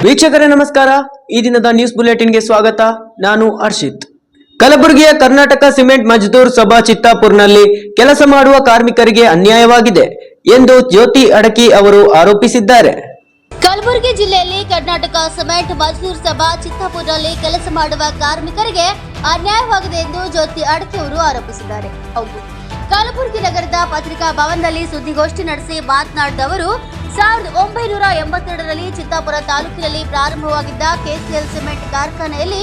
ವೀಕ್ಷಕರೇ ನಮಸ್ಕಾರ. ಈ ದಿನದ ನ್ಯೂಸ್ ಬುಲೆಟಿನ್ಗೆ ಸ್ವಾಗತ. ನಾನು ಹರ್ಷಿತ್. ಕಲಬುರಗಿಯ ಕರ್ನಾಟಕ ಸಿಮೆಂಟ್ ಮಜ್ದೂರ್ ಸಭಾ ಚಿತ್ತಾಪುರ್ನಲ್ಲಿ ಕೆಲಸ ಮಾಡುವ ಕಾರ್ಮಿಕರಿಗೆ ಅನ್ಯಾಯವಾಗಿದೆ ಎಂದು ಜ್ಯೋತಿ ಅಡಕಿ ಅವರು ಆರೋಪಿಸಿದ್ದಾರೆ. ಕಲಬುರಗಿ ಜಿಲ್ಲೆಯಲ್ಲಿ ಕರ್ನಾಟಕ ಸಿಮೆಂಟ್ ಮಜ್ದೂರ್ ಸಭಾ ಚಿತ್ತಾಪುರ್ನಲ್ಲಿ ಕೆಲಸ ಮಾಡುವ ಕಾರ್ಮಿಕರಿಗೆ ಅನ್ಯಾಯವಾಗಿದೆ ಎಂದು ಜ್ಯೋತಿ ಅಡಕಿ ಅವರು ಆರೋಪಿಸಿದ್ದಾರೆ. ಹೌದು, ಕಲಬುರಗಿ ನಗರದ ಪತ್ರಿಕಾ ಭವನದಲ್ಲಿ ಸುದ್ದಿಗೋಷ್ಠಿ ನಡೆಸಿ ಮಾತನಾಡಿದ ಅವರು 1982ರಲ್ಲಿ ಚಿತ್ತಾಪುರ ತಾಲೂಕಿನಲ್ಲಿ ಪ್ರಾರಂಭವಾಗಿದ್ದ ಕೆಸಿಎಲ್ ಸಿಮೆಂಟ್ ಕಾರ್ಖಾನೆಯಲ್ಲಿ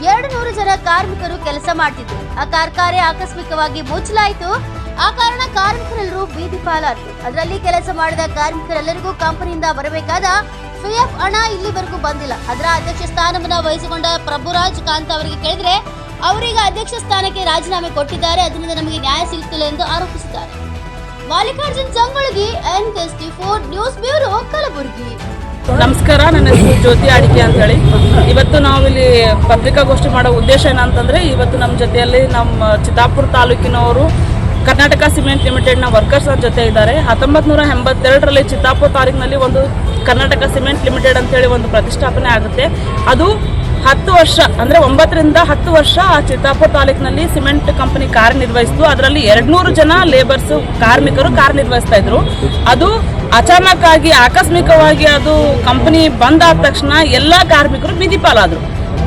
200 ಜನ ಕಾರ್ಮಿಕರು ಕೆಲಸ ಮಾಡ್ತಿದ್ರು. ಆ ಕಾರ್ಖಾನೆ ಆಕಸ್ಮಿಕವಾಗಿ ಮುಚ್ಚಲಾಯಿತು. ಆ ಕಾರಣ ಕಾರ್ಮಿಕರೆಲ್ಲರೂ ಬೀದಿ ಪಾಲಾದ್ರು. ಅದರಲ್ಲಿ ಕೆಲಸ ಮಾಡಿದ ಕಾರ್ಮಿಕರೆಲ್ಲರಿಗೂ ಕಂಪನಿಯಿಂದ ಬರಬೇಕಾದ ಪಿಎಫ್ ಹಣ ಇಲ್ಲಿವರೆಗೂ ಬಂದಿಲ್ಲ. ಅದರ ಅಧ್ಯಕ್ಷ ಸ್ಥಾನವನ್ನು ವಹಿಸಿಕೊಂಡ ಪ್ರಭುರಾಜ್ ಕಾಂತ್ ಅವರಿಗೆ ಕೇಳಿದ್ರೆ ಅವರೀಗ ಅಧ್ಯಕ್ಷ ಸ್ಥಾನಕ್ಕೆ ರಾಜೀನಾಮೆ ಕೊಟ್ಟಿದ್ದಾರೆ. ಅದರಿಂದ ನಮಗೆ ನ್ಯಾಯ ಸಿಗುತ್ತಿಲ್ಲ ಎಂದು ಆರೋಪಿಸಿದ್ದಾರೆ. Mallikarjun Changolagi, NK64 news bureau, Kalaburagi. ನಮಸ್ಕಾರ, ನನ್ನ ಹೆಸರು ಜ್ಯೋತಿ ಅಡಿಕೆ ಅಂತ ಹೇಳಿ. ಇವತ್ತು ನಾವಿಲ್ಲಿ ಪತ್ರಿಕಾಗೋಷ್ಠಿ ಮಾಡೋ ಉದ್ದೇಶ ಏನಂತಂದರೆ, ಇವತ್ತು ನಮ್ಮ ಜೊತೆಯಲ್ಲಿ ನಮ್ಮ ಚಿತ್ತಾಪುರ ತಾಲೂಕಿನವರು ಕರ್ನಾಟಕ ಸಿಮೆಂಟ್ ಲಿಮಿಟೆಡ್ನ ವರ್ಕರ್ಸ್ ಜೊತೆ ಇದ್ದಾರೆ. 1982ರಲ್ಲಿ ಚಿತ್ತಾಪುರ ತಾಲೂಕಿನಲ್ಲಿ ಒಂದು ಕರ್ನಾಟಕ ಸಿಮೆಂಟ್ ಲಿಮಿಟೆಡ್ ಅಂತೇಳಿ ಒಂದು ಪ್ರತಿಷ್ಠಾಪನೆ ಆಗುತ್ತೆ. ಅದು 10 ವರ್ಷ ಅಂದರೆ 9ರಿಂದ 10 ವರ್ಷ ಆ ಚಿತ್ತಾಪುರ ತಾಲೂಕಿನಲ್ಲಿ ಸಿಮೆಂಟ್ ಕಂಪನಿ ಕಾರ್ಯನಿರ್ವಹಿಸಿತು. ಅದರಲ್ಲಿ 200 ಜನ ಲೇಬರ್ಸ್ ಕಾರ್ಮಿಕರು ಕಾರ್ಯನಿರ್ವಹಿಸ್ತಾ ಇದ್ರು. ಅದು ಅಚಾನಕ್ ಆಗಿ ಆಕಸ್ಮಿಕವಾಗಿ ಅದು ಕಂಪನಿ ಬಂದಾದ ತಕ್ಷಣ ಎಲ್ಲ ಕಾರ್ಮಿಕರು ಬೀದಿ ಪಾಲಾದ್ರು.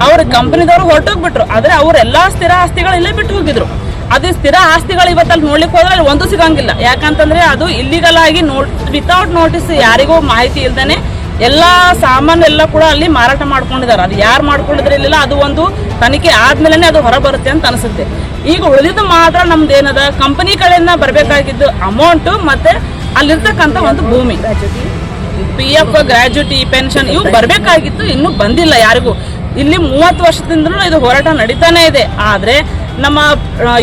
ಅವ್ರ ಕಂಪನಿದವರು ಹೊರಟೋಗ್ಬಿಟ್ರು. ಆದರೆ ಅವರೆಲ್ಲ ಸ್ಥಿರ ಆಸ್ತಿಗಳು ಇಲ್ಲೇ ಬಿಟ್ಟು ಹೋಗಿದ್ರು. ಅದೇ ಸ್ಥಿರ ಆಸ್ತಿಗಳು ಇವತ್ತಲ್ಲಿ ನೋಡ್ಲಿಕ್ಕೆ ಹೋದ್ರೆ ಅಲ್ಲಿ ಒಂದು ಸಿಗಂಗಿಲ್ಲ. ಯಾಕಂತಂದ್ರೆ ಅದು ಇಲ್ಲಿಗಲ್ ಆಗಿ ವಿತೌಟ್ ನೋಟಿಸ್ ಯಾರಿಗೂ ಮಾಹಿತಿ ಇಲ್ದೇನೆ ಎಲ್ಲ ಸಾಮಾನು ಎಲ್ಲ ಕೂಡ ಅಲ್ಲಿ ಮಾರಾಟ ಮಾಡ್ಕೊಂಡಿದ್ದಾರೆ. ಅದು ಯಾರು ಮಾಡ್ಕೊಂಡಿದ್ರೆ ಇಲ್ಲಿಲ್ಲ, ಅದು ಒಂದು ತನಿಖೆ ಆದ್ಮೇಲೆ ಅದು ಹೊರ ಬರುತ್ತೆ ಅಂತ ಅನಿಸುತ್ತೆ. ಈಗ ಉಳಿದಿದ್ದು ಮಾತ್ರ ನಮ್ದು ಏನದ ಕಂಪನಿ ಕಡೆಯಿಂದ ಬರಬೇಕಾಗಿದ್ದು ಅಮೌಂಟು ಮತ್ತೆ ಅಲ್ಲಿರ್ತಕ್ಕಂಥ ಒಂದು ಭೂಮಿ, PF, ಗ್ರಾಜ್ಯುಟಿ, ಪೆನ್ಷನ್ ಇವು ಬರಬೇಕಾಗಿತ್ತು. ಇನ್ನೂ ಬಂದಿಲ್ಲ ಯಾರಿಗೂ. ಇಲ್ಲಿ 30 ವರ್ಷದಿಂದಲೂ ಇದು ಹೋರಾಟ ನಡೀತಾನೆ ಇದೆ. ಆದರೆ ನಮ್ಮ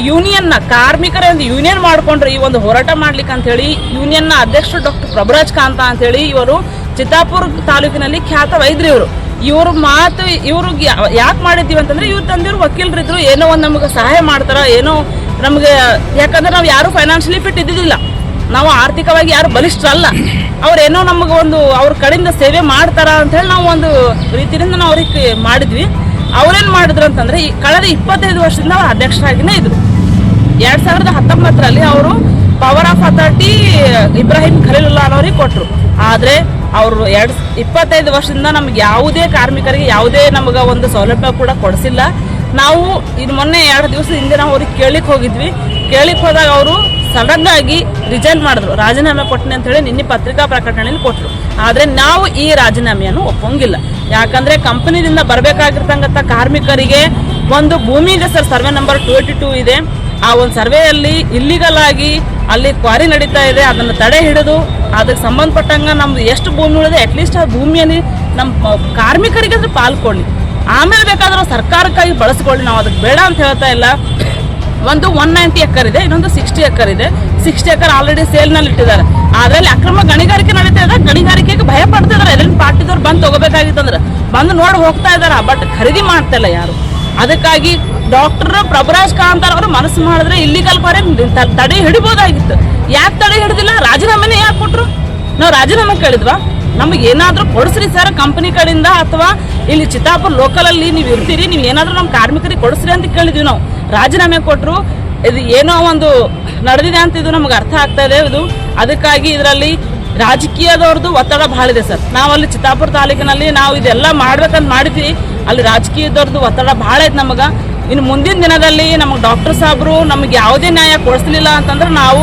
ಯೂನಿಯನ್ನ ಕಾರ್ಮಿಕರ ಒಂದು ಯೂನಿಯನ್ ಮಾಡಿಕೊಂಡ್ರೆ ಈ ಒಂದು ಹೋರಾಟ ಮಾಡ್ಲಿಕ್ಕೆ ಅಂತ ಹೇಳಿ ಯೂನಿಯನ್ನ ಅಧ್ಯಕ್ಷರು ಡಾಕ್ಟರ್ ಪ್ರಭುರಾಜ್ ಕಾಂತ ಅಂತ ಹೇಳಿ ಇವರು ಚಿತ್ತಾಪುರ ತಾಲೂಕಿನಲ್ಲಿ ಖ್ಯಾತ ವೈದ್ಯರು. ಇವ್ರ ಮಾತು ಇವ್ರಿಗೆ ಯಾಕೆ ಮಾಡಿದ್ದೀವಿ ಅಂತಂದ್ರೆ, ಇವ್ರ ತಂದೆಯವರು ವಕೀಲರಿದ್ರು, ಏನೋ ಒಂದು ನಮಗೆ ಸಹಾಯ ಮಾಡ್ತಾರ, ಏನೋ ನಮಗೆ, ಯಾಕಂದ್ರೆ ನಾವು ಯಾರು ಫೈನಾನ್ಷಿಯಲಿ ಫಿಟ್ ಇದ್ದಿದ್ದಿಲ್ಲ, ನಾವು ಆರ್ಥಿಕವಾಗಿ ಯಾರು ಬಲಿಷ್ಠರಲ್ಲ. ಅವ್ರೇನೋ ನಮಗೆ ಒಂದು ಅವ್ರ ಕಡೆಯಿಂದ ಸೇವೆ ಮಾಡ್ತಾರ ಅಂತ ಹೇಳಿ ನಾವು ಒಂದು ರೀತಿಯಿಂದ ನಾವು ಅವ್ರಿಗೆ ಮಾಡಿದ್ವಿ. ಅವ್ರೇನು ಮಾಡಿದ್ರು ಅಂತಂದ್ರೆ, ಈ ಕಳೆದ 25 ವರ್ಷದಿಂದ ಅವ್ರ ಅಧ್ಯಕ್ಷರಾಗಿನೇ ಇದ್ರು. 2019ರಲ್ಲಿ ಅವರು power of authority Ibrahim Khalilullah ಅವರಿಗೆ ಕೊಟ್ಟರು. ಆದರೆ ಅವರು 25 ವರ್ಷದಿಂದ ನಮ್ಗೆ ಯಾವುದೇ ಕಾರ್ಮಿಕರಿಗೆ ಯಾವುದೇ ನಮಗೆ ಒಂದು ಸೌಲಭ್ಯ ಕೂಡ ಕೊಡಿಸಿಲ್ಲ. ನಾವು ಇದು ಮೊನ್ನೆ 2 ದಿವಸದ ಹಿಂದೆ ನಾವು ಅವ್ರಿಗೆ ಕೇಳಿಕ್ಕೆ ಹೋಗಿದ್ವಿ. ಕೇಳಿಕ್ಕೆ ಹೋದಾಗ ಅವರು ಸಡನ್ ಆಗಿ ರಿಸೈನ್ ಮಾಡಿದ್ರು, ರಾಜೀನಾಮೆ ಕೊಟ್ಟನೆ ಅಂತ ಹೇಳಿ ನಿನ್ನೆ ಪತ್ರಿಕಾ ಪ್ರಕಟಣೆಯಲ್ಲಿ ಕೊಟ್ಟರು. ಆದರೆ ನಾವು ಈ ರಾಜೀನಾಮೆಯನ್ನು ಒಪ್ಪಂಗಿಲ್ಲ. ಯಾಕಂದ್ರೆ ಕಂಪನಿದಿಂದ ಬರಬೇಕಾಗಿರ್ತಕ್ಕಂಥ ಕಾರ್ಮಿಕರಿಗೆ ಒಂದು ಭೂಮಿ ಇದೆ ಸರ್, ಸರ್ವೆ ನಂಬರ್ 282 ಇದೆ. ಆ ಒಂದು ಸರ್ವೆಯಲ್ಲಿ ಇಲ್ಲಿಗಲ್ ಆಗಿ ಅಲ್ಲಿ ಕ್ವಾರಿ ನಡೀತಾ ಇದೆ. ಅದನ್ನು ತಡೆ ಹಿಡಿದು ಅದಕ್ಕೆ ಸಂಬಂಧಪಟ್ಟಂಗೆ ನಮ್ದು ಎಷ್ಟು ಭೂಮಿ ಉಳಿದೆ ಅಟ್ಲೀಸ್ಟ್ ಆ ಭೂಮಿಯಲ್ಲಿ ನಮ್ಮ ಕಾರ್ಮಿಕರಿಗೆ ಅದ್ರ ಪಾಲ್ಕೊಳ್ಳಿ, ಆಮೇಲೆ ಬೇಕಾದ್ರೆ ಸರ್ಕಾರಕ್ಕಾಗಿ ಬಳಸ್ಕೊಳ್ಳಿ. ನಾವು ಅದಕ್ಕೆ ಬೇಡ ಅಂತ ಹೇಳ್ತಾ ಇಲ್ಲ. ಒಂದು 190 ಎಕರ್ ಇದೆ, ಇನ್ನೊಂದು 60 ಎಕರ್ ಇದೆ. 60 ಎಕರ್ ಆಲ್ರೆಡಿ ಸೇಲ್ನಲ್ಲಿ ಇಟ್ಟಿದ್ದಾರೆ. ಅದರಲ್ಲಿ ಅಕ್ರಮ ಗಣಿಗಾರಿಕೆ ನಡೀತಾ ಇದೆ. ಗಣಿಗಾರಿಕೆಗೆ ಭಯ ಪಡ್ತಿದ್ದಾರೆ. ಎಲ್ಲಿನ ಪಾರ್ಟಿದವ್ರು ಬಂದು ತಗೋಬೇಕಾಗಿತ್ತಂದ್ರೆ ಬಂದು ನೋಡಿ ಹೋಗ್ತಾ ಇದಾರೆ, ಬಟ್ ಖರೀದಿ ಮಾಡ್ತಾ ಇಲ್ಲ ಯಾರು. ಅದಕ್ಕಾಗಿ ಡಾಕ್ಟರ್ ಪ್ರಭುರಾಜ್ ಕಾಂತ್ ಅವರು ಮನಸ್ಸು ಮಾಡಿದ್ರೆ ಇಲ್ಲಿಗಲ್ ಕ್ವಾರಿ ತಡೆ ಹಿಡಿಬೋದಾಗಿತ್ತು. ಯಾಕೆ ತಡೆ ಹಿಡಿದಿಲ್ಲ? ರಾಜೀನಾಮೆನೇ ಯಾಕೆ ಕೊಟ್ರು? ನಾವು ರಾಜೀನಾಮೆ ಕೇಳಿದ್ವಾ? ನಮಗೆ ಏನಾದರೂ ಕೊಡಿಸ್ರಿ ಸರ್ ಕಂಪನಿ ಕಡೆಯಿಂದ, ಅಥವಾ ಇಲ್ಲಿ ಚಿತ್ತಾಪುರ ಲೋಕಲಲ್ಲಿ ನೀವು ಇರ್ತೀರಿ, ನೀವು ಏನಾದರೂ ನಮ್ಮ ಕಾರ್ಮಿಕರಿಗೆ ಕೊಡಿಸ್ರಿ ಅಂತ ಕೇಳಿದ್ವಿ. ನಾವು ರಾಜೀನಾಮೆ ಕೊಟ್ಟರು. ಇದು ಏನೋ ಒಂದು ನಡೆದಿದೆ ಅಂತ ಇದು ನಮ್ಗೆ ಅರ್ಥ ಆಗ್ತಾ ಇದೆ ಇದು. ಅದಕ್ಕಾಗಿ ಇದರಲ್ಲಿ ರಾಜಕೀಯದವ್ರದ್ದು ಒತ್ತಡ ಭಾಳ ಇದೆ ಸರ್. ನಾವಲ್ಲಿ ಚಿತ್ತಾಪುರ ತಾಲೂಕಿನಲ್ಲಿ ನಾವು ಇದೆಲ್ಲ ಮಾಡ್ಬೇಕಂತ ಮಾಡಿದ್ವಿ. ಅಲ್ಲಿ ರಾಜಕೀಯದವ್ರದ್ದು ಒತ್ತಡ ಭಾಳ ಐತೆ ನಮಗೆ. ಇನ್ನು ಮುಂದಿನ ದಿನದಲ್ಲಿ ನಮಗೆ ಡಾಕ್ಟರ್ ಸಾಹೇಬರು ನಮಗೆ ಯಾವುದೇ ನ್ಯಾಯ ಕೊಡಿಸ್ಲಿಲ್ಲ ಅಂತಂದ್ರೆ ನಾವು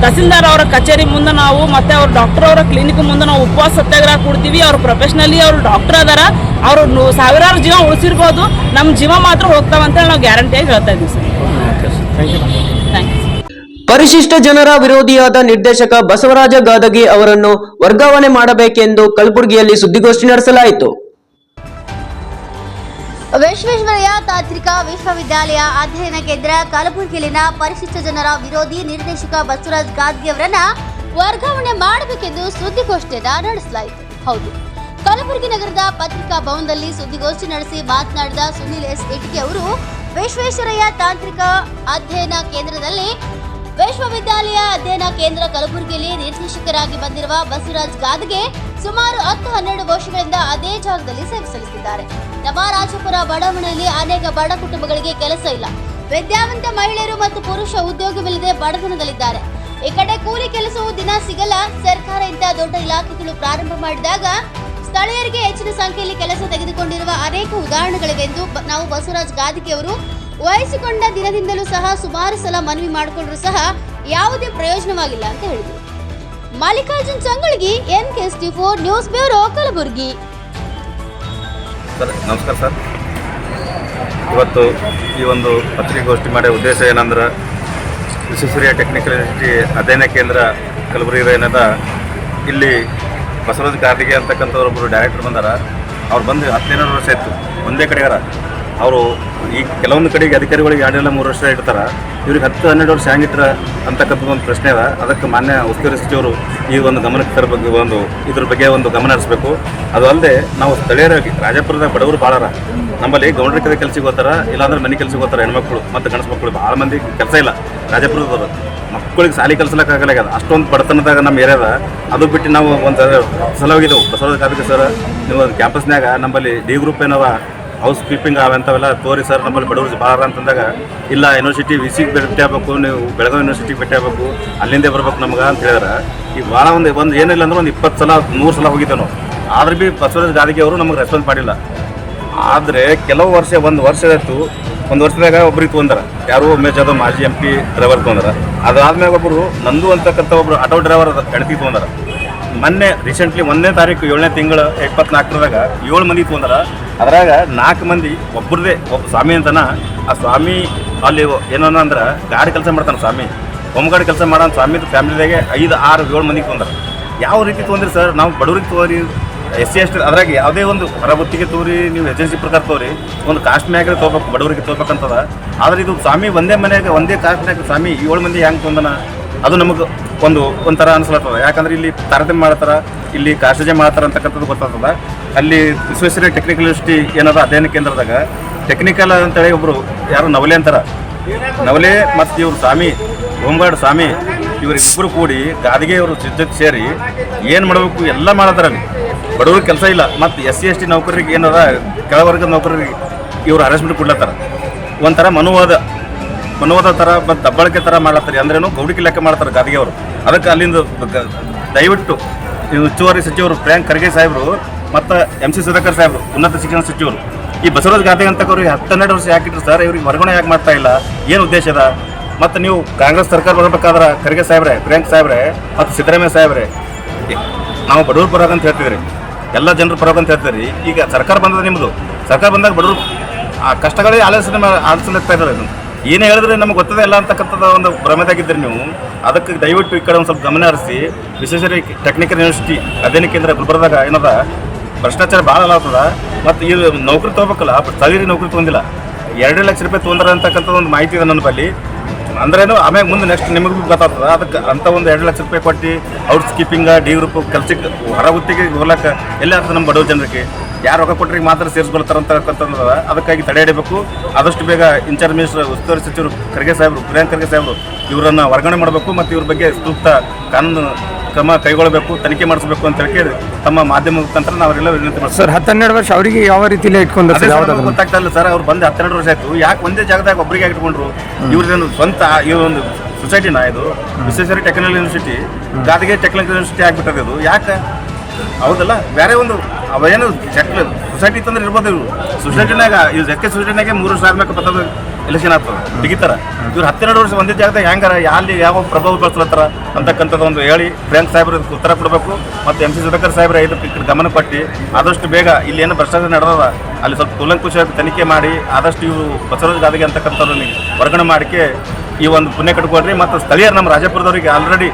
ತಹಸೀಲ್ದಾರ್ ಅವರ ಕಚೇರಿ ಮುಂದೆ ನಾವು ಮತ್ತೆ ಅವ್ರ ಡಾಕ್ಟರ್ ಅವರ ಕ್ಲಿನಿಕ್ ಮುಂದೆ ನಾವು ಉಪವಾಸ ಸತ್ಯಾಗ್ರಹ ಕೊಡ್ತೀವಿ. ಅವ್ರು ಪ್ರೊಫೆಷನಲಿ ಅವರು ಡಾಕ್ಟರ್ ಅದಾರ, ಅವರು ಸಾವಿರಾರು ಜೀವ ಉಳಿಸಿರ್ಬೋದು, ನಮ್ಮ ಜೀವ ಮಾತ್ರ ಹೋಗ್ತಾವಂತೇಳಿ ನಾವು ಗ್ಯಾರಂಟಿಯಾಗಿ ಹೇಳ್ತಾ ಇದ್ದೀವಿ ಸರ್. Thank you. ಪರಿಶಿಷ್ಟ ಜನರ ವಿರೋಧಿಯಾದ ನಿರ್ದೇಶಕ ಬಸವರಾಜ ಗಾದಗಿ ಅವರನ್ನು ವರ್ಗಾವಣೆ ಮಾಡಬೇಕೆಂದು ಕಲಬುರಗಿಯಲ್ಲಿ ಸುದ್ದಿಗೋಷ್ಠಿ ನಡೆಸಲಾಯಿತು. ವಿಶ್ವೇಶ್ವರಯ್ಯ ತಾಂತ್ರಿಕ ವಿಶ್ವವಿದ್ಯಾಲಯ ಅಧ್ಯಯನ ಕೇಂದ್ರ ಕಲಬುರಗಿಯಲ್ಲಿನ ಪರಿಶಿಷ್ಟ ಜನರ ವಿರೋಧಿ ನಿರ್ದೇಶಕ ಬಸವರಾಜ ಗಾದಗಿ ಅವರನ್ನ ವರ್ಗಾವಣೆ ಮಾಡಬೇಕೆಂದು ಸುದ್ದಿಗೋಷ್ಠಿಯನ್ನ ನಡೆಸಲಾಯಿತು. ಹೌದು, ಕಲಬುರಗಿ ನಗರದ ಪತ್ರಿಕಾ ಭವನದಲ್ಲಿ ಸುದ್ದಿಗೋಷ್ಠಿ ನಡೆಸಿ ಮಾತನಾಡಿದ ಸುನಿಲ್ ಎಸ್ ಇಟ್ಕಿ ಅವರು ವಿಶ್ವೇಶ್ವರಯ್ಯ ತಾಂತ್ರಿಕ ಅಧ್ಯಯನ ಕೇಂದ್ರದಲ್ಲಿ ವಿಶ್ವವಿದ್ಯಾಲಯ ಅಧ್ಯಯನ ಕೇಂದ್ರ ಕಲಬುರಗಿಯಲ್ಲಿ ನಿರ್ದೇಶಕರಾಗಿ ಬಂದಿರುವ ಬಸವರಾಜ್ ಗಾದಗೆ ಸುಮಾರು 10-12 ವರ್ಷಗಳಿಂದ ಅದೇ ಜಾಗದಲ್ಲಿ ಸೇವೆ ಸಲ್ಲಿಸಿದ್ದಾರೆ. ನವರಾಜಪುರ ಬಡಾವಣೆಯಲ್ಲಿ ಅನೇಕ ಬಡ ಕುಟುಂಬಗಳಿಗೆ ಕೆಲಸ ಇಲ್ಲ. ವಿದ್ಯಾವಂತ ಮಹಿಳೆಯರು ಮತ್ತು ಪುರುಷ ಉದ್ಯೋಗವಿಲ್ಲದೆ ಬಡತನದಲ್ಲಿದ್ದಾರೆ. ಈ ಕಡೆ ಕೂಲಿ ಕೆಲಸವು ದಿನ ಸಿಗಲ್ಲ. ಸರ್ಕಾರ ಇಂತಹ ದೊಡ್ಡ ಇಲಾಖೆಗಳು ಪ್ರಾರಂಭ ಮಾಡಿದಾಗ ಸ್ಥಳೀಯರಿಗೆ ಹೆಚ್ಚಿನ ಸಂಖ್ಯೆಯಲ್ಲಿ ಕೆಲಸ ತೆಗೆದುಕೊಂಡಿರುವ ಅನೇಕ ಉದಾಹರಣೆಗಳಿವೆ ಎಂದು ನಾವು ಬಸವರಾಜ್ ಗಾದಿಗೆ ಅವರು ವಹಿಸಿಕೊಂಡ ದಿನದಿಂದಲೂ ಸಹ ಸುಮಾರು ಸಲ ಮನವಿ ಮಾಡಿಕೊಂಡ್ರೂ ಸಹ ಯಾವುದೇ ಪ್ರಯೋಜನವಾಗಿಲ್ಲ ಅಂತ ಹೇಳಿದರು. Mallikarjun Changalagi, NK64 news bureau, Kalaburagi. Sir ನಮಸ್ಕಾರ ಸರ್. ಇವತ್ತು ಈ ಒಂದು ಪತ್ರಿಕಾಗೋಷ್ಠಿ ಮಾಡೋ ಉದ್ದೇಶ ಏನಂದ್ರೆ ವಿಶ್ವೇಶ್ವರಯ್ಯ ಟೆಕ್ನಿಕಲ್ ಯೂನಿವರ್ಸಿಟಿ ಅಧ್ಯಯನ ಕೇಂದ್ರ ಕಲಬುರಗಿ ಏನದ ಇಲ್ಲಿ ಬಸವರಾಜ್ ಗಾದಿಗೆ ಅಂತಕ್ಕಂಥವ್ರೊಬ್ಬರು ಡೈರೆಕ್ಟರ್ ಬಂದಾರ. ಅವ್ರು ಬಂದು 10-12 ವರ್ಷ ಆಯಿತು. ಒಂದೇ ಕಡೆಗಾರ ಅವರು ಈ ಕೆಲವೊಂದು ಕಡೆಗೆ ಅಧಿಕಾರಿಗಳಿಗೆ 2-3 ವರ್ಷ ಇಡ್ತಾರೆ. ಇವ್ರಿಗೆ 10-12 ವರ್ಷ ಹೆಂಗಿಟ್ರ ಅಂತಕ್ಕಂಥದ್ದು ಒಂದು ಪ್ರಶ್ನೆ ಅದ. ಅದಕ್ಕೆ ಮಾನ್ಯ ಉಸ್ತುವಾರಿ ಸಚಿವರು ಈ ಒಂದು ಗಮನಕ್ಕೆ ತರಬೇಕು, ಇದ್ರ ಬಗ್ಗೆ ಒಂದು ಗಮನ ಹರಿಸಬೇಕು. ಅದು ಅಲ್ಲದೆ ನಾವು ಸ್ಥಳೀಯರಾಗಿ ರಾಜಾಪುರದ ಬಡವರು ಭಾಳರ ನಮ್ಮಲ್ಲಿ ಗೌಂಡ್ರಿಕದ ಕೆಲಸಕ್ಕೆ ಹೋಗ್ತಾರ, ಇಲ್ಲಾಂದ್ರೆ ಮನೆ ಕೆಲಸಕ್ಕೆ ಹೋಗ್ತಾರೆ. ಹೆಣ್ಮಕ್ಳು ಮತ್ತು ಗಂಡಸು ಮಕ್ಕಳು ಭಾಳ ಮಂದಿ ಕೆಲಸ ಇಲ್ಲ ರಾಜಾಪುರದವರು. ಮಕ್ಕಳಿಗೆ ಸಾಲಿ ಕಲ್ಸಲಿಕ್ಕಾಗಲ್ಲ. ಅಷ್ಟೊಂದು ಬಡತನದಾಗ ನಮ್ಮ ಏರಿಯಾದ. ಅದು ಬಿಟ್ಟು ನಾವು ಒಂದು ಸಲ ಹೋಗಿದ್ದೆವು ಬಸವರಾಜ್ ಗಾದಗೆ ಸರ್, ನೀವು ಒಂದು ಕ್ಯಾಂಪಸ್ನಾಗ ನಮ್ಮಲ್ಲಿ ಡಿ ಗ್ರೂಪ್ ಏನವ ಹೌಸ್ ಕೀಪಿಂಗ್ ಅವಂಥವೆಲ್ಲ ತೋರಿ ಸರ್, ನಮ್ಮಲ್ಲಿ ಬಡವರು ಭಾಳ ಅಂತಂದಾಗ ಇಲ್ಲ ಯೂನಿವರ್ಸಿಟಿ ವಿಸಿಗೆ ಭೇಟಿ ಆಗಬೇಕು, ನೀವು ಬೆಳಗಾವಿ ಯೂನಿವರ್ಸಿಟಿಗೆ ಭೇಟಿ ಆಗಬೇಕು, ಅಲ್ಲಿಂದೇ ಬರ್ಬೇಕು ನಮ್ಗೆ ಅಂತ ಹೇಳಿದ್ರೆ ಈಗ ಭಾಳ ಒಂದು ಏನಿಲ್ಲ ಅಂದ್ರೆ ಒಂದು 20 ಸಲ 100 ಸಲ ಹೋಗಿದ್ದೆ ನಾವು. ಆದ್ರೆ ಭೀ ಬಸವರಾಜ್ ಗಾದಗೆ ಅವರು ನಮಗೆ ರೆಸ್ಪಾನ್ಸ್ ಮಾಡಿಲ್ಲ. ಆದರೆ ಕೆಲವು ವರ್ಷ ಒಂದು ವರ್ಷದಾಯ್ತು, ಒಂದು ವರ್ಷದಾಗ ಒಬ್ರಿಗೆ ತೊಗೊಂಡಾರ, ಯಾರು ಉಮೇಶ್ ಜಾಧವ್ ಮಾಜಿ MP ಡ್ರೈವರ್ ತೊಗೊಂಡಾರ. ಅದಾದ್ಮೇಲೆ ಒಬ್ಬರು ನಂದು ಅಂತಕ್ಕಂಥ ಒಬ್ಬರು ಆಟೋ ಡ್ರೈವರ್ ಹೆಂಡತಿ ತೊಗೊಂಡಾರ. ಮೊನ್ನೆ ರೀಸೆಂಟ್ಲಿ 1ನೇ ತಾರೀಕು 7ನೇ ತಿಂಗಳು 24ರಾಗ 7 ಮಂದಿ ತೊಗೊಂಡಾರ. ಅದ್ರಾಗ 4 ಮಂದಿ ಒಬ್ಬರದೇ ಒಬ್ಬ ಸ್ವಾಮಿ ಅಂತನ. ಆ ಸ್ವಾಮಿ ಅಲ್ಲಿ ಏನೋ ಅಂದ್ರೆ ಗಾಡಿ ಕೆಲಸ ಮಾಡ್ತಾನೆ ಸ್ವಾಮಿ, ಗಾಡಿ ಕೆಲಸ ಮಾಡೋ ಸ್ವಾಮಿದು ಫ್ಯಾಮಿಲಿದಾಗೆ 5, 6, 7 ಮಂದಿಗೆ ತೊಗೊಂಡಾರ. ಯಾವ ರೀತಿ ತೊಗೊಂಡ್ರಿ ಸರ್? ನಾವು ಬಡವ್ರಿಗೆ ತೋರಿ SC ST ಅದ್ರಾಗ ಯಾವುದೇ ಒಂದು ಹೊರಗುತ್ತಿಗೆ ತೋರಿ, ನೀವು ಏಜೆನ್ಸಿ ಪ್ರಕಾರ ತೋರಿ, ಒಂದು ಕಾಸ್ಟ್ ಮ್ಯಾಗ ತೊಗೋಬೇಕು, ಬಡವರಿಗೆ ತೊಗೋಬೇಕಂತದ. ಆದರೆ ಇದು ಸ್ವಾಮಿ ಒಂದೇ ಮನೆಯಾಗ ಒಂದೇ ಕಾಸ್ಟ್ನಾಗ ಸ್ವಾಮಿ 7 ಮಂದಿ ಹೆಂಗೆ ತೊಂದನ, ಅದು ನಮಗೆ ಒಂಥರ ಅನಿಸ್ಲತ್ತದ. ಯಾಕಂದ್ರೆ ಇಲ್ಲಿ ತಾರತಮ್ಯ ಮಾಡ್ತಾರ, ಇಲ್ಲಿ ಕಾಸ್ಟೇಜ್ ಮಾಡ್ತಾರ ಅಂತಕ್ಕಂಥದ್ದು ಗೊತ್ತಾಗ್ತದ. ಅಲ್ಲಿ ವಿಶ್ವೇಶ್ವರಯ್ಯ ಟೆಕ್ನಿಕಲ್ ಯೂನಿವರ್ಸಿಟಿ ಏನದ ಅಧ್ಯಯನ ಕೇಂದ್ರದಾಗ ಟೆಕ್ನಿಕಲ್ ಅಂತೇಳಿ ಒಬ್ಬರು ಯಾರು ನವಲೆ ಅಂತಾರ, ನವಲೆ ಮತ್ತು ಇವ್ರು ಸ್ವಾಮಿ ಹೋಮ್ಗಾರ್ಡ್ ಸ್ವಾಮಿ, ಇವರಿಬ್ಬರು ಕೂಡಿ ಗಾದಿಗೆ ಅವರು ಜೊತೆ ಸೇರಿ ಏನು ಮಾಡಬೇಕು ಎಲ್ಲ ಮಾಡತ್ತಾರಲ್ಲಿ. ಬಡವ್ರಿಗೆ ಕೆಲಸ ಇಲ್ಲ. ಮತ್ತು SC ST ನೌಕರರಿಗೆ ಏನದ ಕೆಳವರ್ಗದ ನೌಕರರಿಗೆ ಇವರು ಹರಾಸ್ಮೆಂಟ್ ಕೊಡ್ಲತ್ತಾರ. ಒಂಥರ ಮನುವಾದ ಥರ ಮತ್ತು ದಬ್ಬಳಿಕೆ ಥರ ಮಾಡ್ಲತ್ತಾರೆ. ಅಂದ್ರೇನು ಗೌಡಿಕೆ ಲೆಕ್ಕ ಮಾಡ್ತಾರೆ ಗಾದಿಗೆ ಅವರು. ಅದಕ್ಕೆ ಅಲ್ಲಿಂದ ದಯವಿಟ್ಟು ಉಸ್ತುವಾರಿ ಸಚಿವರು ಪ್ರಿಯಾಂಕ್ ಖರ್ಗೆ ಸಾಹೇಬರು ಮತ್ತು MC ಸುಧಾಕರ್ ಸಾಹೇಬರು ಉನ್ನತ ಶಿಕ್ಷಣ ಸಚಿವರು ಈ ಬಸವರಾಜ್ ಗಾದಗೆ ಅಂತವ್ರಿಗೆ 10-12 ವರ್ಷ ಯಾಕಿಟ್ರು ಸರ್? ಇವ್ರಿಗೆ ವರ್ಗಾವಣೆ ಯಾಕೆ ಮಾಡ್ತಾ ಇಲ್ಲ? ಏನು ಉದ್ದೇಶ ಅದ? ಮತ್ತು ನೀವು ಕಾಂಗ್ರೆಸ್ ಸರ್ಕಾರ ಬರಬೇಕಾದ್ರೆ ಖರ್ಗೆ ಸಾಹೇಬ್ರೆ, ಪ್ರಿಯಾಂಕ್ ಸಾಹೇಬ್ರೆ ಮತ್ತು ಸಿದ್ದರಾಮಯ್ಯ ಸಾಹೇಬ್ರೆ, ನಾವು ಬಡವ್ರ ಪರವಾಗಿ ಅಂತ ಹೇಳ್ತಿದ್ರಿ, ಎಲ್ಲ ಜನರ ಪರವಾಗಿ ಅಂತ ಹೇಳ್ತೀರಿ. ಈಗ ಸರ್ಕಾರ ಬಂದದ ನಿಮ್ಮದು. ಸರ್ಕಾರ ಬಂದಾಗ ಬಡವರು ಆ ಕಷ್ಟಗಳೇ ಆಲಿಸ್ತಾ ಇದ್ದಾರೆ. ಏನೇ ಹೇಳಿದ್ರೆ ನಮ್ಗೆ ಗೊತ್ತದೇ ಇಲ್ಲ ಅಂತಕ್ಕಂಥದ್ದು ಒಂದು ಭ್ರಮೆದಾಗಿದ್ದೀರಿ ನೀವು. ಅದಕ್ಕೆ ದಯವಿಟ್ಟು ಈ ಕಡೆ ಒಂದು ಸ್ವಲ್ಪ ಗಮನ ಹರಿಸಿ. ವಿಶ್ವೇಶ್ವರಯ್ಯ ಟೆಕ್ನಿಕಲ್ ಯೂನಿವರ್ಸಿಟಿ ಅಧ್ಯಯನ ಕೇಂದ್ರ ಗುಲ್ಬರ್ದಾಗ ಏನದ ಭ್ರಷ್ಟಾಚಾರ ಭಾಳ ಆಗ್ತದ. ಮತ್ತು ಈ ನೌಕರಿ ತೊಗೋಬೇಕಲ್ಲ, ಸ್ಥಳೀಯರಿಗೆ ನೌಕರಿ ತೊಗೊಂಡಿಲ್ಲ, 2 ಲಕ್ಷ ರೂಪಾಯಿ ತೊಗೊಂಡ್ರ ಅಂತಕ್ಕಂಥದ್ದು ಒಂದು ಮಾಹಿತಿ ಇದೆ ನನ್ನ ಬಳಿ. ಅಂದ್ರೇನು ಆಮ್ಯಾಗ ಮುಂದೆ ನೆಕ್ಸ್ಟ್ ನಿಮಗೂ ಗೊತ್ತಾಗ್ತದೆ. ಅದಕ್ಕೆ ಅಂಥ ಒಂದು 2 ಲಕ್ಷ ರೂಪಾಯಿ ಕೊಟ್ಟು ಔಟ್ ಸ್ಕೀಪಿಂಗ್ ಡಿ ಗ್ರೂಪ್ ಕೆಲಸಕ್ಕೆ ಹೊರಗುತ್ತಿಗೆ ಹೋಗ್ಲಕ್ಕೆ ಎಲ್ಲಿ ಆಗ್ತದೆ ನಮ್ಮ ಬಡವ ಜನರಿಗೆ? ಯಾರು ರೊಕ್ಕ ಕೊಟ್ಟರಿಗೆ ಮಾತ್ರ ಸೇರಿಸ್ಕೊಳ್ತಾರೆ ಅಂತಕ್ಕಂಥದ್ದು. ಅದಕ್ಕಾಗಿ ತಡೆ ಹಿಡಿಬೇಕು. ಆದಷ್ಟು ಬೇಗ ಇನ್ಚಾರ್ಜ್ ಮಿನಿಸ್ಟರ್ ಉಸ್ತುವಾರಿ ಸಚಿವರು ಖರ್ಗೆ ಸಾಹೇಬರು, ಪ್ರಿಯಾಂಕ್ ಖರ್ಗೆ ಸಾಹೇಬರು ಇವರನ್ನು ವರ್ಗಾವಣೆ ಮಾಡಬೇಕು ಮತ್ತು ಇವ್ರ ಬಗ್ಗೆ ಸೂಕ್ತ ಕಾನೂನು ಕ್ರಮ ಕೈಗೊಳ್ಳಬೇಕು, ತನಿಖೆ ಮಾಡಿಸಬೇಕು ಅಂತ ಹೇಳಿ ತಮ್ಮ ಮಾಧ್ಯಮ ಮುಖಾಂತರ ನಾವೆಲ್ಲ ವಿನಂತಿ ಮಾಡ್ತೀವಿ. ಸರ್ 10-12 ವರ್ಷ ಅವರಿಗೆ ಯಾವ ರೀತಿಯಲ್ಲಿ ಇಟ್ಕೊಂಡ್ರೆ ಗೊತ್ತಾಗ್ತಾ ಇಲ್ಲ ಸರ್. ಅವ್ರು ಬಂದು 12 ವರ್ಷ ಆಯ್ತು. ಯಾಕೆ ಒಂದೇ ಜಾಗದಾಗ ಒಬ್ಬರಿಗೆ ಇಟ್ಕೊಂಡ್ರು? ಇವ್ರದೇನು ಸ್ವಂತ ಒಂದು ಸೊಸೈಟಿನ ಇದು? ವಿಶ್ವೇಶ್ವರಯ್ಯ ಟೆಕ್ನಿಕಲ್ ಯೂನಿವರ್ಸಿಟಿ ಗಾದಿಗೆ ಟೆಕ್ನಿಕಲ್ ಯೂನಿವರ್ಸಿಟಿ ಆಗ್ಬಿಟ್ಟದೆ. ಇದು ಯಾಕೆ? ಹೌದಲ್ಲ, ಬೇರೆ ಒಂದು ಅವೇನು ಸೊಸೈಟಿ ಇತ್ತಂದ್ರೆ ಇರ್ಬೋದು. ಇವರು ಸೊಸೈಟಿನಾಗ ಇವ್ರು SK ಸೊಸೈಟಿನಾಗೆ 3 ವರ್ಷ ಆದ್ಮೇಲೆ ಪತ್ರ ಎಲೆಕ್ಷನ್ ಆಗ್ತದೆ, ತೆಗಿತಾರ. ಇವ್ರು 12 ವರ್ಷ ಒಂದೇ ಜಾಗದಾಗ ಹೆಂಗಾರ ಅಲ್ಲಿ ಯಾವ ಪ್ರಭಾವ ಬಳಸ್ಲತ್ತಾರ ಅಂತಕ್ಕಂಥದ್ದು ಒಂದು ಹೇಳಿ ಪ್ರಿಯಾಂಕ್ ಸಾಹೇಬ್ರ ಉತ್ತರ ಕೊಡಬೇಕು. ಮತ್ತು MC ಸುಧಾಕರ್ ಸಾಹೇಬ್ರ ಇದಕ್ಕೆ ಗಮನ ಕೊಟ್ಟು ಆದಷ್ಟು ಬೇಗ ಇಲ್ಲಿ ಏನು ಭ್ರಷ್ಟಾಚಾರ ನಡೆದದ ಅಲ್ಲಿ ಸ್ವಲ್ಪ ಕೂಲಂಕುಷವಾಗಿ ತನಿಖೆ ಮಾಡಿ ಆದಷ್ಟು ಇವರು ಬಸವರಾಜ್ ಗಾದಗೆ ಅಂತಕ್ಕಂಥವ್ರನ್ನ ವರ್ಗಾವಣೆ ಮಾಡಿಕೆ ಈ ಒಂದು ಪುಣ್ಯ ಕಟ್ಕೊಡ್ರಿ. ಮತ್ತು ಸ್ಥಳೀಯರು ನಮ್ಮ ರಾಜಾಪುರದವರಿಗೆ ಆಲ್ರೆಡಿ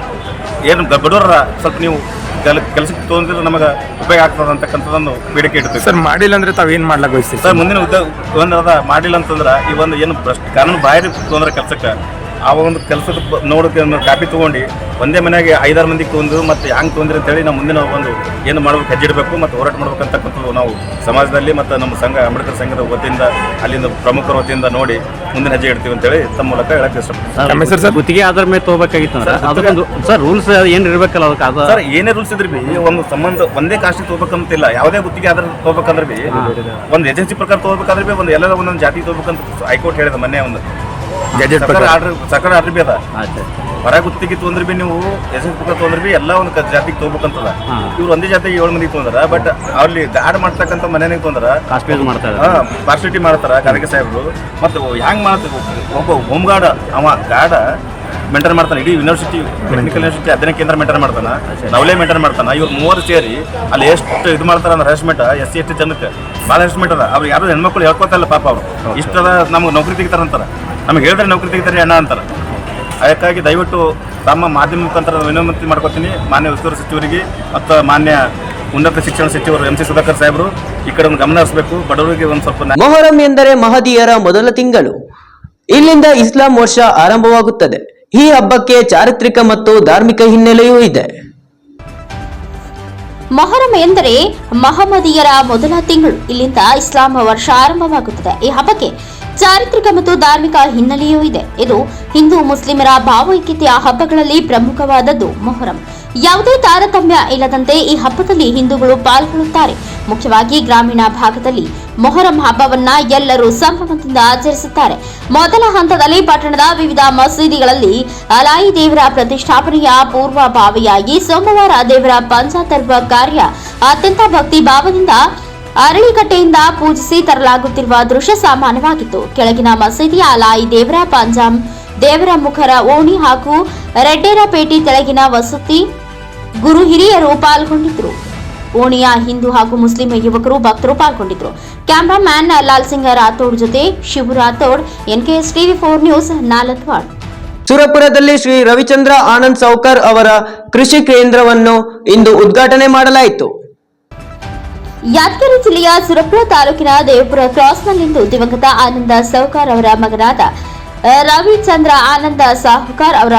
ಏನು ಬಡವರ ಸ್ವಲ್ಪ ನೀವು ಕೆಲಸಕ್ಕೆ ತೊಗೊಂಡ್ರೆ ನಮಗೆ ಉಪಯೋಗ ಆಗ್ತದೆ ಅಂತಕ್ಕಂಥದ್ದನ್ನು ಬೇಡಿಕೆ ಇಡ್ತೀವಿ ಸರ್. ಮಾಡಿಲ್ಲ ಅಂದ್ರೆ ತಾವೇನು ಮಾಡ್ಲಿಕ್ಕೆ ಬಯಸ್ತೀವಿ ಸರ್? ಮುಂದಿನ ಉದ್ಯೋಗ ಮಾಡಿಲ್ಲ ಅಂತಂದ್ರೆ ಈ ಒಂದು ಏನು ಕಾನೂನು ಬಾಹಿರ ತೊಂದರೆ ಕೆಲಸಕ್ಕೆ ಆ ಒಂದು ಕೆಲಸದ ನೋಡೋಕೆ ಕಾಪಿ ತೊಗೊಂಡು ಒಂದೇ ಮನೆಗೆ 5-6 ಮಂದಿಗೆ ತೊಗೊಂಡು ಮತ್ತು ಹ್ಯಾಂಗೆ ತೊಂದ್ರೆ ಅಂತೇಳಿ ನಾವು ಮುಂದಿನ ಒಂದು ಏನು ಮಾಡ್ಬೇಕು ಹೆಜ್ಜೆ ಇಡಬೇಕು ಮತ್ತು ಹೋರಾಟ ಮಾಡ್ಬೇಕಂತಕ್ಕಂಥದ್ದು ನಾವು ಸಮಾಜದಲ್ಲಿ ಮತ್ತು ನಮ್ಮ ಸಂಘ ಅಂಬೇಡ್ಕರ್ ಸಂಘದ ವತಿಯಿಂದ ಅಲ್ಲಿಂದ ಪ್ರಮುಖರ ವತಿಯಿಂದ ನೋಡಿ ಮುಂದಿನ ಹೆಜ್ಜೆ ಇಡ್ತೀವಿ ಅಂತೇಳಿ ತಮ್ಮ ಮೂಲಕ ಹೇಳಕ್ಕೆ ಇಷ್ಟಪಡ್ತೀನಿ. ಸರ್ ಗುತ್ತಿಗೆ ಆಧಾರ ಮೇಲೆ ತಗೋಬೇಕಾಗಿತ್ತು ಅದಕ್ಕೊಂದು ಸರ್ ರೂಲ್ಸ್ ಏನು ಇರಬೇಕಲ್ಲ ಅದಕ್ಕೆ ಅದು ಸರ್ ಏನೇ ರೂಲ್ಸ್ ಇದ್ರಿ ಬಿ ಒಂದು ಸಂಬಂಧ ಒಂದೇ ಕಾಸ್ಟ್ ತಗೋಬೇಕಂತಿಲ್ಲ, ಯಾವುದೇ ಗುತ್ತಿಗೆ ಆಧಾರ ತಗೋಬೇಕಂದ್ರೆ ಬಿ ಒಂದು ಏಜೆನ್ಸಿ ಪ್ರಕಾರ ತಗೋಬೇಕಾದ್ರೆ ಬಿ ಒಂದು ಎಲ್ಲರ ಒಂದೊಂದು ಜಾತಿ ತಗೋಬೇಕಂತ ಹೈಕೋರ್ಟ್ ಹೇಳಿದ ಮೊನ್ನೆ ಒಂದು ಸರ್ಕಾರ ಆರ್ಡರ್ ಬಿ ಅದ. ಹೊರ ಗುತ್ತಿಗೆ ತೊಂದ್ರೆ ಬಿ ನೀವು ಏಜೆನ್ಸಿ ಪ್ರಕಾರ ತೊಂದ್ರೆ ಬಿ ಎಲ್ಲ ಒಂದು ಜಾತಿಗೆ ತಗೋಬೇಕಂತದ. ಇವ್ರು ಒಂದೇ ಜಾತಿಗೆ 7 ಮಂದಿಗೆ ತೊಂದ್ರ, ಬಟ್ ಅಲ್ಲಿ ಗಾರ್ಡ್ ಮಾಡ್ತಕ್ಕಂಥ ಮನೆಗೆ ತೊಂದ್ರ ಪಾರ್ಸಿಟಿ ಮಾಡ್ತಾರ ಕಾರಗೆ ಸಾಹೇಬ್ರು. ಮತ್ತು ಹ್ಯಾಂಗ್ ಮಾಡ್ತಾರೆ ಒಬ್ಬ ಹೋಮ್ ಗಾರ್ಡ್ ಅವ ಗಾರ್ಡ ಮೇಂಟೈನ್ ಮಾಡ್ತಾನೆ, ಇಡೀ ಯೂನಿವರ್ಸಿಟಿ ಟೆಕ್ನಿಕಲ್ ಯೂನಿವರ್ಸಿಟಿ ಅಧ್ಯಯನ ಕೇಂದ್ರ ಮೇಂಟೈನ್ ಮಾಡ್ತಾನೆ, ನವಲೆ ಮೇಂಟೈನ್ ಮಾಡ್ತಾನೆ. ಇವ್ರು 3 ಸೇರಿ ಅಲ್ಲಿ ಎಷ್ಟು ಇದು ಮಾಡ್ತಾರ ಅಂದ್ರೆ ಹರಾಸ್ಮೆಂಟ್ SC ST ಜನಕ್ಕೆ ಭಾಳ ಹರಾಸ್ಮೆಂಟ್ ಅದ. ಅವ್ರು ಯಾರು ಹೆಣ್ಮಕ್ಳು ಹೇಳ್ಕೊತಲ್ಲ ಪಾಪ ಅವರು ಇಷ್ಟದ ನಮ್ಗೆ ನೌಕರಿ ತೆಗಿತಾರಂತಾರೆ, ನಮ್ಗೆ ಹೇಳಿದ್ರೆ ನೌಕರಿ ತೆಗಿತಾರೆ ಅಣ್ಣ ಅಂತಾರೆ. ಅದಕ್ಕಾಗಿ ದಯವಿಟ್ಟು ತಮ್ಮ ಮಾಧ್ಯಮ ಮುಖಾಂತರ ವಿನಂತಿ ಮಾಡ್ಕೊತೀನಿ ಮಾನ್ಯ ಉಸ್ತುವಾರಿ ಸಚಿವರಿಗೆ ಮತ್ತು ಮಾನ್ಯ ಉನ್ನತ ಶಿಕ್ಷಣ ಸಚಿವರು MC ಸುಧಾಕರ್ ಸಾಹೇಬರು ಈ ಕಡೆ ಒಂದು ಗಮನ ಹರಿಸಬೇಕು. ಬಡವರಿಗೆ ಒಂದು ಸ್ವಲ್ಪ ಮೊಹರಂ ಎಂದರೆ ಮಹದಿಯರ ಮೊದಲ ತಿಂಗಳು. ಇಲ್ಲಿಂದ ಇಸ್ಲಾಂ ವರ್ಷ ಆರಂಭವಾಗುತ್ತದೆ. ಈ ಹಬ್ಬಕ್ಕೆ ಚಾರಿತ್ರಿಕ ಮತ್ತು ಧಾರ್ಮಿಕ ಹಿನ್ನೆಲೆಯೂ ಇದೆ. ಮೊಹರಂ ಎಂದರೆ ಮಹಮ್ಮದೀಯರ ಮೊದಲ ತಿಂಗಳು. ಇಲ್ಲಿಂದ ಇಸ್ಲಾಂ ವರ್ಷ ಆರಂಭವಾಗುತ್ತದೆ. ಈ ಹಬ್ಬಕ್ಕೆ ಚಾರಿತ್ರಿಕ ಮತ್ತು ಧಾರ್ಮಿಕ ಹಿನ್ನೆಲೆಯೂ ಇದೆ. ಇದು ಹಿಂದೂ ಮುಸ್ಲಿಮರ ಭಾವೈಕ್ಯತೆಯ ಹಬ್ಬಗಳಲ್ಲಿ ಪ್ರಮುಖವಾದದ್ದು ಮೊಹರಂ. ಯಾವುದೇ ತಾರತಮ್ಯ ಇಲ್ಲದಂತೆ ಈ ಹಬ್ಬದಲ್ಲಿ ಹಿಂದೂಗಳು ಪಾಲ್ಗೊಳ್ಳುತ್ತಾರೆ. ಮುಖ್ಯವಾಗಿ ಗ್ರಾಮೀಣ ಭಾಗದಲ್ಲಿ ಮೊಹರಂ ಹಬ್ಬವನ್ನ ಎಲ್ಲರೂ ಸಂಭ್ರಮದಿಂದ ಆಚರಿಸುತ್ತಾರೆ. ಮೊದಲ ಹಂತದಲ್ಲಿ ಪಟ್ಟಣದ ವಿವಿಧ ಮಸೀದಿಗಳಲ್ಲಿ ಅಲಾಯಿ ದೇವರ ಪ್ರತಿಷ್ಠಾಪನೆಯ ಪೂರ್ವಭಾವಿಯಾಗಿ ಸೋಮವಾರ ದೇವರ ಪಂಚಾತರ್ವ ಕಾರ್ಯ ಅತ್ಯಂತ ಭಕ್ತಿ ಭಾವದಿಂದ ಅರಳಿಕಟ್ಟೆಯಿಂದ ಪೂಜಿಸಿ ತರಲಾಗುತ್ತಿರುವ ದೃಶ್ಯ ಸಾಮಾನ್ಯವಾಗಿತ್ತು. ಕೆಳಗಿನ ಮಸೀದಿಯ ಅಲಾಯಿ ದೇವರ ಪಂಜಾಮ್ ದೇವರ ಮುಖರ ಓಣಿ ಹಾಗೂ ರೆಡ್ಡೇರಪೇಟೆ ತೆಳಗಿನ ವಸತಿ ಗುರು ಹಿರಿಯರು ಪಾಲ್ಗೊಂಡಿದ್ರು. ಓಣಿಯ ಹಿಂದೂ ಹಾಗೂ ಮುಸ್ಲಿಂ ಯುವಕರು ಭಕ್ತರು ಪಾಲ್ಗೊಂಡಿದ್ರು. ಕ್ಯಾಮರಾಮ್ಯಾನ್ ಲಾಲ್ ಸಿಂಗ್ ರಾಥೋಡ್ ಜೊತೆ Shivu Rathod, NKS TV4 news, Nalatwad. ಸುರಪುರದಲ್ಲಿ ಶ್ರೀ ರವಿಚಂದ್ರ ಆನಂದ್ ಸೌಕರ್ ಅವರ ಕೃಷಿ ಕೇಂದ್ರವನ್ನು ಇಂದು ಉದ್ಘಾಟನೆ ಮಾಡಲಾಯಿತು. ಯಾದಗಿರಿ ಜಿಲ್ಲೆಯ ಸುರಪುರ ತಾಲೂಕಿನ ದೇವಪುರ ಕ್ರಾಸ್ನಲ್ಲಿಂದು ದಿವಂಗತ ಆನಂದ ಸೌಕರ್ ಅವರ ಮಗನಾದ ರವಿಚಂದ್ರ ಆನಂದ ಸಾಹುಕಾರ್ ಅವರ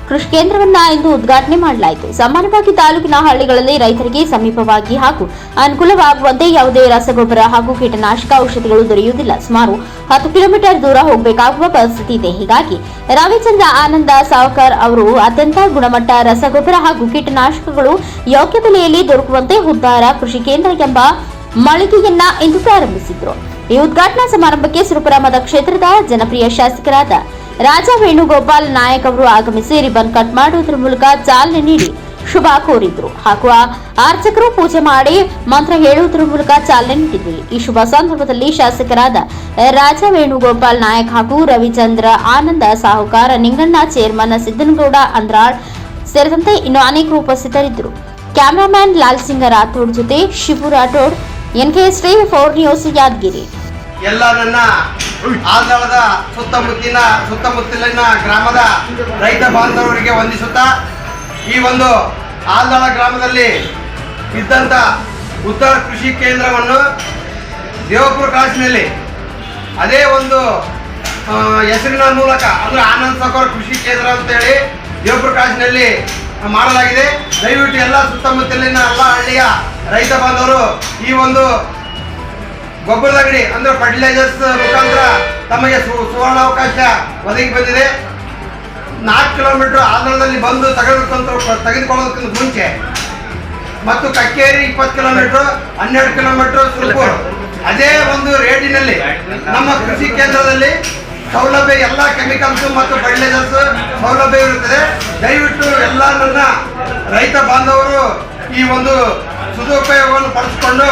ಕೃಷಿ ಕೇಂದ್ರವನ್ನ ಇಂದು ಉದ್ಘಾಟನೆ ಮಾಡಲಾಯಿತು. ಸಾಮಾನ್ಯವಾಗಿ ತಾಲೂಕಿನ ಹಳ್ಳಿಗಳಲ್ಲಿ ರೈತರಿಗೆ ಸಮೀಪವಾಗಿ ಹಾಗೂ ಅನುಕೂಲವಾಗುವಂತೆ ಯಾವುದೇ ರಸಗೊಬ್ಬರ ಹಾಗೂ ಕೀಟನಾಶಕ ಔಷಧಿಗಳು ದೊರೆಯುವುದಿಲ್ಲ. ಸುಮಾರು 10 ಕಿಲೋಮೀಟರ್ ದೂರ ಹೋಗಬೇಕಾಗುವ ಪರಿಸ್ಥಿತಿ ಇದೆ. ಹೀಗಾಗಿ ರವಿಚಂದ್ರ ಆನಂದ ಸಾಹುಕಾರ್ ಅವರು ಅತ್ಯಂತ ಗುಣಮಟ್ಟ ರಸಗೊಬ್ಬರ ಹಾಗೂ ಕೀಟನಾಶಕಗಳು ಯೋಗ್ಯ ಬೆಲೆಯಲ್ಲಿ ದೊರಕುವಂತೆ ಉದ್ದಾರ ಕೃಷಿ ಕೇಂದ್ರ ಎಂಬ ಮಳಿಗೆಯನ್ನ ಇಂದು ಪ್ರಾರಂಭಿಸಿದ್ರು. ಈ ಉದ್ಘಾಟನಾ ಸಮಾರಂಭಕ್ಕೆ ಸುರಪುರ ಮತಕ್ಷೇತ್ರದ ಜನಪ್ರಿಯ ಶಾಸಕರಾದ ರಾಜಾ ವೇಣುಗೋಪಾಲ್ ನಾಯಕ್ ಅವರು ಆಗಮಿಸಿ ರಿಬನ್ ಕಟ್ ಮಾಡುವುದರ ಮೂಲಕ ಚಾಲನೆ ನೀಡಿ ಶುಭ ಕೋರಿದ್ರು ಹಾಗೂ ಅರ್ಚಕರು ಪೂಜೆ ಮಾಡಿ ಮಂತ್ರ ಹೇಳುವುದರ ಮೂಲಕ ಚಾಲನೆ ನೀಡಿದ್ರು. ಈ ಶುಭ ಸಂದರ್ಭದಲ್ಲಿ ಶಾಸಕರಾದ ರಾಜಾ ವೇಣುಗೋಪಾಲ್ ನಾಯಕ್ ಹಾಗೂ ರವಿಚಂದ್ರ ಆನಂದ ಸಾಹುಕಾರ, ನಿಂಗಣ್ಣ ಚೇರ್ಮನ್, ಸಿದ್ದನಗೌಡ ಅಂದ್ರಾಳ್ ಸೇರಿದಂತೆ ಇನ್ನು ಅನೇಕರು ಉಪಸ್ಥಿತರಿದ್ದರು. ಕ್ಯಾಮರಾಮ್ಯಾನ್ ಲಾಲ್ ಸಿಂಗ್ ರಾಥೋಡ್ ಜೊತೆ Shivu Rathod, NKS TV4 news, Yadgiri. ಎಲ್ಲ ನನ್ನ ಆಲ್ದಳದ ಸುತ್ತಮುತ್ತಲಿನ ಗ್ರಾಮದ ರೈತ ಬಾಂಧವರಿಗೆ ವಂದಿಸುತ್ತಾ, ಈ ಒಂದು ಆಲ್ದಳ ಗ್ರಾಮದಲ್ಲಿ ಇದ್ದಂಥ ಉತ್ತರ ಕೃಷಿ ಕೇಂದ್ರವನ್ನು ದೇವಪುರ ಕ್ರಾಸ್ನಲ್ಲಿ ಅದೇ ಒಂದು ಹೆಸರಿನ ಮೂಲಕ ಅಂದರೆ ಆನಂದ್ ಸೌಕರ್ ಕೃಷಿ ಕೇಂದ್ರ ಅಂತೇಳಿ ದೇವಪುರ ಕ್ರಾಸ್ನಲ್ಲಿ ಮಾಡಲಾಗಿದೆ. ದಯವಿಟ್ಟು ಎಲ್ಲ ಸುತ್ತಮುತ್ತಲಿನ ಎಲ್ಲ ಹಳ್ಳಿಯ ರೈತ ಬಾಂಧವರು ಈ ಒಂದು ಗೊಬ್ಬರದ ಅಂಗಡಿ ಅಂದರೆ ಫರ್ಟಿಲೈಸರ್ಸ್ ಮುಖಾಂತರ ತಮಗೆ ಸುವರ್ಣಾವಕಾಶ ಒದಗಿ ಬಂದಿದೆ. 4 ಕಿಲೋಮೀಟರ್ ಆಂಧ್ರದಲ್ಲಿ ಬಂದು ತೆಗೆದುಕೊಳ್ಳೋದಕ್ಕಿಂತ ಮುಂಚೆ ಮತ್ತು ಕಕ್ಕೇರಿ 20 ಕಿಲೋಮೀಟರ್, 12 ಕಿಲೋಮೀಟರ್ ಸುರಪುರ, ಅದೇ ಒಂದು ರೇಟಿನಲ್ಲಿ ನಮ್ಮ ಕೃಷಿ ಕೇಂದ್ರದಲ್ಲಿ ಸೌಲಭ್ಯ ಎಲ್ಲ ಕೆಮಿಕಲ್ಸ್ ಮತ್ತು ಫರ್ಟಿಲೈಸರ್ಸ್ ಸೌಲಭ್ಯ ಇರುತ್ತದೆ. ದಯವಿಟ್ಟು ಎಲ್ಲ ನನ್ನ ರೈತ ಬಾಂಧವರು ಈ ಒಂದು ಸದುಪಯೋಗವನ್ನು ಪಡಿಸಿಕೊಂಡು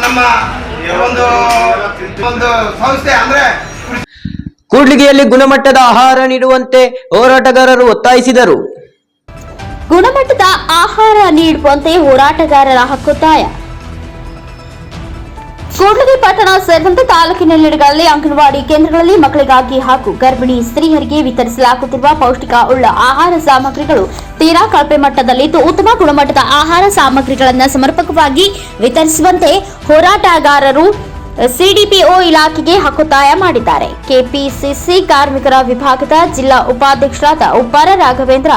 ನಮ್ಮ ಒಂದು ಸಂಸ್ಥೆ ಅಂದರೆ ಕೂಡ್ಲಿಗಿಯಲ್ಲಿ ಗುಣಮಟ್ಟದ ಆಹಾರ ನೀಡುವಂತೆ ಹೋರಾಟಗಾರರು ಒತ್ತಾಯಿಸಿದರು. ಗುಣಮಟ್ಟದ ಆಹಾರ ನೀಡುವಂತೆ ಹೋರಾಟಗಾರರ ಹಕ್ಕೊತ್ತಾಯ. ಕೂಡ್ಲಿಗಿ ಪಟ್ಟಣ ಸೇರಿದಂತೆ ತಾಲೂಕಿನೆಲ್ಲೆಡೆಗಳಲ್ಲಿ ಅಂಗನವಾಡಿ ಕೇಂದ್ರಗಳಲ್ಲಿ ಮಕ್ಕಳಿಗಾಗಿ ಹಾಗೂ ಗರ್ಭಿಣಿ ಸ್ತ್ರೀಯರಿಗೆ ವಿತರಿಸಲಾಗುತ್ತಿರುವ ಪೌಷ್ಟಿಕ ಉಳ್ಳ ಆಹಾರ ಸಾಮಗ್ರಿಗಳು ತೀರಾ ಕಳಪೆ ಮಟ್ಟದಲ್ಲಿದ್ದು, ಉತ್ತಮ ಗುಣಮಟ್ಟದ ಆಹಾರ ಸಾಮಗ್ರಿಗಳನ್ನು ಸಮರ್ಪಕವಾಗಿ ವಿತರಿಸುವಂತೆ ಹೋರಾಟಗಾರರು ಸಿಡಿಪಿಒ ಇಲಾಖೆಗೆ ಹಕ್ಕೊತ್ತಾಯ ಮಾಡಿದ್ದಾರೆ. ಕೆಪಿಸಿಸಿ ಕಾರ್ಮಿಕರ ವಿಭಾಗದ ಜಿಲ್ಲಾ ಉಪಾಧ್ಯಕ್ಷರಾದ ಉಪ್ಪಾರ ರಾಘವೇಂದ್ರ,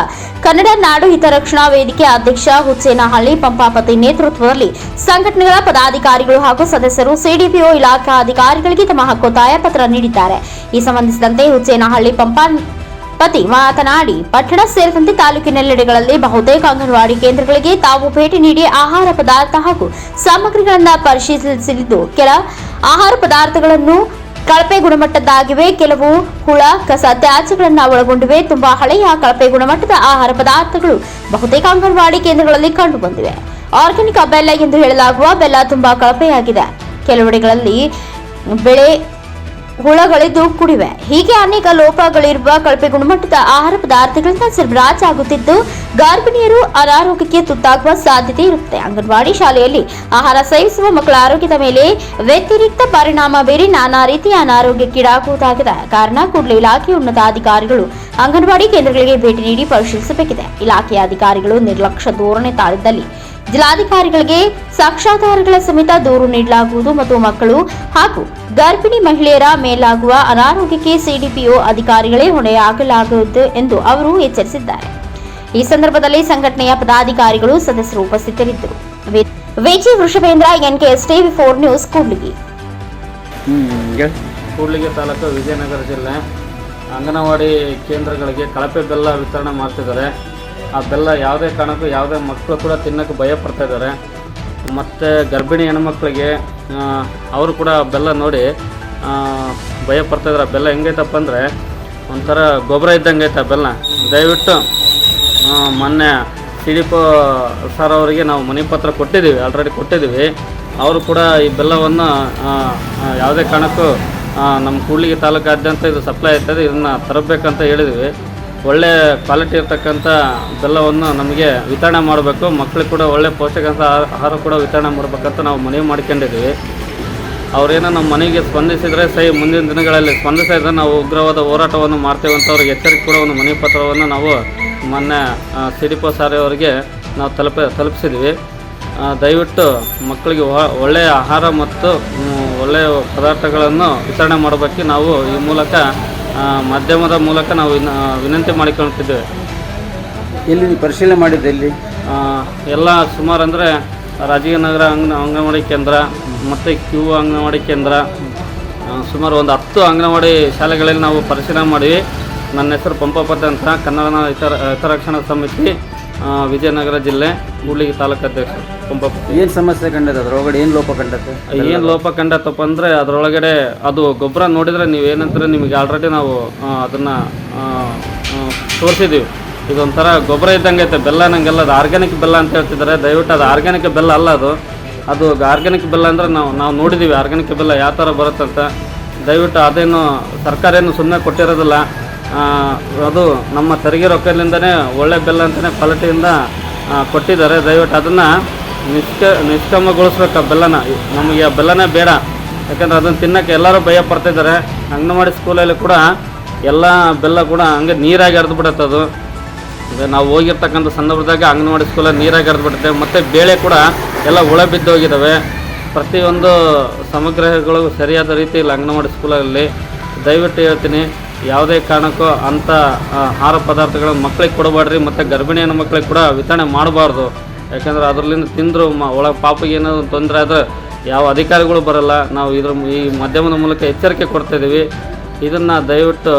ಕನ್ನಡ ನಾಡು ಹಿತರಕ್ಷಣಾ ವೇದಿಕೆ ಅಧ್ಯಕ್ಷ ಹುಚ್ಚೇನಹಳ್ಳಿ ಪಂಪಾಪತಿ ನೇತೃತ್ವದಲ್ಲಿ ಸಂಘಟನೆಗಳ ಪದಾಧಿಕಾರಿಗಳು ಹಾಗೂ ಸದಸ್ಯರು ಸಿಡಿಪಿಒ ಇಲಾಖಾ ಅಧಿಕಾರಿಗಳಿಗೆ ತಮ್ಮ ಹಕ್ಕೊತ್ತಾಯ ಪತ್ರ ನೀಡಿದ್ದಾರೆ. ಈ ಸಂಬಂಧಿಸಿದಂತೆ ಹುಚ್ಚೇನಹಳ್ಳಿ ಪಂಪಾಪತಿ ಮಾತನಾಡಿ, ಪಟ್ಟಣ ಸೇರಿದಂತೆ ತಾಲೂಕಿನೆಲ್ಲೆಡೆಗಳಲ್ಲಿ ಬಹುತೇಕ ಅಂಗನವಾಡಿ ಕೇಂದ್ರಗಳಿಗೆ ತಾವು ಭೇಟಿ ನೀಡಿ ಆಹಾರ ಪದಾರ್ಥ ಹಾಗೂ ಸಾಮಗ್ರಿಗಳನ್ನು ಪರಿಶೀಲಿಸಲಿದ್ದು, ಕೆಲ ಆಹಾರ ಪದಾರ್ಥಗಳನ್ನು ಕಳಪೆ ಗುಣಮಟ್ಟದ್ದಾಗಿವೆ, ಕೆಲವು ಹುಳ ಕಸ ತ್ಯಾಜ್ಯಗಳನ್ನು ಒಳಗೊಂಡಿವೆ. ತುಂಬಾ ಹಳೆಯ ಕಳಪೆ ಗುಣಮಟ್ಟದ ಆಹಾರ ಪದಾರ್ಥಗಳು ಬಹುತೇಕ ಅಂಗನವಾಡಿ ಕೇಂದ್ರಗಳಲ್ಲಿ ಕಂಡು ಬಂದಿವೆ. ಆರ್ಗ್ಯಾನಿಕ್ ಬೆಲ್ಲ ಎಂದು ಹೇಳಲಾಗುವ ಬೆಲ್ಲ ತುಂಬಾ ಕಳಪೆಯಾಗಿದೆ. ಕೆಲವೆಡೆಗಳಲ್ಲಿ ಬೆಳೆ ಹುಳಗಳಿದ್ದು ಕೂಡಿವೆ. ಹೀಗೆ ಅನೇಕ ಲೋಪಗಳಿರುವ ಕಳಪೆ ಗುಣಮಟ್ಟದ ಆಹಾರ ಪದಾರ್ಥಗಳಿಂದ ಸರಬರಾಜಾಗುತ್ತಿದ್ದು, ಗರ್ಭಿಣಿಯರು ಅನಾರೋಗ್ಯಕ್ಕೆ ತುತ್ತಾಗುವ ಸಾಧ್ಯತೆ ಇರುತ್ತೆ. ಅಂಗನವಾಡಿ ಶಾಲೆಯಲ್ಲಿ ಆಹಾರ ಸೇವಿಸುವ ಮಕ್ಕಳ ಆರೋಗ್ಯದ ಮೇಲೆ ವ್ಯತಿರಿಕ್ತ ಪರಿಣಾಮ ಬೀರಿ ನಾನಾ ರೀತಿಯ ಅನಾರೋಗ್ಯಕ್ಕೀಡಾಗುವುದಾಗಿದೆ. ಕಾರಣ ಕೂಡಲೇ ಇಲಾಖೆಯ ಉನ್ನತಾಧಿಕಾರಿಗಳು ಅಂಗನವಾಡಿ ಕೇಂದ್ರಗಳಿಗೆ ಭೇಟಿ ನೀಡಿ ಪರಿಶೀಲಿಸಬೇಕಿದೆ. ಇಲಾಖೆಯ ಅಧಿಕಾರಿಗಳು ನಿರ್ಲಕ್ಷ್ಯ ಧೋರಣೆ ತಾಳಿದ್ದಲ್ಲಿ ಜಿಲ್ಲಾಧಿಕಾರಿಗಳಿಗೆ ಸಾಕ್ಷ್ಯಾಧಾರಗಳ ಸಮೇತ ದೂರು ನೀಡಲಾಗುವುದು ಮತ್ತು ಮಕ್ಕಳು ಹಾಗೂ ಗರ್ಭಿಣಿ ಮಹಿಳೆಯರ ಮೇಲಾಗುವ ಅನಾರೋಗ್ಯಕ್ಕೆ ಸಿಡಿಪಿಒ ಅಧಿಕಾರಿಗಳೇ ಹೊಣೆಯಾಗಲಾಗುವುದು ಎಂದು ಅವರು ಎಚ್ಚರಿಸಿದ್ದಾರೆ. ಈ ಸಂದರ್ಭದಲ್ಲಿ ಸಂಘಟನೆಯ ಪದಾಧಿಕಾರಿಗಳು ಸದಸ್ಯರು ಉಪಸ್ಥಿತರಿದ್ದರು. Viji Vrishabhendra, NKS TV 4 news, Kudligi. Kudligi ತಾಲೂಕು, ವಿಜಯನಗರ ಜಿಲ್ಲೆ. ಅಂಗನವಾಡಿ ಕೇಂದ್ರಗಳಿಗೆ ಕಳಪೆ ಬೆಲ್ಲ ವಿತರಣೆ ಮಾಡ್ತಿದ್ದಾರೆ. ಆ ಬೆಲ್ಲ ಯಾವುದೇ ಕಾರಣಕ್ಕೂ ಯಾವುದೇ ಮಕ್ಕಳು ಕೂಡ ತಿನ್ನೋಕ್ಕೆ ಭಯ ಪಡ್ತಾ ಇದ್ದಾರೆ. ಮತ್ತು ಗರ್ಭಿಣಿ ಹೆಣ್ಮಕ್ಳಿಗೆ ಅವರು ಕೂಡ ಬೆಲ್ಲ ನೋಡಿ ಭಯ ಪಡ್ತಾಯಿದ್ದಾರೆ. ಬೆಲ್ಲ ಹೆಂಗೈತಪ್ಪ ಅಂದರೆ ಒಂಥರ ಗೊಬ್ಬರ ಇದ್ದಂಗೆ ಐತೆ ಬೆಲ್ಲ. ದಯವಿಟ್ಟು ಮೊನ್ನೆ ಸಿಡಿಪೋ ಸರ್ ಅವರಿಗೆ ನಾವು ಮನೆ ಪತ್ರ ಕೊಟ್ಟಿದ್ದೀವಿ, ಆಲ್ರೆಡಿ ಕೊಟ್ಟಿದ್ದೀವಿ. ಅವರು ಕೂಡ ಈ ಬೆಲ್ಲವನ್ನು ಯಾವುದೇ ಕಾರಣಕ್ಕೂ ನಮ್ಮ ಕೂಡ್ಲಿಗಿ ತಾಲೂಕಾದ್ಯಂತ ಇದು ಸಪ್ಲೈ ಆಗ್ತದೆ, ಇದನ್ನು ತರಬೇಕಂತ ಹೇಳಿದ್ವಿ. ಒಳ್ಳೆ ಕ್ವಾಲಿಟಿ ಇರ್ತಕ್ಕಂಥ ಬೆಲ್ಲವನ್ನು ನಮಗೆ ವಿತರಣೆ ಮಾಡಬೇಕು. ಮಕ್ಕಳಿಗೆ ಕೂಡ ಒಳ್ಳೆ ಪೋಷಕಾಂಶ ಆಹಾರ ಕೂಡ ವಿತರಣೆ ಮಾಡಬೇಕಂತ ನಾವು ಮನವಿ ಮಾಡ್ಕೊಂಡಿದ್ದೀವಿ. ಅವರೇನೋ ನಮ್ಮ ಮನೆಗೆ ಸ್ಪಂದಿಸಿದರೆ ಮುಂದಿನ ದಿನಗಳಲ್ಲಿ ಸ್ಪಂದಿಸಿದರೆ ನಾವು ಉಗ್ರವಾದ ಹೋರಾಟವನ್ನು ಮಾಡ್ತೇವೆ ಅಂತ ಅವ್ರಿಗೆ ಎಚ್ಚರಿಕೆ ಕೂಡ ಒಂದು ಮನವಿ ಪತ್ರವನ್ನು ನಾವು ಮೊನ್ನೆ ಸಿಡಿಪೋ ಸಾರಿ ಅವರಿಗೆ ನಾವು ತಲುಪಿಸಿದ್ವಿ. ದಯವಿಟ್ಟು ಮಕ್ಕಳಿಗೆ ಒಳ್ಳೆಯ ಆಹಾರ ಮತ್ತು ಒಳ್ಳೆಯ ಪದಾರ್ಥಗಳನ್ನು ವಿತರಣೆ ಮಾಡೋದಕ್ಕೆ ನಾವು ಈ ಮೂಲಕ ಮಾಧ್ಯಮದ ಮೂಲಕ ನಾವು ವಿನಂತಿ ಮಾಡಿಕೊಳ್ತಿದ್ದೇವೆ. ಎಲ್ಲಿ ಪರಿಶೀಲನೆ ಮಾಡಿದ್ದು? ಎಲ್ಲಿ ಎಲ್ಲ ಸುಮಾರು ಅಂದರೆ ರಾಜೀವ್ನಗರ ಅಂಗನವಾಡಿ ಕೇಂದ್ರ ಮತ್ತು ಕ್ಯೂ ಅಂಗನವಾಡಿ ಕೇಂದ್ರ, ಸುಮಾರು ಒಂದು 10 ಅಂಗನವಾಡಿ ಶಾಲೆಗಳಲ್ಲಿ ನಾವು ಪರಿಶೀಲನೆ ಮಾಡಿವಿ. ನನ್ನ ಹೆಸರು ಪಂಪಾಪತಿ ಅಂತ, ಕನ್ನಡ ಹಿತರಕ್ಷಣಾ ಸಮಿತಿ, ವಿಜಯನಗರ ಜಿಲ್ಲೆ, ಕೂಡ್ಲಿಗಿ ತಾಲೂಕು ಅಧ್ಯಕ್ಷ ಪಂಪಾಪತಿ. ಏನು ಸಮಸ್ಯೆ ಕಂಡದ? ಅದರೊಳಗಡೆ ಏನು ಲೋಪ ಕಂಡತ್ತೆ? ಏನು ಲೋಪ ಕಂಡತ್ತಪ್ಪ ಅಂದರೆ ಅದರೊಳಗಡೆ ಅದು ಗೊಬ್ಬರ ನೋಡಿದರೆ ನೀವು ಏನಂತಾರೆ, ನಿಮಗೆ ಆಲ್ರೆಡಿ ನಾವು ಅದನ್ನು ತೋರಿಸಿದ್ದೀವಿ. ಇದೊಂಥರ ಗೊಬ್ಬರ ಇದ್ದಂಗೆ ಐತೆ ಬೆಲ್ಲ ನಂಗೆಲ್ಲ. ಅದು ಆರ್ಗ್ಯಾನಿಕ್ ಬೆಲ್ಲ ಅಂತ ಹೇಳ್ತಿದ್ದಾರೆ. ದಯವಿಟ್ಟು ಅದು ಆರ್ಗ್ಯಾನಿಕ್ ಬೆಲ್ಲ ಅಲ್ಲ. ಅದು ಆರ್ಗ್ಯಾನಿಕ್ ಬೆಲ್ಲ ಅಂದರೆ ನಾವು ನೋಡಿದ್ದೀವಿ ಆರ್ಗ್ಯಾನಿಕ್ ಬೆಲ್ಲ ಯಾವ ಥರ ಬರುತ್ತಂತ. ದಯವಿಟ್ಟು ಅದೇನು ಸರ್ಕಾರ ಏನು ಸುಮ್ಮನೆ ಕೊಟ್ಟಿರೋದಿಲ್ಲ. ಅದು ನಮ್ಮ ತೆರಿಗೆ ರೊಕ್ಕದಿಂದನೇ ಒಳ್ಳೆ ಬೆಲ್ಲ ಅಂತಲೇ ಕ್ವಾಲಿಟಿಯಿಂದ ಕೊಟ್ಟಿದ್ದಾರೆ. ದಯವಿಟ್ಟು ಅದನ್ನು ನಿಷ್ಕ್ರಮಗೊಳಿಸ್ಬೇಕು. ಆ ಬೆಲ್ಲನ ನಮಗೆ ಆ ಬೆಲ್ಲನೇ ಬೇಡ. ಯಾಕಂದರೆ ಅದನ್ನು ತಿನ್ನೋಕ್ಕೆ ಎಲ್ಲರೂ ಭಯ ಪಡ್ತಿದ್ದಾರೆ. ಅಂಗನವಾಡಿ ಸ್ಕೂಲಲ್ಲಿ ಕೂಡ ಎಲ್ಲ ಬೆಲ್ಲ ಕೂಡ ಹಂಗೆ ನೀರಾಗಿ ಹರಿದು ಬಿಡುತ್ತೆ. ಅದು ನಾವು ಹೋಗಿರ್ತಕ್ಕಂಥ ಸಂದರ್ಭದಾಗ ಅಂಗನವಾಡಿ ಸ್ಕೂಲಲ್ಲಿ ನೀರಾಗಿ ಹರಿದು ಬಿಡುತ್ತೆ. ಮತ್ತು ಬೇಳೆ ಕೂಡ ಎಲ್ಲ ಹುಳ ಬಿದ್ದು ಹೋಗಿದ್ದಾವೆ. ಪ್ರತಿಯೊಂದು ಸಮಗ್ರಗಳು ಸರಿಯಾದ ರೀತಿಯಲ್ಲಿ ಅಂಗನವಾಡಿ ಸ್ಕೂಲಲ್ಲಿ. ದಯವಿಟ್ಟು ಹೇಳ್ತೀನಿ, ಯಾವುದೇ ಕಾರಣಕ್ಕೂ ಅಂಥ ಆಹಾರ ಪದಾರ್ಥಗಳನ್ನು ಮಕ್ಕಳಿಗೆ ಕೊಡಬೇಡ್ರಿ. ಮತ್ತು ಗರ್ಭಿಣಿ ಹೆಣ್ಣು ಮಕ್ಕಳಿಗೆ ಕೂಡ ವಿತರಣೆ ಮಾಡಬಾರ್ದು. ಯಾಕಂದರೆ ಅದರಲ್ಲಿಂದ ತಿಂದರೂ ಒಳಗೆ ಪಾಪಿಗೆ ಏನೋ ತೊಂದರೆ ಆದರೆ ಯಾವ ಅಧಿಕಾರಿಗಳು ಬರಲ್ಲ. ನಾವು ಈ ಮಾಧ್ಯಮದ ಮೂಲಕ ಎಚ್ಚರಿಕೆ ಕೊಡ್ತಾಯಿದ್ದೀವಿ. ಇದನ್ನು ದಯವಿಟ್ಟು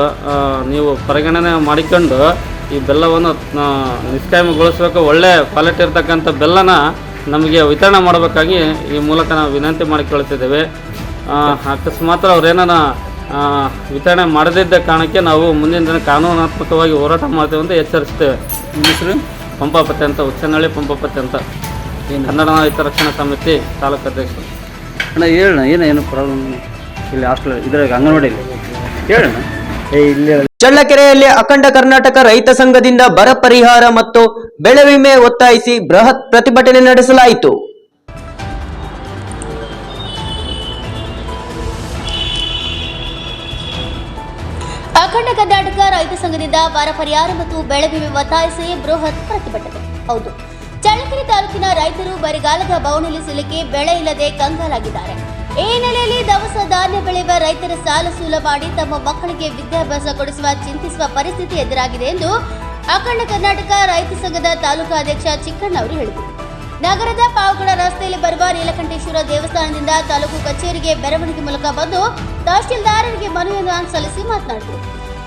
ನೀವು ಪರಿಗಣನೆ ಮಾಡಿಕೊಂಡು ಈ ಬೆಲ್ಲವನ್ನು ನಿಷ್ಕಾಯಮಗೊಳಿಸಬೇಕು. ಒಳ್ಳೆ ಕ್ವಾಲಿಟಿ ಇರ್ತಕ್ಕಂಥ ಬೆಲ್ಲನ ನಮಗೆ ವಿತರಣೆ ಮಾಡಬೇಕಾಗಿ ಈ ಮೂಲಕ ನಾವು ವಿನಂತಿ ಮಾಡಿಕೊಳ್ತಿದ್ದೇವೆ. ಅಕಸ್ಮಾತ್ ಅವ್ರೇನ ವಿತರಣೆ ಮಾಡದಿದ್ದ ಕಾರಣಕ್ಕೆ ನಾವು ಮುಂದಿನ ದಿನ ಕಾನೂನಾತ್ಮಕವಾಗಿ ಹೋರಾಟ ಮಾಡ್ತೇವೆ ಅಂತ ಎಚ್ಚರಿಸ್ತೇವೆ. ನಿಮ್ಮ ಹೆಸರು? ಪಂಪಾಪತಿ ಅಂತ, ಹುಚ್ಚನಹಳ್ಳಿ ಪಂಪಾಪತಿ ಅಂತ, ಕನ್ನಡ ಹಿತರಕ್ಷಣಾ ಸಮಿತಿ ತಾಲೂಕು ಅಧ್ಯಕ್ಷರು. ಅಣ್ಣ ಹೇಳೋಣ, ಏನು ಪ್ರಾಬ್ಲಮ್ ಇಲ್ಲಿ ಹಾಸ್ಟೆಲ್ ಇದ್ರಾಗ ಅಂಗನವಾಡಿಯಲ್ಲಿ ಹೇಳೋಣ. ಚಳ್ಳಕೆರೆಯಲ್ಲಿ ಅಖಂಡ ಕರ್ನಾಟಕ ರೈತ ಸಂಘದಿಂದ ಬರ ಪರಿಹಾರ ಮತ್ತು ಬೆಳೆ ವಿಮೆ ಒತ್ತಾಯಿಸಿ ಬೃಹತ್ ಪ್ರತಿಭಟನೆ ನಡೆಸಲಾಯಿತು. ಅಖಂಡ ಕರ್ನಾಟಕ ರೈತ ಸಂಘದಿಂದ ಬರ ಪರಿಹಾರ ಮತ್ತು ಬೆಳೆ ವಿಮೆ ಒತ್ತಾಯಿಸಿ ಬೃಹತ್ ಪ್ರತಿಭಟನೆ. ಹೌದು, ಚಳ್ಳಕೆರೆ ತಾಲೂಕಿನ ರೈತರು ಬರಗಾಲದ ಬವಣೆಯಲ್ಲಿ ಸಿಲುಕಿ ಬೆಳೆ ಇಲ್ಲದೆ ಕಂಗಾಲಾಗಿದ್ದಾರೆ. ಈ ಹಿನ್ನೆಲೆಯಲ್ಲಿ ದವಸ ಧಾನ್ಯ ಬೆಳೆಯುವ ರೈತರ ಸಾಲ ಸೂಲ ಮಾಡಿ ತಮ್ಮ ಮಕ್ಕಳಿಗೆ ವಿದ್ಯಾಭ್ಯಾಸ ಕೊಡಿಸುವ ಚಿಂತಿಸುವ ಪರಿಸ್ಥಿತಿ ಎದುರಾಗಿದೆ ಎಂದು ಅಖಂಡ ಕರ್ನಾಟಕ ರೈತ ಸಂಘದ ತಾಲೂಕಾ ಅಧ್ಯಕ್ಷ ಚಿಕ್ಕಣ್ಣ ಅವರು ಹೇಳಿದರು. ನಗರದ ಪಾವಗಡ ರಸ್ತೆಯಲ್ಲಿ ಬರುವ ನೀಲಕಂಠೇಶ್ವರ ದೇವಸ್ಥಾನದಿಂದ ತಾಲೂಕು ಕಚೇರಿಗೆ ಮೆರವಣಿಗೆ ಮೂಲಕ ಬಂದು ತಹಶೀಲ್ದಾರರಿಗೆ ಮನವಿಯನ್ನು ಸಲ್ಲಿಸಿ ಮಾತನಾಡಿದರು.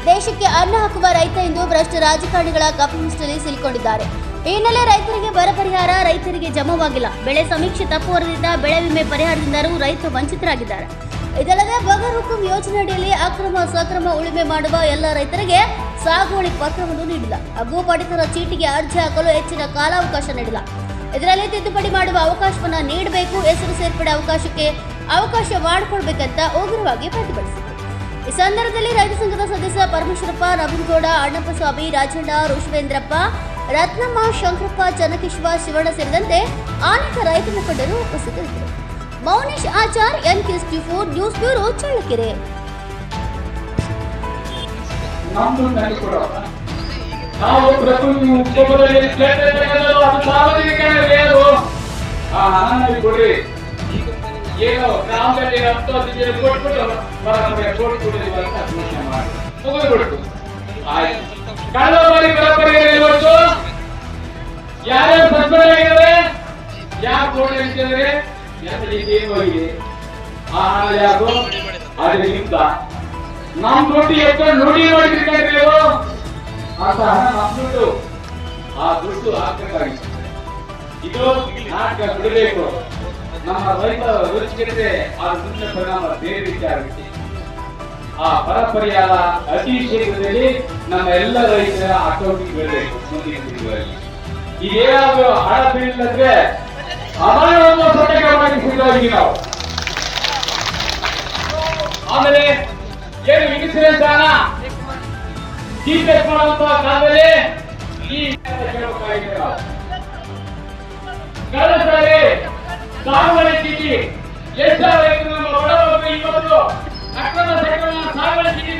ದೇಶಕ್ಕೆ ಅನ್ನ ಹಾಕುವ ರೈತ ಎಂದು ಭ್ರಷ್ಟ ರಾಜಕಾರಣಿಗಳ ಕಪಿಮುಷ್ಟಿಯಲ್ಲಿ ಸಿಲುಕೊಂಡಿದ್ದಾರೆ. ಈ ಹಿನ್ನೆಲೆ ರೈತರಿಗೆ ಬರ ಪರಿಹಾರ ರೈತರಿಗೆ ಜಮವಾಗಿಲ್ಲ. ಬೆಳೆ ಸಮೀಕ್ಷೆ ತಪ್ಪು ವರದಿಯಿಂದ ಬೆಳೆ ವಿಮೆ ಪರಿಹಾರದಿಂದಲೂ ರೈತ ವಂಚಿತರಾಗಿದ್ದಾರೆ. ಇದಲ್ಲದೆ ಬಗರ್ ಹುಕುಂ ಯೋಜನೆ ಅಡಿಯಲ್ಲಿ ಅಕ್ರಮ ಸಕ್ರಮ ಉಳುಮೆ ಮಾಡುವ ಎಲ್ಲ ರೈತರಿಗೆ ಸಾಗುವಳಿ ಪತ್ರವನ್ನು ನೀಡಿಲ್ಲ ಹಾಗೂ ಪಡಿತರ ಚೀಟಿಗೆ ಅರ್ಜಿ ಹಾಕಲು ಹೆಚ್ಚಿನ ಕಾಲಾವಕಾಶ ನೀಡಿಲ್ಲ. ಇದರಲ್ಲಿ ತಿದ್ದುಪಡಿ ಮಾಡುವ ಅವಕಾಶವನ್ನು ನೀಡಬೇಕು, ಹೆಸರು ಸೇರ್ಪಡೆ ಅವಕಾಶಕ್ಕೆ ಅವಕಾಶ ಮಾಡಿಕೊಡ್ಬೇಕಂತ ಉಗ್ರವಾಗಿ ಪ್ರತಿಭಟಿಸಿದರು. ಈ ಸಂದರ್ಭದಲ್ಲಿ ರೈತ ಸಂಘದ ಸದಸ್ಯ ಪರಮೇಶ್ವರಪ್ಪ, ನವೀನ್ಗೌಡ, ಅಣ್ಣಪ್ಪ ಸ್ವಾಮಿ, ರಾಜಣ್ಣ, ಋಷವೇಂದ್ರಪ್ಪ, ರತ್ನಮ್ಮ, ಶಂಕರಪ್ಪ, ಚನ್ನಕೇಶವ, ಶಿವಣ್ಣ ಸೇರಿದಂತೆ ಅನೇಕ ರೈತ ಮುಖಂಡರು ಉಪಸ್ಥಿತರಿದ್ದರು. Mounesh Achar, NK64 news bureau, Challakere. ನಾವು ಪ್ರಕೃತಿ ಉದ್ಯೋಗದಲ್ಲಿ ಅದು ಸಾರ್ವಜನಿಕರಿಗೆ ಆ ಹಣ ಕೊಡ್ರಿ. ಏನು ಗ್ರಾಮದಲ್ಲಿ 10 ಜನ ಕೊಟ್ಬಿಟ್ಟು ಕೊಡ್ಬಿಡಿ ಅಂತ ಘೋಷಣೆ ಮಾಡಿ ಮುಗಿದ್ಬಿಡ್ತು. ಆಯ್ತು, ಕಳೆದ ಬಾರಿ ಬರಪರಿಗೆ ಇವತ್ತು ಯಾರ್ಯಾರು ಸಸ್ಪೆಂಡ್ ಆಗಿದ್ದಾರೆ, ಯಾರು ಕೋರ್ಟ್ ಹಿಡಿಸಿದ್ರೆ ಏನು ಹೋಗಿದೆ, ಆ ಹಣ ಯಾರು ಅದರಿಂದ ನಮ್ ದುಡ್ಡು ಎತ್ಕೊಂಡು ನುಡಿ ಮಾಡಿದ್ರೆ ಅಂತ ಹಣ ನಮ್ದುಡ್ಡು, ಆ ದುಡ್ಡು ಹಾಕಬೇಕಾಗಿತ್ತು. ಇದು ನಾಟಕ ಬಿಡಬೇಕು. ನಮ್ಮ ರೈತ ರುಚಿಗೆ ಆ ಮುಂದೆ ಪರಿಣಾಮ ಬೇರೆ ರೀತಿ ಆಗುತ್ತೆ. ಆ ಬರ ಪರಿಹಾರ ಅತಿ ಶೀಘ್ರದಲ್ಲಿ ನಮ್ಮ ಎಲ್ಲ ರೈತರ ಅಕೌಂಟಿಗೆ ಬರಬೇಕು. ಮುಂದಿನ ದಿನಗಳಲ್ಲಿ ಇದೇನಾದ್ರು ಹಣ ಬೀಳಿದ್ರೆ ಅಮರವನ್ನು ಸೊಟ್ಟೆಗಾಗಿ ಸಿದ್ಧವಾಗಿ ನಾವು. ಆಮೇಲೆ ಏನು ಇನ್ಸೂರೆನ್ಸ್ ಹಣ ಟೀಚರ್ಸ್ ಮಾಡುವಂತಹ ಕಾಲದಲ್ಲಿ ಈ ಕಳೆದ ಸಾರಿ ಸಾಗುವಳಿ ಚೀಟಿ ಎಷ್ಟು ನಮ್ಮ ಒಳಗೆ ಇವತ್ತು ಅಕ್ರಮ ಸಕ್ರಮ ಸಾಗುವಳಿ ಚೀಟಿ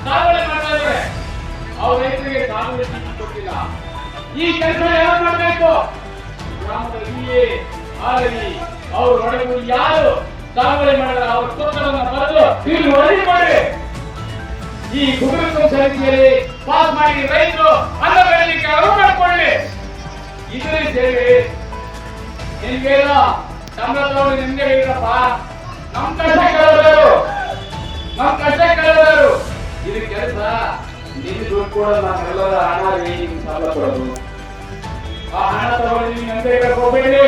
ಸಾಗುವಳಿ ಮಾಡ್ತಾ ಇದ್ದಾರೆ. ಅವ್ರ ರೈತರಿಗೆ ಸಾಗುವಳಿ ಚೀಟಿ ಕೊಟ್ಟಿಲ್ಲ. ಈ ಕೆಲಸ ಯಾರು ಮಾಡಬೇಕು? ಗ್ರಾಮದಲ್ಲಿ ಅವ್ರ ಒಳಗೂ ಯಾರು ಸಾಗುವಳಿ ಮಾಡಿದ್ರೆ ಅವ್ರ ತೋಟವನ್ನು ಬರೆದು ಇಲ್ಲಿ ವರದಿ ಮಾಡಿ ಈ ಗುರುತ್ವ ಸಮಿತಿಯಲ್ಲಿ ಪಾಸ್ ಮಾಡಿ ರೈತರು ಅನ್ನ ಬೆಳಲಿಕ್ಕೆ ಅನುವು ಮಾಡಿಕೊಳ್ಳಿ. ಇದ್ರೆ ಸೇರಿ ನಿಮ್ಗೇನೋ ಸಂಬಳದವರು ನಿಮ್ಗೆ ಇರಪ್ಪ, ನಮ್ ಕಷ್ಟ ಕೇಳೋರು ಇದು ಕೆಲಸ. ನಿಮ್ಗೆ ದುಡ್ಡು ಕೊಡೋದು ನಾವೆಲ್ಲರ ಹಣ ನಿಮ್ಗೆ ಸಾಲ ಕೊಡೋದು. ಆ ಹಣ ತಗೊಂಡು ನೀವು ನಂಬಿ ಹೋಗ್ಬೇಡಿ.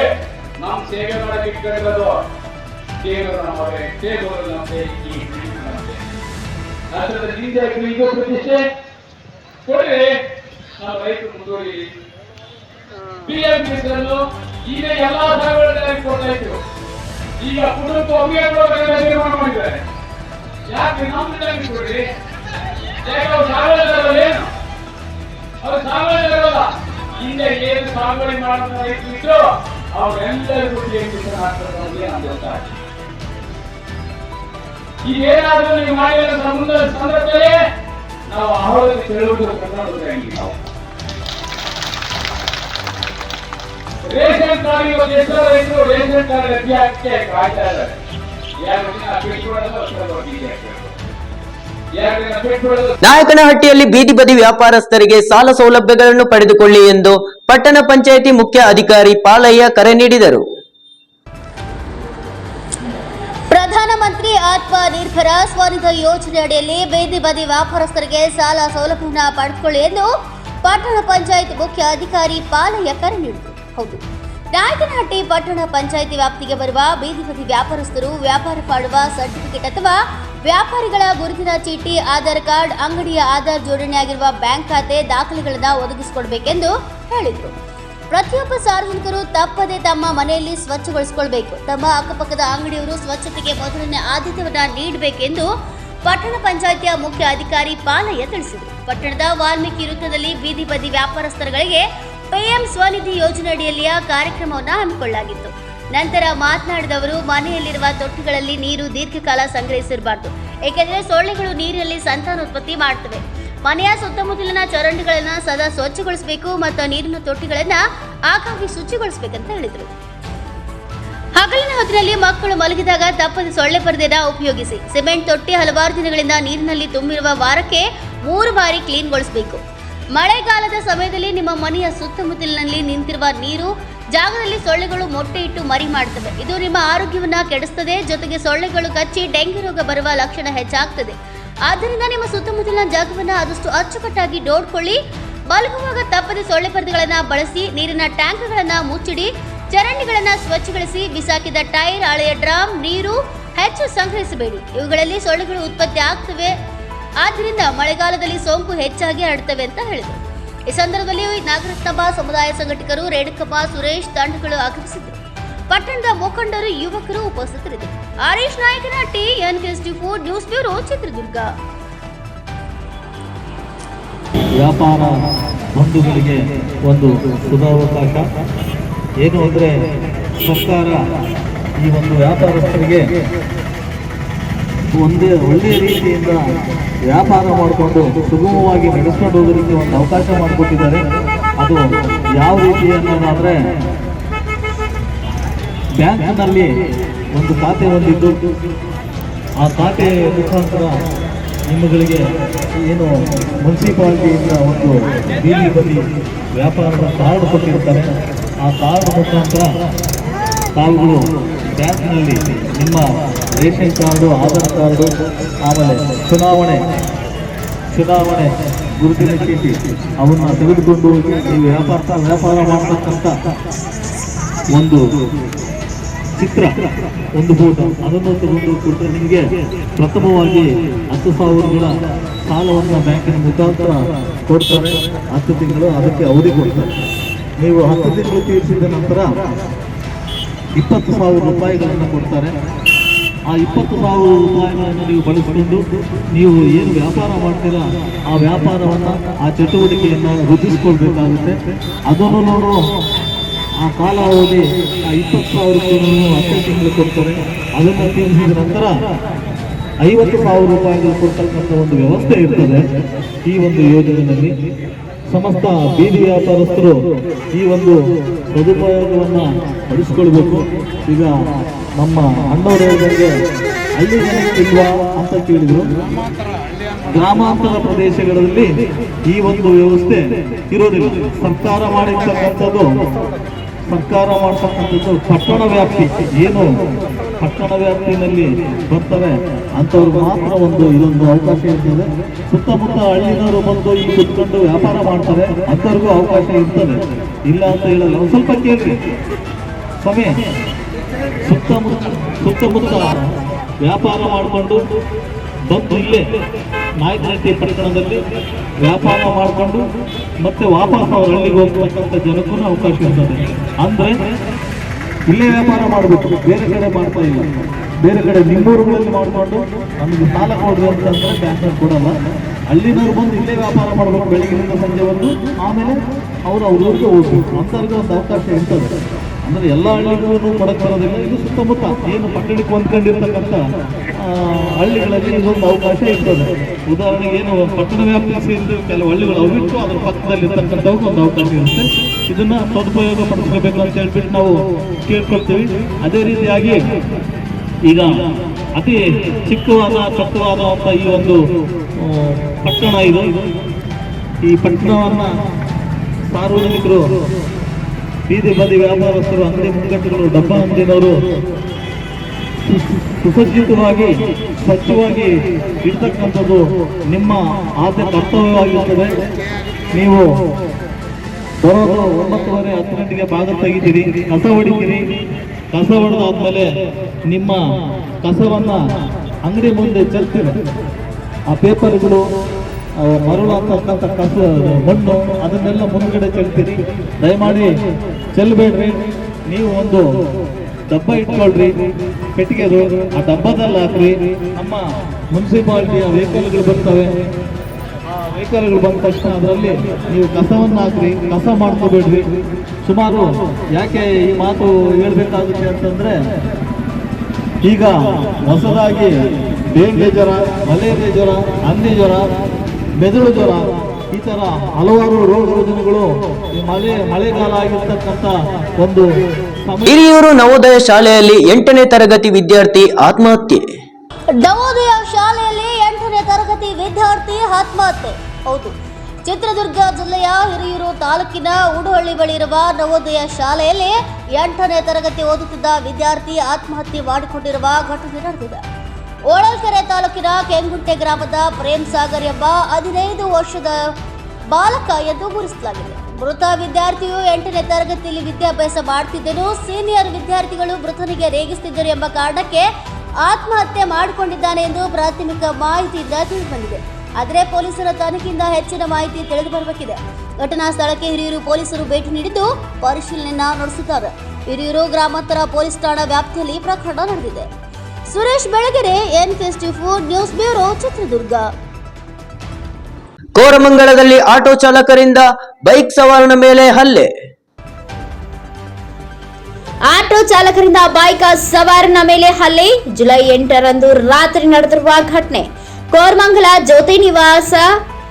ನಮ್ ಸೇವೆ ಮಾಡಕ್ಕೆ ಇಟ್ಕೊಂಡಿರೋದು ದೇವರು ನಮಗೆ, ದೇವರು ನಮಗೆ, ಈ ನಮಗೆ ಇದು ಪ್ರತಿಷ್ಠೆ ಕೊಡ್ರಿ. ನಾವು ರೈತರು ಮುಂದುವರಿ PM ಕಿಸಾನ್ ಈಗ ಎಲ್ಲಾ ಸಾಗುವಳಿದಾರರಿಗೆ ಕೊಡ್ತಾ ಇದ್ರು. ಈಗ ಕುಟುಂಬಕ್ಕೆ ಒಪ್ಪಿಗೆ ತೀರ್ಮಾನ ಮಾಡಿದ್ದಾರೆ. ಯಾಕೆ ನಮ್ಮ ಕೊಡ್ರಿ? ಯಾಕೆ ಅವ್ರು ಸಾಗುವಳಿದಾರಲ್ಲ? ಏನು ಅವ್ರು ಸಾಗುವಳಿದಾರಲ್ಲ. ಹಿಂದೆ ಏನು ಸಾಗುವಳಿ ಮಾಡುವ ರೈತರು ಇದ್ರು ಅವರೆಲ್ಲರಿಗೂ PM ಕಿಸಾನ್ ಆಗ್ತಾರೆ. ಈಗೇನಾದ್ರೂ ನೀವು ಮಾಡಿದ ಸಂದರ್ಭದಲ್ಲಿ ನಾವು ಅವರಿಗೆ ತಿಳಿದು ನಾವು ರೇಷನ್ ಕಾರ್ಡ್ ಇವತ್ತು ಎಷ್ಟೋ ರೈತರು ರೇಷನ್ ಕಾರ್ಡ್ ಅರ್ಜಿ ಹಾಕಕ್ಕೆ ಕಾಯ್ತಾ ಇದ್ದಾರೆ. ನಾಯಕನಹಟ್ಟಿಯಲ್ಲಿ ಬೀದಿ ಬದಿ ವ್ಯಾಪಾರಸ್ಥರಿಗೆ ಸಾಲ ಸೌಲಭ್ಯಗಳನ್ನು ಪಡೆದುಕೊಳ್ಳಿ ಎಂದು ಪಟ್ಟಣ ಪಂಚಾಯಿತಿ ಮುಖ್ಯ ಅಧಿಕಾರಿ ಪಾಲಯ್ಯ ಕರೆ ನೀಡಿದರು. ಪ್ರಧಾನಮಂತ್ರಿ ಆತ್ಮನಿರ್ಭರ ಸ್ವನಿಧಿ ಯೋಜನೆ ಅಡಿಯಲ್ಲಿ ಬೀದಿ ಬದಿ ವ್ಯಾಪಾರಸ್ಥರಿಗೆ ಸಾಲ ಸೌಲಭ್ಯವನ್ನು ಪಡೆದುಕೊಳ್ಳಿ ಎಂದು ಪಟ್ಟಣ ಪಂಚಾಯಿತಿ ಮುಖ್ಯ ಅಧಿಕಾರಿ ಪಾಲಯ್ಯ ಕರೆ ನೀಡಿದರು. ಹೌದು, ನಾಯಕನಹಟ್ಟಿ ಪಟ್ಟಣ ಪಂಚಾಯಿತಿ ವ್ಯಾಪ್ತಿಗೆ ಬರುವ ಬೀದಿ ಬದಿ ವ್ಯಾಪಾರಸ್ಥರು ವ್ಯಾಪಾರ ಮಾಡುವ ಸರ್ಟಿಫಿಕೇಟ್ ಅಥವಾ ವ್ಯಾಪಾರಿಗಳ ಗುರುತಿನ ಚೀಟಿ, ಆಧಾರ್ ಕಾರ್ಡ್, ಅಂಗಡಿಯ ಆಧಾರ್ ಜೋಡಣೆಯಾಗಿರುವ ಬ್ಯಾಂಕ್ ಖಾತೆ ದಾಖಲೆಗಳನ್ನು ಒದಗಿಸಿಕೊಡಬೇಕೆಂದು ಹೇಳಿದರು. ಪ್ರತಿಯೊಬ್ಬ ಸಾರ್ವಜನಿಕರು ತಪ್ಪದೆ ತಮ್ಮ ಮನೆಯಲ್ಲಿ ಸ್ವಚ್ಛಗೊಳಿಸಿಕೊಳ್ಳಬೇಕು. ತಮ್ಮ ಅಕ್ಕಪಕ್ಕದ ಅಂಗಡಿಯವರು ಸ್ವಚ್ಛತೆಗೆ ಮೊದಲನೇ ಆದ್ಯತೆಯನ್ನು ನೀಡಬೇಕೆಂದು ಪಟ್ಟಣ ಪಂಚಾಯಿತಿಯ ಮುಖ್ಯ ಅಧಿಕಾರಿ ಪಾಲಯ್ಯ ತಿಳಿಸಿದರು. ಪಟ್ಟಣದ ವಾಲ್ಮೀಕಿ ವೃತ್ತದಲ್ಲಿ ಬೀದಿ ಬದಿ ವ್ಯಾಪಾರಸ್ಥರುಗಳಿಗೆ PM ಸ್ವನಿಧಿ ಯೋಜನೆ ಅಡಿಯಲ್ಲಿಯ ಕಾರ್ಯಕ್ರಮವನ್ನು ಹಮ್ಮಿಕೊಳ್ಳಲಾಗಿತ್ತು. ನಂತರ ಮಾತನಾಡಿದವರು, ಮನೆಯಲ್ಲಿರುವ ತೊಟ್ಟಿಗಳಲ್ಲಿ ನೀರು ದೀರ್ಘಕಾಲ ಸಂಗ್ರಹಿಸಿರಬಾರದು, ಏಕೆಂದರೆ ಸೊಳ್ಳೆಗಳು ನೀರಿನಲ್ಲಿ ಸಂತಾನೋತ್ಪತ್ತಿ ಮಾಡುತ್ತವೆ. ಮನೆಯ ಸುತ್ತಮುತ್ತಲಿನ ಚರಂಡಿಗಳನ್ನು ಸದಾ ಸ್ವಚ್ಛಗೊಳಿಸಬೇಕು ಮತ್ತು ನೀರಿನ ತೊಟ್ಟಿಗಳನ್ನು ಆಗಾಗ್ಗೆ ಶುಚಿಗೊಳಿಸಬೇಕಂತ ಹೇಳಿದರು. ಹಗಲಿನ ಹೊತ್ತಿನಲ್ಲಿ ಮಕ್ಕಳು ಮಲಗಿದಾಗ ತಪ್ಪದೆ ಸೊಳ್ಳೆ ಪರದೆನ ಉಪಯೋಗಿಸಿ. ಸಿಮೆಂಟ್ ತೊಟ್ಟಿ ಹಲವಾರು ದಿನಗಳಿಂದ ನೀರಿನಲ್ಲಿ ತುಂಬಿರುವ ವಾರಕ್ಕೆ 3 ಬಾರಿ ಕ್ಲೀನ್ಗೊಳಿಸಬೇಕು. ಮಳೆಗಾಲದ ಸಮಯದಲ್ಲಿ ನಿಮ್ಮ ಮನೆಯ ಸುತ್ತಮುತ್ತಲಿನಲ್ಲಿ ನಿಂತಿರುವ ನೀರು ಜಾಗದಲ್ಲಿ ಸೊಳ್ಳೆಗಳು ಮೊಟ್ಟೆ ಇಟ್ಟು ಮರಿ ಮಾಡುತ್ತವೆ. ಇದು ನಿಮ್ಮ ಆರೋಗ್ಯವನ್ನ ಕೆಡಿಸುತ್ತದೆ. ಜೊತೆಗೆ ಸೊಳ್ಳೆಗಳು ಕಚ್ಚಿ ಡೆಂಗ್ಯೂ ರೋಗ ಬರುವ ಲಕ್ಷಣ ಹೆಚ್ಚಾಗ್ತದೆ. ಆದ್ದರಿಂದ ನಿಮ್ಮ ಸುತ್ತಮುತ್ತಲಿನ ಜಾಗವನ್ನು ಆದಷ್ಟು ಅಚ್ಚುಕಟ್ಟಾಗಿ ನೋಡಿಕೊಳ್ಳಿ. ಮಲಗುವಾಗ ತಪ್ಪದೆ ಸೊಳ್ಳೆ ಪರದೆಗಳನ್ನು ಬಳಸಿ. ನೀರಿನ ಟ್ಯಾಂಕ್ಗಳನ್ನು ಮುಚ್ಚಿಡಿ. ಚರಂಡಿಗಳನ್ನು ಸ್ವಚ್ಛಗೊಳಿಸಿ. ಬಿಸಾಕಿದ ಟೈರ್, ಹಳೆಯ ಡ್ರಮ್, ನೀರು ಹೆಚ್ಚು ಸಂಗ್ರಹಿಸಬೇಡಿ. ಇವುಗಳಲ್ಲಿ ಸೊಳ್ಳೆಗಳು ಉತ್ಪತ್ತಿ ಆಗ್ತವೆ. ಆದ್ದರಿಂದ ಮಳೆಗಾಲದಲ್ಲಿ ಸೋಂಕು ಹೆಚ್ಚಾಗಿ ಹರಡುತ್ತವೆ ಅಂತ ಹೇಳಿದರು. ಈ ಸಂದರ್ಭದಲ್ಲಿ ನಾಗರತ್ನಮ್ಮ ಸಮುದಾಯ ಸಂಘಟಕರು, ರೇಣುಕಮ್ಮ, ಸುರೇಶ್ ತಂಡಗಳು ಆಗಮಿಸಿದ್ದರು. ಪಟ್ಟಣದ ಮುಖಂಡರು, ಯುವಕರು ಉಪಸ್ಥಿತರಿದ್ದರು. Harish Nayakanahatti, NK64 news bureau, Chitradurga. ವ್ಯಾಪಾರ ಬಂಧುಗಳಿಗೆ ಒಂದು ಸುಧಾವಕಾಶ ಏನು ಅಂದರೆ, ಸರ್ಕಾರ ಈ ಒಂದು ವ್ಯಾಪಾರಸ್ಥರಿಗೆ ಒಳ್ಳೆಯ ರೀತಿಯಿಂದ ವ್ಯಾಪಾರ ಮಾಡಿಕೊಂಡು ಸುಗಮವಾಗಿ ನಡೆಸ್ಕೊಂಡು ಹೋಗೋದಕ್ಕೆ ಒಂದು ಅವಕಾಶ ಮಾಡಿಕೊಟ್ಟಿದ್ದಾರೆ. ಅದು ಯಾವ ರೀತಿ ಅನ್ನೋದಾದರೆ, ಬ್ಯಾಂಕ್ನಲ್ಲಿ ಒಂದು ಖಾತೆ ಹೊಂದಿದ್ದು, ಆ ಖಾತೆ ಮುಖಾಂತರ ನಿಮ್ಮಗಳಿಗೆ ಏನು ಮುನ್ಸಿಪಾಲಿಟಿಯಿಂದ ಒಂದು ಬೀದಿ ಬದಿ ವ್ಯಾಪಾರದ ಕಾರ್ಡ್ ಕೊಟ್ಟಿರ್ತಾರೆ. ಆ ಕಾರ್ಡ್ ಮುಖಾಂತರ ತಾವುಗಳು ಬ್ಯಾಂಕ್ನಲ್ಲಿ ನಿಮ್ಮ ರೇಷನ್ ಕಾರ್ಡು, ಆಧಾರ್ ಕಾರ್ಡು, ಆಮೇಲೆ ಚುನಾವಣೆ ಗುರುತಿನ ಚೀಟಿ ಅವನ್ನು ತೆಗೆದುಕೊಂಡು ಹೋಗಿ ನೀವು ವ್ಯಾಪಾರ ಮಾಡತಕ್ಕಂಥ ಒಂದು ಚಿತ್ರ, ಒಂದು ಫೋಟೋ ಅದನ್ನು ತಗೊಂಡು ಕೊಟ್ಟರೆ ನಿಮಗೆ ಪ್ರಥಮವಾಗಿ 10,000ಗಳ ಸಾಲವನ್ನು ಬ್ಯಾಂಕಿನ ಮುಖಾಂತರ ಕೊಡ್ತಾರೆ. 10 ತಿಂಗಳು ಅದಕ್ಕೆ ಅವಧಿ ಕೊಡ್ತಾರೆ. ನೀವು 10 ತಿಂಗಳು ತೀರಿಸಿದ ನಂತರ 20,000 ರೂಪಾಯಿಗಳನ್ನು ಕೊಡ್ತಾರೆ. ಆ 20,000 ರೂಪಾಯಿಗಳನ್ನು ನೀವು ಬಳಸಿಕೊಂಡು ನೀವು ಏನು ವ್ಯಾಪಾರ ಮಾಡ್ತೀರಾ ಆ ವ್ಯಾಪಾರವನ್ನು, ಆ ಚಟುವಟಿಕೆಯನ್ನು ವೃದ್ಧಿಸ್ಕೊಳ್ಬೇಕಾಗುತ್ತೆ. ಅದನ್ನು ನೋಡು ಆ ಕಾಲಾವಧಿ 20,000 10 ತಿಂಗಳು ಕೊಡ್ತಾರೆ. ಅದನ್ನು ತೀರಿಸಿದ ನಂತರ 50,000 ರೂಪಾಯಿಗಳು ಕೊಡ್ತಕ್ಕಂಥ ಒಂದು ವ್ಯವಸ್ಥೆ ಇರ್ತದೆ. ಈ ಒಂದು ಯೋಜನೆಯಲ್ಲಿ ಸಮಸ್ತ ಬೀದಿ ವ್ಯಾಪಾರಸ್ಥರು ಈ ಒಂದು ಸದುಪಯೋಗವನ್ನು ಪಡಿಸಿಕೊಳ್ಬೇಕು. ಈಗ ನಮ್ಮ ಅಣ್ಣವರು ಹೇಳಿದಂಗೆ ಹಳ್ಳಿ ಜನಕ್ಕೆ ಇಲ್ವಾ ಅಂತ ಕೇಳಿದ್ರು. ಗ್ರಾಮಾಂತರ ಪ್ರದೇಶಗಳಲ್ಲಿ ಈ ಒಂದು ವ್ಯವಸ್ಥೆ ಇರೋದಿಲ್ಲ. ಸರ್ಕಾರ ಮಾಡ್ತಕ್ಕಂಥದ್ದು ಪಟ್ಟಣ ವ್ಯಾಪ್ತಿ, ಏನು ಪಟ್ಟಣ ವ್ಯಾಪ್ತಿಯಲ್ಲಿ ಬರ್ತವೆ ಅಂಥವ್ರಿಗೆ ಮಾತ್ರ ಇದೊಂದು ಅವಕಾಶ ಇರ್ತದೆ. ಸುತ್ತಮುತ್ತ ಹಳ್ಳಿನವರು ಬಂದು ಇಲ್ಲಿ ಕುತ್ಕೊಂಡು ವ್ಯಾಪಾರ ಮಾಡ್ತಾರೆ, ಅಂಥವ್ರಿಗೂ ಅವಕಾಶ ಇರ್ತದೆ, ಇಲ್ಲ ಅಂತ ಹೇಳಲ್ಲ. ಒಂದು ಸ್ವಲ್ಪ ಕೇಳ್ರಿ ಸಮಯ. ಸುತ್ತಮುತ್ತ ವ್ಯಾಪಾರ ಮಾಡಿಕೊಂಡು ಬಂದು ಇಲ್ಲೇ ನಾಯಕನಹಟ್ಟಿ ಪಟ್ಟಣದಲ್ಲಿ ವ್ಯಾಪಾರ ಮಾಡಿಕೊಂಡು ಮತ್ತೆ ವಾಪಸ್ ಅವ್ರ ಹಳ್ಳಿಗೆ ಹೋಗ್ತಕ್ಕಂಥ ಜನಕ್ಕೂ ಅವಕಾಶ ಇರ್ತದೆ. ಅಂದರೆ ಇಲ್ಲೇ ವ್ಯಾಪಾರ ಮಾಡಬೇಕು, ಬೇರೆ ಕಡೆ ಮಾಡ್ತಾ ಇಲ್ಲ. ಬೇರೆ ಕಡೆ ನಿಮ್ಮೂರುಗಳಲ್ಲಿ ಮಾಡಿಕೊಂಡು ನಮಗೆ ಸಾಲ ಕೊಡ್ರಿ ಅಂತಂದರೆ ಬ್ಯಾಂಕಲ್ಲಿ ಕೊಡಲ್ಲ. ಹಳ್ಳಿನವ್ರು ಬಂದು ಇಲ್ಲೇ ವ್ಯಾಪಾರ ಮಾಡಬೇಕು ಬೆಳಗಿನಿಂದ ಸಂಜೆವರೆಗೂ. ಆಮೇಲೆ ಅವ್ರ ಊರಿಗೆ ಹೋಗ್ಬೇಕು. ಅಂಥವ್ರಿಗೆ ಒಂದು ಅವಕಾಶ ಇರ್ತದೆ. ಅಂದರೆ ಎಲ್ಲ ಹಳ್ಳಿಗೂ ಕೊಡಕ್ಕೆ ಬರೋದಿಲ್ಲ. ಇದು ಸುತ್ತಮುತ್ತ ಏನು ಪಟ್ಟಣಕ್ಕೆ ಹೊಂದ್ಕೊಂಡಿರ್ತಕ್ಕಂಥ ಹಳ್ಳಿಗಳಲ್ಲಿ ಇದೊಂದು ಅವಕಾಶ ಇರ್ತದೆ. ಉದಾಹರಣೆಗೆ ಏನು ಪಟ್ಟಣ ವ್ಯಾಪ್ತಿ ಸೇರಿದ ಕೆಲವು ಹಳ್ಳಿಗಳು ಅವು ಬಿಟ್ಟು ಅದರ ಪಕ್ಕದಲ್ಲಿ ಇರ್ತಕ್ಕಂಥವ್ರಿಗೆ ಒಂದು ಅವಕಾಶ ಇರುತ್ತೆ. ಇದನ್ನು ಸದುಪಯೋಗ ಪಡಿಸ್ಕೋಬೇಕು ಅಂತ ಹೇಳ್ಬಿಟ್ಟು ನಾವು ಕೇಳ್ಕೊಳ್ತೀವಿ. ಅದೇ ರೀತಿಯಾಗಿ ಈಗ ಅತಿ ಚಿಕ್ಕವಾದ ಚೊಕ್ಕವಾದಂಥ ಈ ಒಂದು ಪಟ್ಟಣ ಇದು. ಈ ಪಟ್ಟಣವನ್ನು ಸಾರ್ವಜನಿಕರು, ಬೀದಿ ಬದಿ ವ್ಯಾಪಾರಸ್ಥರು, ಅಂಗಡಿ ಮುಂಗಟ್ಟುಗಳು, ಡಬ್ಬ ಅಂಗಡಿನವರು ಸುಸಜ್ಜಿತವಾಗಿ ಸ್ವಚ್ಛವಾಗಿ ಇರ್ತಕ್ಕಂಥದ್ದು ನಿಮ್ಮ ಆದ್ಯ ಕರ್ತವ್ಯವಾಗಿರ್ತದೆ. ನೀವು ಬರೋದು 9:30 10 ಗಂಟೆಗೆ ಭಾಗ ತೆಗಿತೀರಿ, ಕಸ ಹೊಡಿತೀರಿ. ಕಸ ಹೊಡೆದಾದ್ಮೇಲೆ ನಿಮ್ಮ ಕಸವನ್ನು ಅಂಗಡಿ ಮುಂದೆ ಚೆಲ್ತೀರಿ. ಆ ಪೇಪರ್ಗಳು, ಮರಳು ಅಂತಕ್ಕಂಥ ಕಸ, ಮಣ್ಣು ಅದನ್ನೆಲ್ಲ ಮುಂದ್ಗಡೆ ಚೆಲ್ತೀರಿ. ದಯಮಾಡಿ ಚೆಲ್ಲಬೇಡ್ರಿ. ನೀವು ಒಂದು ಡಬ್ಬ ಇಟ್ಕೊಳ್ರಿ, ಪೆಟ್ಟಿಗೆದು. ಆ ಡಬ್ಬದಲ್ಲಿ ಹಾಕ್ರಿ. ನಮ್ಮ ಮುನ್ಸಿಪಾಲಿಟಿಯ ವೆಹಿಕಲ್ಗಳು ಬರ್ತವೆ. ಆ ವೆಹಿಕಲ್ಗಳು ಬಂದ ತಕ್ಷಣ ಅದರಲ್ಲಿ ನೀವು ಕಸವನ್ನು ಹಾಕ್ರಿ. ಕಸ ಮಾಡ್ಕೋಬೇಡ್ರಿ. ಸುಮಾರು ಯಾಕೆ ಈ ಮಾತು ಹೇಳ್ಬೇಕಾಗುತ್ತೆ ಅಂತಂದರೆ, ಈಗ ಹೊಸದಾಗಿ ಡೆಂಗ್ಯೂ ಜ್ವರ, ಮಲೇರಿಯಾ ಜ್ವರ, ಹಂದಿ ಜ್ವರ, ಮೆದುಳು ಜ್ವರ, ಈ ಥರ ಹಲವಾರು ರೋಗ ರುಜಿನಗಳು ಈ ಮಳೆಗಾಲ ಆಗಿರ್ತಕ್ಕಂಥ ಒಂದು ಹಿರಿಯೂರು ನವೋದಯ ಶಾಲೆಯಲ್ಲಿ 8ನೇ ತರಗತಿ ವಿದ್ಯಾರ್ಥಿ ಆತ್ಮಹತ್ಯೆ. ನವೋದಯ ಶಾಲೆಯಲ್ಲಿ 8ನೇ ತರಗತಿ ವಿದ್ಯಾರ್ಥಿ ಆತ್ಮಹತ್ಯೆ. ಹೌದು, ಚಿತ್ರದುರ್ಗ ಜಿಲ್ಲೆಯ ಹಿರಿಯೂರು ತಾಲೂಕಿನ ಉಡುಹಳ್ಳಿ ಬಳಿ ಇರುವ ನವೋದಯ ಶಾಲೆಯಲ್ಲಿ 8ನೇ ತರಗತಿ ಓದುತ್ತಿದ್ದ ವಿದ್ಯಾರ್ಥಿ ಆತ್ಮಹತ್ಯೆ ಮಾಡಿಕೊಂಡಿರುವ ಘಟನೆ ನಡೆದಿದೆ. ಓಳಲ್ಕೆರೆ ತಾಲೂಕಿನ ಕೆಂಗುಂಟೆ ಗ್ರಾಮದ ಪ್ರೇಮ್ ಸಾಗರ್ ಎಂಬ 15 ವರ್ಷದ ಬಾಲಕ ಎಂದು ಗುರುತಿಸಲಾಗಿದೆ. ಮೃತ ವಿದ್ಯಾರ್ಥಿಯು 8ನೇ ತರಗತಿಯಲ್ಲಿ ವಿದ್ಯಾಭ್ಯಾಸ ಮಾಡುತ್ತಿದ್ದನು. ಸೀನಿಯರ್ ವಿದ್ಯಾರ್ಥಿಗಳು ಮೃತನಿಗೆ ರೇಗಿಸುತ್ತಿದ್ದರು ಎಂಬ ಕಾರಣಕ್ಕೆ ಆತ್ಮಹತ್ಯೆ ಮಾಡಿಕೊಂಡಿದ್ದಾನೆ ಎಂದು ಪ್ರಾಥಮಿಕ ಮಾಹಿತಿಯಿಂದ ತಿಳಿದುಬಂದಿದೆ. ಆದರೆ ಪೊಲೀಸರ ತನಿಖೆಯಿಂದ ಹೆಚ್ಚಿನ ಮಾಹಿತಿ ತಿಳಿದು ಬರಬೇಕಿದೆ. ಘಟನಾ ಸ್ಥಳಕ್ಕೆ ಹಿರಿಯೂರು ಪೊಲೀಸರು ಭೇಟಿ ನೀಡಿದ್ದು ಪರಿಶೀಲನೆ ನಡೆಸುತ್ತಾರೆ. ಹಿರಿಯೂರು ಗ್ರಾಮಾಂತರ ಪೊಲೀಸ್ ಠಾಣಾ ವ್ಯಾಪ್ತಿಯಲ್ಲಿ ಪ್ರಕರಣ ನಡೆದಿದೆ. Suresh Belagere, N54 news bureau, Chitradurga. ಕೋರಮಂಗಲದಲ್ಲಿ ಆಟೋ ಚಾಲಕರಿಂದ ಬೈಕ್ ಸವಾರನ ಮೇಲೆ ಹಲ್ಲೆ. ಆಟೋ ಚಾಲಕರಿಂದ ಬೈಕ್ ಸವಾರನ ಮೇಲೆ ಹಲ್ಲೆ. ಜುಲೈ 8ರಂದು ರಾತ್ರಿ ನಡೆದಿರುವ ಘಟನೆ. ಕೋರಮಂಗಲ ಜ್ಯೋತಿ ನಿವಾಸ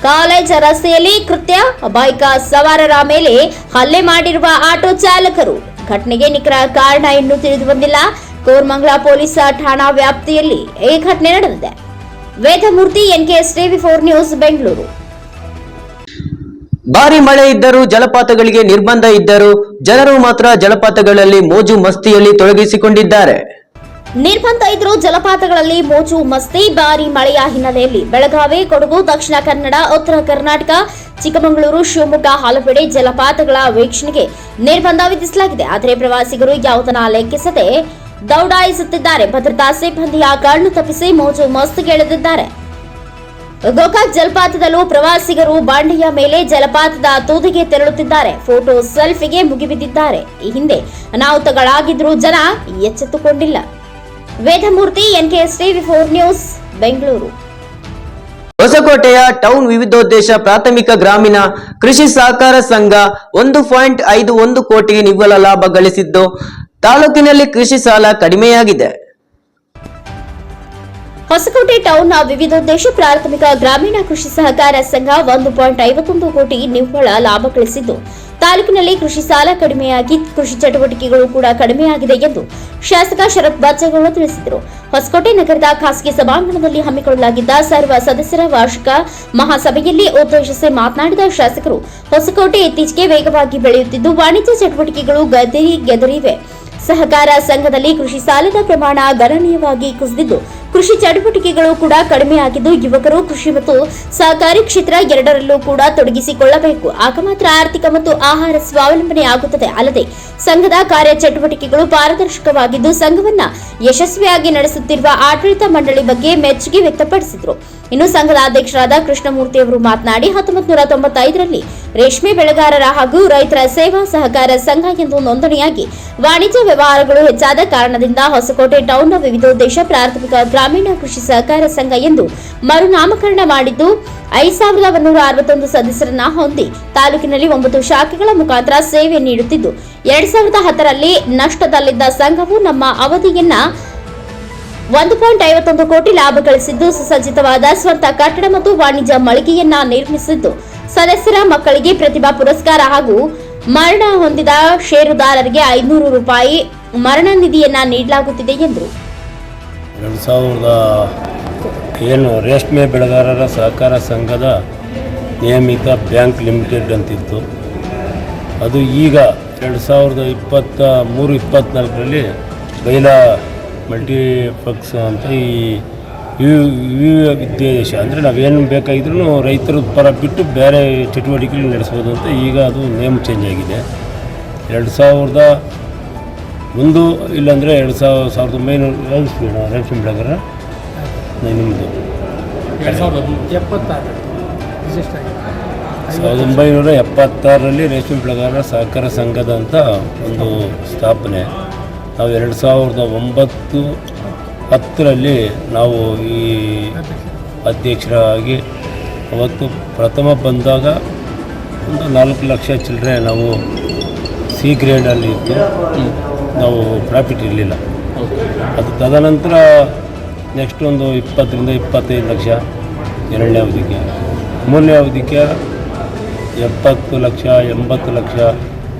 ಕಾಲೇಜ್ ರಸ್ತೆಯಲ್ಲಿ ಕೃತ್ಯ. ಬೈಕ್ ಸವಾರರ ಮೇಲೆ ಹಲ್ಲೆ ಮಾಡಿರುವ ಆಟೋ ಚಾಲಕರು. ಘಟನೆಗೆ ನಿಖರ ಕಾರಣ ಇನ್ನೂ ತಿಳಿದು ಬಂದಿಲ್ಲ. ಕೋರಮಂಗಲ ಪೊಲೀಸ್ ಠಾಣಾ ವ್ಯಾಪ್ತಿಯಲ್ಲಿ ಈ ಘಟನೆ ನಡೆದಿದೆ. Vedamurthy, NKSTV4 news, Bengaluru. ಭಾರಿ ಮಳೆ ಇದ್ದರೂ ಜಲಪಾತಗಳಿಗೆ ನಿರ್ಬಂಧ ಇದ್ದರೂ ಜನರು ಮಾತ್ರ ಜಲಪಾತಗಳಲ್ಲಿ ಮೋಜು ಮಸ್ತಿಯಲ್ಲಿ ತೊಡಗಿಸಿಕೊಂಡಿದ್ದಾರೆ. ನಿರ್ಬಂಧ ಇದ್ರೂ ಜಲಪಾತಗಳಲ್ಲಿ ಮೋಜು ಮಸ್ತಿ. ಭಾರಿ ಮಳೆಯ ಹಿನ್ನೆಲೆಯಲ್ಲಿ ಬೆಳಗಾವಿ, ಕೊಡಗು, ದಕ್ಷಿಣ ಕನ್ನಡ, ಉತ್ತರ ಕರ್ನಾಟಕ, ಚಿಕ್ಕಮಗಳೂರು, ಶಿವಮೊಗ್ಗ ಹಲವೆಡೆ ಜಲಪಾತಗಳ ವೀಕ್ಷಣೆಗೆ ನಿರ್ಬಂಧ ವಿಧಿಸಲಾಗಿದೆ. ಆದರೆ ಪ್ರವಾಸಿಗರು ಯಾವುದನ್ನ ಲೆಕ್ಕಿಸದೆ ದೌಡಾಯಿಸುತ್ತಿದ್ದಾರೆ. ಭದ್ರತಾ ಸಿಬ್ಬಂದಿಯ ಕಣ್ಣು ತಪ್ಪಿಸಿ ಮೋಜು ಮಸ್ತಿಗೆ ಇಳಿದಿದ್ದಾರೆ. ಗೋಕಾಕ್ ಜಲಪಾತದಲ್ಲೂ ಪ್ರವಾಸಿಗರು ಬಂಡೆಯ ಮೇಲೆ ಜಲಪಾತದ ತುದಿಗೆ ತೆರಳುತ್ತಿದ್ದಾರೆ. ಫೋಟೋ ಸೆಲ್ಫಿಗೆ ಮುಗಿಬಿದ್ದಿದ್ದಾರೆ. ಈ ಹಿಂದೆ ಅನಾಹುತಗಳಾಗಿದ್ರೂ ಜನ ಎಚ್ಚೆತ್ತುಕೊಂಡಿಲ್ಲ. Vedamurthy, NKSTV4 news, Bengaluru. ಹೊಸಕೋಟೆಯ ಟೌನ್ ವಿವಿಧೋದ್ದೇಶ ಪ್ರಾಥಮಿಕ ಗ್ರಾಮೀಣ ಕೃಷಿ ಸಹಕಾರ ಸಂಘ 1.51 ಕೋಟಿ ನಿವ್ವಳ ಲಾಭ ಗಳಿಸಿದ್ದು ತಾಲೂಕಿನಲ್ಲಿ ಕೃಷಿ ಸಾಲ ಕಡಿಮೆಯಾಗಿದೆ. ಹೊಸಕೋಟೆ ಟೌನ್ನ ವಿವಿಧೋದ್ದೇಶ ಪ್ರಾಥಮಿಕ ಗ್ರಾಮೀಣ ಕೃಷಿ ಸಹಕಾರ ಸಂಘ 1.51 ಕೋಟಿ ನಿವ್ವಳ ಲಾಭ ಗಳಿಸಿದ್ದು ತಾಲೂಕಿನಲ್ಲಿ ಕೃಷಿ ಸಾಲ ಕಡಿಮೆಯಾಗಿ ಕೃಷಿ ಚಟುವಟಿಕೆಗಳು ಕೂಡ ಕಡಿಮೆಯಾಗಿದೆ ಎಂದು ಶಾಸಕ ಶರತ್ ಬಚ್ಚೇಗೌಡ ತಿಳಿಸಿದರು. ಹೊಸಕೋಟೆ ನಗರದ ಖಾಸಗಿ ಸಭಾಂಗಣದಲ್ಲಿ ಹಮ್ಮಿಕೊಳ್ಳಲಾಗಿದ್ದ ಸರ್ವ ಸದಸ್ಯರ ವಾರ್ಷಿಕ ಮಹಾಸಭೆಯಲ್ಲಿ ಉದ್ದೇಶಿಸಿ ಮಾತನಾಡಿದ ಶಾಸಕರು, ಹೊಸಕೋಟೆ ಇತ್ತೀಚೆಗೆ ವೇಗವಾಗಿ ಬೆಳೆಯುತ್ತಿದ್ದು ವಾಣಿಜ್ಯ ಚಟುವಟಿಕೆಗಳು ಗೆದರಿವೆ. ಸಹಕಾರ ಸಂಘದಲ್ಲಿ ಕೃಷಿ ಸಾಲದ ಪ್ರಮಾಣ ಗಣನೀಯವಾಗಿ ಕುಸಿದಿದ್ದು ಕೃಷಿ ಚಟುವಟಿಕೆಗಳು ಕೂಡ ಕಡಿಮೆಯಾಗಿದ್ದು ಯುವಕರು ಕೃಷಿ ಮತ್ತು ಸಹಕಾರಿ ಕ್ಷೇತ್ರ ಎರಡರಲ್ಲೂ ಕೂಡ ತೊಡಗಿಸಿಕೊಳ್ಳಬೇಕು. ಆಗ ಮಾತ್ರ ಆರ್ಥಿಕ ಮತ್ತು ಆಹಾರ ಸ್ವಾವಲಂಬನೆ ಆಗುತ್ತದೆ. ಅಲ್ಲದೆ ಸಂಘದ ಕಾರ್ಯ ಚಟುವಟಿಕೆಗಳು ಪಾರದರ್ಶಕವಾಗಿದ್ದು ಸಂಘವನ್ನ ಯಶಸ್ವಿಯಾಗಿ ನಡೆಸುತ್ತಿರುವ ಆಡಳಿತ ಮಂಡಳಿ ಬಗ್ಗೆ ಮೆಚ್ಚುಗೆ ವ್ಯಕ್ತಪಡಿಸಿದರು. ಇನ್ನು ಸಂಘದ ಅಧ್ಯಕ್ಷರಾದ ಕೃಷ್ಣಮೂರ್ತಿ ಅವರು ಮಾತನಾಡಿ 1995ರಲ್ಲಿ ರೇಷ್ಮೆ ಬೆಳೆಗಾರರ ಹಾಗೂ ರೈತರ ಸೇವಾ ಸಹಕಾರ ಸಂಘ ಎಂದು ನೋಂದಣಿಯಾಗಿ ವಾಣಿಜ್ಯ ವ್ಯವಹಾರಗಳು ಹೆಚ್ಚಾದ ಕಾರಣದಿಂದ ಹೊಸಕೋಟೆ ಟೌನ್ನ ವಿವಿಧೋದ್ದೇಶ ಪ್ರಾಥಮಿಕ ಗ್ರಾಮೀಣ ಕೃಷಿ ಸಹಕಾರ ಸಂಘ ಎಂದು ಮರುನಾಮಕರಣ ಮಾಡಿದ್ದು 5161 ಸದಸ್ಯರನ್ನ ಹೊಂದಿ ತಾಲೂಕಿನಲ್ಲಿ 9 ಶಾಖೆಗಳ ಮುಖಾಂತರ ಸೇವೆ ನೀಡುತ್ತಿದ್ದು 2010ರಲ್ಲಿ ನಷ್ಟದಲ್ಲಿದ್ದ ಸಂಘವು ನಮ್ಮ ಅವಧಿಯನ್ನ 1.51 ಕೋಟಿ ಲಾಭ ಗಳಿಸಿದ್ದು ಸುಸಜ್ಜಿತವಾದ ಸ್ವಂತ ಕಟ್ಟಡ ಮತ್ತು ವಾಣಿಜ್ಯ ಮಳಿಗೆಯನ್ನ ನಿರ್ಮಿಸಿದ್ದು ಸದಸ್ಯರ ಮಕ್ಕಳಿಗೆ ಪ್ರತಿಭಾ ಪುರಸ್ಕಾರ ಹಾಗೂ ಮರಣ ಹೊಂದಿದ ಷೇರುದಾರರಿಗೆ 500 ರೂಪಾಯಿ ಮರಣ ನಿಧಿಯನ್ನ ನೀಡಲಾಗುತ್ತಿದೆ ಎಂದರು. 2000 ರೇಷ್ಮೆ ಬೆಳೆಗಾರರ ಸಹಕಾರ ಸಂಘದ ನಿಯಮಿತ ಬ್ಯಾಂಕ್ ಲಿಮಿಟೆಡ್ ಅಂತಿತ್ತು. ಅದು ಈಗ 2023-24ರಲ್ಲಿ ಬೈಲಾ ಮಲ್ಟಿಪ್ಲೆಕ್ಸ್ ಅಂತ ಈ ವಿದ್ಯೋದ್ದೇಶ ಅಂದರೆ ನಾವೇನು ಬೇಕಾಗಿದ್ರೂ ರೈತರ ಪರ ಬಿಟ್ಟು ಬೇರೆ ಚಟುವಟಿಕೆಗಳು ನಡೆಸ್ಬೋದು ಅಂತ ಈಗ ಅದು ನೇಮ್ ಚೇಂಜ್ ಆಗಿದೆ. 2001 ಇಲ್ಲಾಂದರೆ 1900 ರೇಷ್ಮೆ ಬೆಳೆಗಾರ ನಿಮ್ಮದು 1976ರಲ್ಲಿ ರೇಷ್ಮೆ ಬೆಳೆಗಾರರ ಸಹಕಾರ ಸಂಘದ ಅಂತ ಒಂದು ಸ್ಥಾಪನೆ. ನಾವು 2009-10ರಲ್ಲಿ ನಾವು ಈ ಅಧ್ಯಕ್ಷರಾಗಿ ಅವತ್ತು ಪ್ರಥಮ ಬಂದಾಗ ಒಂದು 4 ಲಕ್ಷ ಚಿಲ್ಲರೆ ನಾವು ಸಿ ಗ್ರೇಡಲ್ಲಿ ಇತ್ತು. ನಾವು ಪ್ರಾಫಿಟ್ ಇರಲಿಲ್ಲ. ಅದು ತದನಂತರ ನೆಕ್ಸ್ಟ್ ಒಂದು 20-25 ಲಕ್ಷ ಎರಡನೇ ಅವಧಿಗೆ, ಮೂರನೇ ಅವಧಿಗೆ 70 ಲಕ್ಷ 80 ಲಕ್ಷ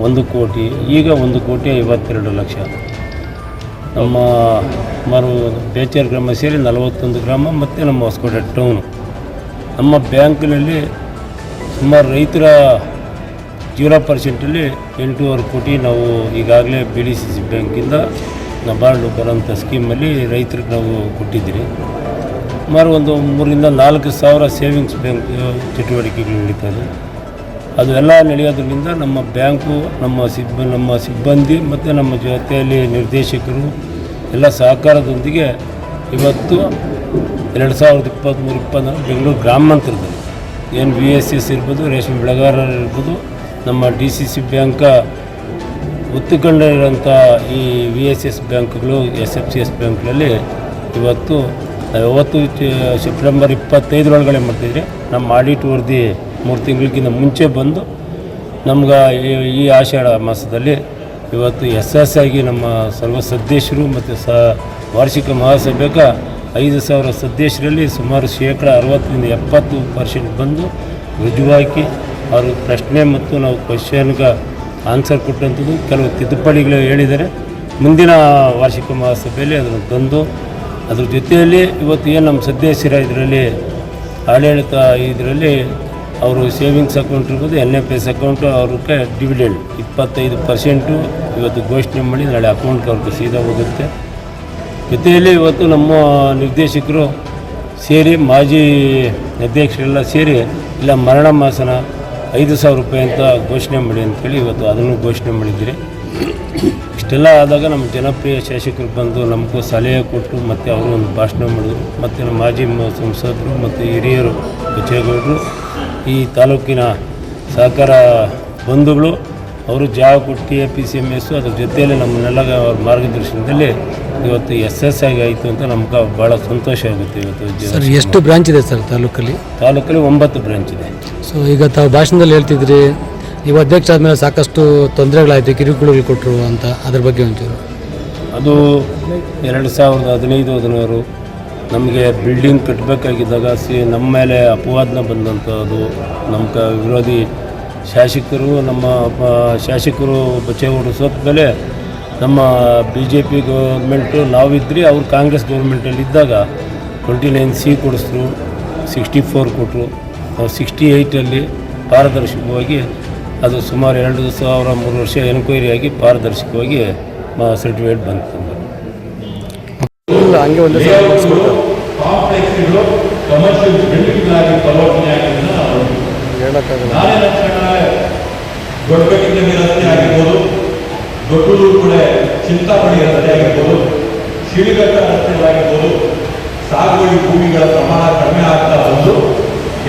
1 ಕೋಟಿ, ಈಗ 1,52,00,000. ನಮ್ಮ ಬೇಚರ್ ಗ್ರಾಮ ಸೇರಿ 41 ಗ್ರಾಮ ಮತ್ತು ನಮ್ಮ ಹೊಸಕೋಟೆ ಟೌನು. ನಮ್ಮ ಬ್ಯಾಂಕಿನಲ್ಲಿ ಸುಮಾರು ರೈತರ 0% 8.5 ಕೋಟಿ ನಾವು ಈಗಾಗಲೇ BDCC ಬ್ಯಾಂಕಿಂದ ನಬಾರ್ಡು ಬರೋಂಥ ಸ್ಕೀಮಲ್ಲಿ ರೈತರಿಗೆ ನಾವು ಕೊಟ್ಟಿದ್ದೀರಿ. ಸುಮಾರು ಒಂದು 3,000 to 4,000 ಸೇವಿಂಗ್ಸ್ ಬ್ಯಾಂಕ್ ಚಟುವಟಿಕೆಗಳು ನಡೀತದೆ. ಅದು ಎಲ್ಲ ನಡೆಯೋದ್ರಿಂದ ನಮ್ಮ ಬ್ಯಾಂಕು, ನಮ್ಮ ಸಿಬ್ಬಂದಿ ಮತ್ತು ನಮ್ಮ ಜೊತೆಯಲ್ಲಿ ನಿರ್ದೇಶಕರು ಎಲ್ಲ ಸಹಕಾರದೊಂದಿಗೆ ಇವತ್ತು 2023-24 ಬೆಂಗಳೂರು ಗ್ರಾಮಾಂತರದಲ್ಲಿ ಏನು VSS ಇರ್ಬೋದು, ರೇಷ್ಮೆ ಬೆಳೆಗಾರರು ಇರ್ಬೋದು, ನಮ್ಮ DCC ಬ್ಯಾಂಕ ಒತ್ತುಕೊಂಡಿರೋಂಥ ಈ VSS ಬ್ಯಾಂಕ್ಗಳು, SFCS ಬ್ಯಾಂಕ್ಗಳಲ್ಲಿ ಇವತ್ತು ಸೆಪ್ಟೆಂಬರ್ 25 ಒಳಗಡೆ ಮಾಡ್ತಿದ್ರಿ. ನಮ್ಮ ಆಡಿಟ್ ವರದಿ 3 ತಿಂಗಳಿಗಿಂತ ಮುಂಚೆ ಬಂದು ನಮ್ಗೆ ಈ ಆಷಾಢ ಮಾಸದಲ್ಲಿ ಇವತ್ತು ಆಗಿ ನಮ್ಮ ಸರ್ವ ಸದಸ್ಯರು ಮತ್ತು ವಾರ್ಷಿಕ ಮಹಾಸಭೆಗೆ 5,000 ಸದಸ್ಯರಲ್ಲಿ ಸುಮಾರು 60-70% ಬಂದು ರುಜುವಾಕಿ ಅವರು ಪ್ರಶ್ನೆ ಮತ್ತು ನಾವು ಕ್ವಶನ್ಗೆ ಆನ್ಸರ್ ಕೊಟ್ಟಂಥದ್ದು ಕೆಲವು ತಿದ್ದುಪಡಿಗಳು ಹೇಳಿದ್ದಾರೆ. ಮುಂದಿನ ವಾರ್ಷಿಕ ಮಹಾಸಭೆಯಲ್ಲಿ ಅದನ್ನು ತಂದು ಅದ್ರ ಜೊತೆಯಲ್ಲಿ ಇವತ್ತು ಏನು ನಮ್ಮ ಸದಸ್ಯರ ಇದರಲ್ಲಿ ಆಡಳಿತ ಇದರಲ್ಲಿ ಅವರು ಸೇವಿಂಗ್ಸ್ ಅಕೌಂಟ್ ಇರ್ಬೋದು, NFS ಅಕೌಂಟು ಅವ್ರಿಗೆ ಡಿವಿಡೆಂಡ್ 25% ಇವತ್ತು ಘೋಷಣೆ ಮಾಡಿ ನಾಳೆ ಅಕೌಂಟ್ಗೆ ಅವ್ರಿಗೆ ಸೀದಾ ಹೋಗುತ್ತೆ. ಜೊತೆಯಲ್ಲಿ ಇವತ್ತು ನಮ್ಮ ನಿರ್ದೇಶಕರು ಸೇರಿ, ಮಾಜಿ ಅಧ್ಯಕ್ಷರೆಲ್ಲ ಸೇರಿ ಇಲ್ಲ ಮರಣ ಮಾಸನ 5,000 ರೂಪಾಯಿ ಅಂತ ಘೋಷಣೆ ಮಾಡಿ ಅಂತೇಳಿ ಇವತ್ತು ಅದನ್ನು ಘೋಷಣೆ ಮಾಡಿದ್ದೀರಿ. ಇಷ್ಟೆಲ್ಲ ಆದಾಗ ನಮ್ಮ ಜನಪ್ರಿಯ ಶಾಸಕರು ಬಂದು ನಮಗೂ ಸಲಹೆ ಕೊಟ್ಟು ಮತ್ತು ಅವರು ಒಂದು ಭಾಷಣ ಮಾಡಿದ್ರು. ಮತ್ತು ನಮ್ಮ ಮಾಜಿ ಸಂಸದರು ಮತ್ತು ಹಿರಿಯರು ಬಚ್ಚೇಗೌಡರು, ಈ ತಾಲೂಕಿನ ಸಹಕಾರ ಬಂಧುಗಳು ಅವರು ಜಾಗ ಕೊಟ್ಟು APCMS ಅದ್ರ ಜೊತೆಯಲ್ಲಿ ನಮ್ಮನ್ನೆಲ್ಲ ಅವ್ರ ಮಾರ್ಗದರ್ಶನದಲ್ಲಿ ಇವತ್ತು ಆಗಿ ಆಯಿತು ಅಂತ ನಮ್ಗೆ ಭಾಳ ಸಂತೋಷ ಆಗುತ್ತೆ. ಇವತ್ತು ಸರ್ ಎಷ್ಟು ಬ್ರಾಂಚ್ ಇದೆ ಸರ್ ತಾಲೂಕಲ್ಲಿ? 9 ಬ್ರಾಂಚ್ ಇದೆ. ಸೊ ಈಗ ತಾವು ಭಾಷಣದಲ್ಲಿ ಹೇಳ್ತಿದ್ರಿ ನೀವು ಅಧ್ಯಕ್ಷ ಆದಮೇಲೆ ಸಾಕಷ್ಟು ತೊಂದರೆಗಳಾಯಿತು, ಕಿರುಕುಳಗಳು ಕೊಟ್ಟರು ಅಂತ, ಅದ್ರ ಬಗ್ಗೆ ಒಂಚೂರು. ಅದು 2015-16 ನಮಗೆ ಬಿಲ್ಡಿಂಗ್ ಕಟ್ಟಬೇಕಾಗಿದ್ದಾಗ ನಮ್ಮ ಮೇಲೆ ಅಪವಾದನ ಬಂದಂಥದ್ದು. ನಮ್ಮ ವಿರೋಧಿ ಶಾಸಕರು, ನಮ್ಮ ಶಾಸಕರು ಬಚ್ಚೇಗೌಡರು ಸೋತ ಮೇಲೆ ನಮ್ಮ BJP ಗೌರ್ಮೆಂಟು ನಾವಿದ್ರಿ, ಅವ್ರು ಕಾಂಗ್ರೆಸ್ ಗೌರ್ಮೆಂಟಲ್ಲಿ ಇದ್ದಾಗ 29C ಕೊಡಿಸಿದ್ರು, 64 ಕೊಟ್ಟರು. ನಾವು 68ಅಲ್ಲಿ ಪಾರದರ್ಶಕವಾಗಿ ಅದು ಸುಮಾರು 2,003 ವರ್ಷ ಎನ್ಕ್ವೈರಿ ಆಗಿ ಪಾರದರ್ಶಕವಾಗಿ ಸರ್ಟಿಫಿಕೇಟ್ ಬಂತು. ಹಂಗೆ ಒಂದು ಕಾಂಪ್ಲೆಕ್ಸ್ಗಳು ಕಮರ್ಷಿಯಲ್ ಬಿಲ್ಡಿಂಗ್ಗಳಾಗಿ ಪರಿವರ್ತನೆ ಆಗಿರೋದನ್ನ ದೊಡ್ಡಬೆಟ್ಟಿಗೆ ರಸ್ತೆ ಆಗಿರ್ಬೋದು, ದೊಡ್ಡೂರು ಕೂಡ ಚಿಂತಾಮಣಿ ರಸ್ತೆ ಆಗಿರ್ಬೋದು, ಶಿಳಿಘಟ್ಟ ರಸ್ತೆಗಳಾಗಿರ್ಬೋದು, ಸಾಗುವಳಿ ಭೂಮಿಗಳ ಪ್ರಮಾಣ ಕಡಿಮೆ ಆಗ್ತಾ ಬಂದು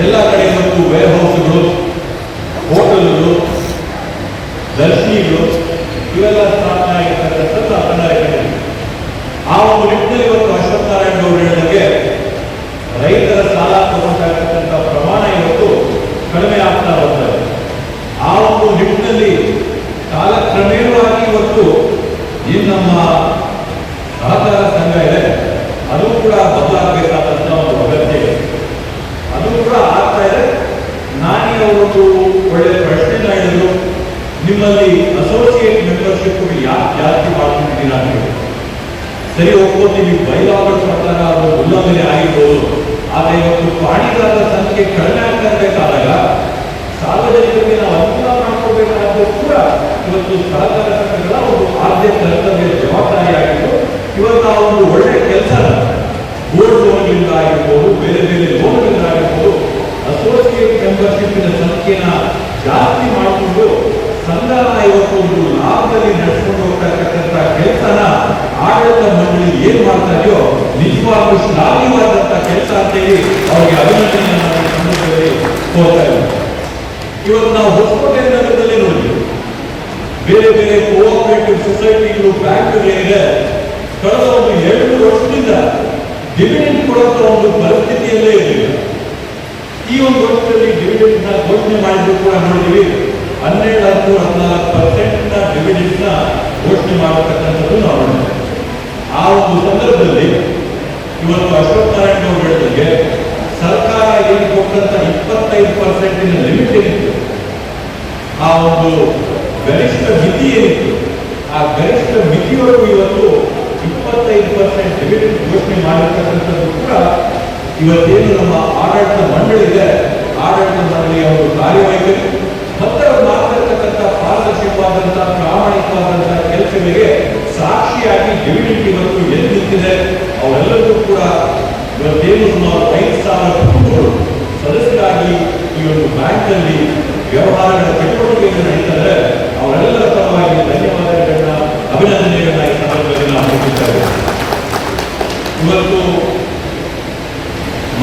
ಎಲ್ಲ ಕಡೆ ಇವತ್ತು ವೇರ್ ಹೌಸ್ಗಳು, ಹೋಟೆಲ್ಗಳು, ದರ್ಶಿಗಳು ಇವೆಲ್ಲ ಸ್ಥಾಪನೆ ಆಗಿರ್ತಕ್ಕಂಥದ್ದು ಅಪನಾಯಕತೆ. ಆ ಒಂದು ನಿಟ್ಟಿನಲ್ಲಿ ಇವತ್ತು ಅಶ್ವತ್ಥನಾರಾಯಣ ಅವರು ಹೇಳಿದಂಗೆ ರೈತರ ಸಾಲ ತಗೊಂಡಾಗತಕ್ಕಂಥ ಪ್ರಮಾಣ ಇವತ್ತು ಕಡಿಮೆ ಆಗ್ತಾ ಹೋಗ್ತದೆ. ಆ ಒಂದು ನಿಟ್ಟಿನಲ್ಲಿ ಕಾಲಕ್ರಮೇಣವಾಗಿ ಇವತ್ತು ಈ ನಮ್ಮ ಸಹಕಾರ ಸಂಘ ಇದೆ, ಅದು ಕೂಡ ಬದಲಾಗಬೇಕಾದಂಥ ಒಂದು ಅಗತ್ಯ ಇದೆ. ಅದು ಕೂಡ ಆಗ್ತಾ ಇದೆ. ನಾನೇ ಅವರೊಂದು ಒಳ್ಳೆ ಪ್ರಶ್ನೆನ ಹೇಳಿದ್ರು, ನಿಮ್ಮಲ್ಲಿ ಅಸೋಸಿಯೇಟ್ ಮೆಂಬರ್ಶಿಪ್ ಯಾಕೆ ಜಾಸ್ತಿ ಮಾಡ್ಕೊಂಡಿದ್ದೀರಾ ಅಂತ ಹೇಳಿ. ಸರಿ, ಒಪ್ಕೋತೀವಿ, ಬೈಲಾಗಳ ಪ್ರಕಾರ ಅದು ಉಲ್ಲಂಘನೆ ಆಗಿರ್ಬೋದು. ಆದರೆ ಇವತ್ತು ಪ್ರಾಣಿಗಾರರ ಸಂಖ್ಯೆ ಕಡಿಮೆ ಆಗ್ತಾ ಇರಬೇಕಾದಾಗ ಸಾರ್ವಜನಿಕರಿಗೆ ನಾವು ಅನುಕೂಲ ಮಾಡಿಕೊಡ್ಬೇಕಾದ್ರೂ ಕೂಡ ಇವತ್ತು ಸಹಕಾರ ಸಂಘಗಳ ಒಂದು ಆದ್ಯತೆ ಕರ್ತವ್ಯ ಜವಾಬ್ದಾರಿಯಾಗಿದ್ದು ಇವತ್ತು ಆ ಒಂದು ಒಳ್ಳೆ ಕೆಲಸ ಗೋಲ್ಡ್ ಲೋನ್ಗಳಿಂದ ಆಗಿರ್ಬೋದು, ಬೇರೆ ಬೇರೆ ಲೋನ್ಗಳಿಂದ ಆಗಿರ್ಬೋದು, ಅಸೋಸಿಯೇಟ್ ಮೆಂಬರ್ಶಿಪ್ನ ಸಂಖ್ಯೆನ ಜಾಸ್ತಿ ಮಾಡಿಕೊಂಡು ಸಂಘನ ಇವತ್ತು ಒಂದು ಲಾಭದಲ್ಲಿ ನಡೆಸಿಕೊಂಡು ಹೋಗ್ತಕ್ಕಂಥ ಕೆಲಸನ ಆಡಳಿತ ಮಂಡಳಿ ಏನ್ ಮಾಡ್ತಾ ಇದೆಯೋ ನಿಜವಾಗ್ಲೂ ಶ್ಲಾಘನೀಯವಾದಂತಹ ಕೆಲಸ ಅಂತ ಹೇಳಿ ಅವರಿಗೆ ಅಭಿನಂದನೆಯನ್ನು ಸಂದರ್ಭದಲ್ಲಿ ಹೋಗ್ತಾ ಇದ್ದೀವಿ. ಇವತ್ತು ನಾವು ಹೊಸಕೋಟೆ ನಗರದಲ್ಲಿ ನೋಡಿದ್ವಿ, ಬೇರೆ ಬೇರೆ ಕೋಆಪರೇಟಿವ್ ಸೊಸೈಟಿಗಳು, ಬ್ಯಾಂಕ್ಗಳಿಗೆ ಕಳೆದ ಒಂದು 2 ವರ್ಷದಿಂದ ಡಿವಿಡೆಂಡ್ ಕೊಡುವಂತ ಒಂದು ಪರಿಸ್ಥಿತಿಯಲ್ಲೇ ಇರಲಿಲ್ಲ. ಈ ಒಂದು ವರ್ಷದಲ್ಲಿ ಡಿವಿಡೆಂಡ್ ನ ಘೋಷಣೆ ಮಾಡಿದ್ರು ಕೂಡ ನೋಡಿದ್ವಿ, 12-14% ಡಿವಿಡೆಂಡ್ ನ ಘೋಷಣೆ ಮಾಡತಕ್ಕಂಥದ್ದು ನಾವು ನೋಡಿದ್ದೇವೆ. ಆ ಒಂದು ಸಂದರ್ಭದಲ್ಲಿ ಇವತ್ತು ಅಶ್ವತ್ಥನಾರಾಯಣ ಅವರು ಹೇಳಿದಂಗೆ ಸರ್ಕಾರ ಏನು ಕೊಟ್ಟಂತ 25% ಲಿಮಿಟ್ ಏನಿತ್ತು, ಆ ಒಂದು ಗರಿಷ್ಠ ಮಿತಿ ಏನಿತ್ತು ಆ ಗರಿಷ್ಠ ಮಿತಿಯೊಳಗೂ ಇವತ್ತು 25% ಡಿವಿಡೆಂಡ್ ಘೋಷಣೆ ಮಾಡಿರ್ತಕ್ಕಂಥದ್ದು ಕೂಡ ಇವತ್ತೇನು ನಮ್ಮ ಆಡಳಿತ ಮಂಡಳಿ ಇದೆ, ಆಡಳಿತ ಮಂಡಳಿಯ ಒಂದು ಕಾರ್ಯವೈಖರಿ ಮತ್ತೆ ಅವರು ಮಾಡ್ತಿರ್ತಕ್ಕಂಥ ಪಾರದರ್ಶಕವಾದಂತಹ ಪ್ರಾಮಾಣಿಕವಾದಂತಹ ಕೆಲಸಗಳಿಗೆ ಸಾಕ್ಷಿಯಾಗಿ ಡಿವಿಡೆಂಡ್ ಇವತ್ತು ಎಲ್ಲಿ ನಿಂತಿದೆ ಅವರೆಲ್ಲರೂ ಕೂಡ ಇವತ್ತೇನು ಸುಮಾರು 5,000 ಕುಟುಂಬಗಳು ಸದಸ್ಯರಾಗಿ ಈ ಒಂದು ಬ್ಯಾಂಕ್ನಲ್ಲಿ ವ್ಯವಹಾರಗಳ ಚಟುವಟಿಕೆಯನ್ನು ನಡೀತಾರೆ. ಅವರೆಲ್ಲರ ಪರವಾಗಿ ಧನ್ಯವಾದಗಳನ್ನ ಅಭಿನಂದನೆಗಳನ್ನ ಈ ಸಂದರ್ಭದಲ್ಲಿ ನಾವು ಮುಗಿಸ್ತೇವೆ. ಇವತ್ತು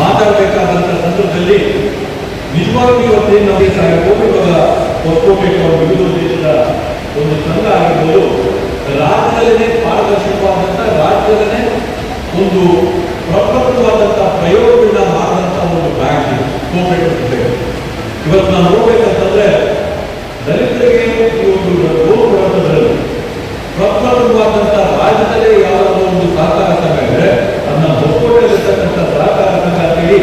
ಮಾತಾಡಬೇಕಾದಂತಹ ಸಂದರ್ಭದಲ್ಲಿ ನಿಜವಾಗ್ಲೂ ಇವತ್ತೇನು ನಮಗೆ ಇವಾಗ ಹೊಸಕೋಟೆ ವಿವಿಧ ದೇಶದ ಒಂದು ಸಂಘ ಆಗಿರ್ಬೋದು, ರಾಜ್ಯದಲ್ಲೇ ಪಾರದರ್ಶಕವಾದಂತಹ ರಾಜ್ಯದಲ್ಲೇ ಒಂದು ಪ್ರಪ್ರಥಮವಾದಂತಹ ಪ್ರಯೋಗಗಳನ್ನ ಮಾಡಿದಂತಹ ಒಂದು ಬ್ಯಾಂಕ್ ಕೋಪರೇಟಿವ್. ಇವತ್ತು ನಾವು ನೋಡ್ಬೇಕಂತಂದ್ರೆ ದಲಿತರಿಗೆ ಈ ಒಂದು ಲೋನ್ ಕೊಡುವುದರಲ್ಲಿ ಪ್ರಪ್ರಥಮವಾದಂತಹ ರಾಜ್ಯದಲ್ಲೇ ಯಾವುದಾದ್ರೂ ಒಂದು ಸಹಕಾರ ಸಂಘ ಇದ್ರೆ ಅದನ್ನ ಹೊಸಕೋಟೆಯಲ್ಲಿರ್ತಕ್ಕಂಥ ಸಹಕಾರ ಸಂಘ ಅಂತೇಳಿ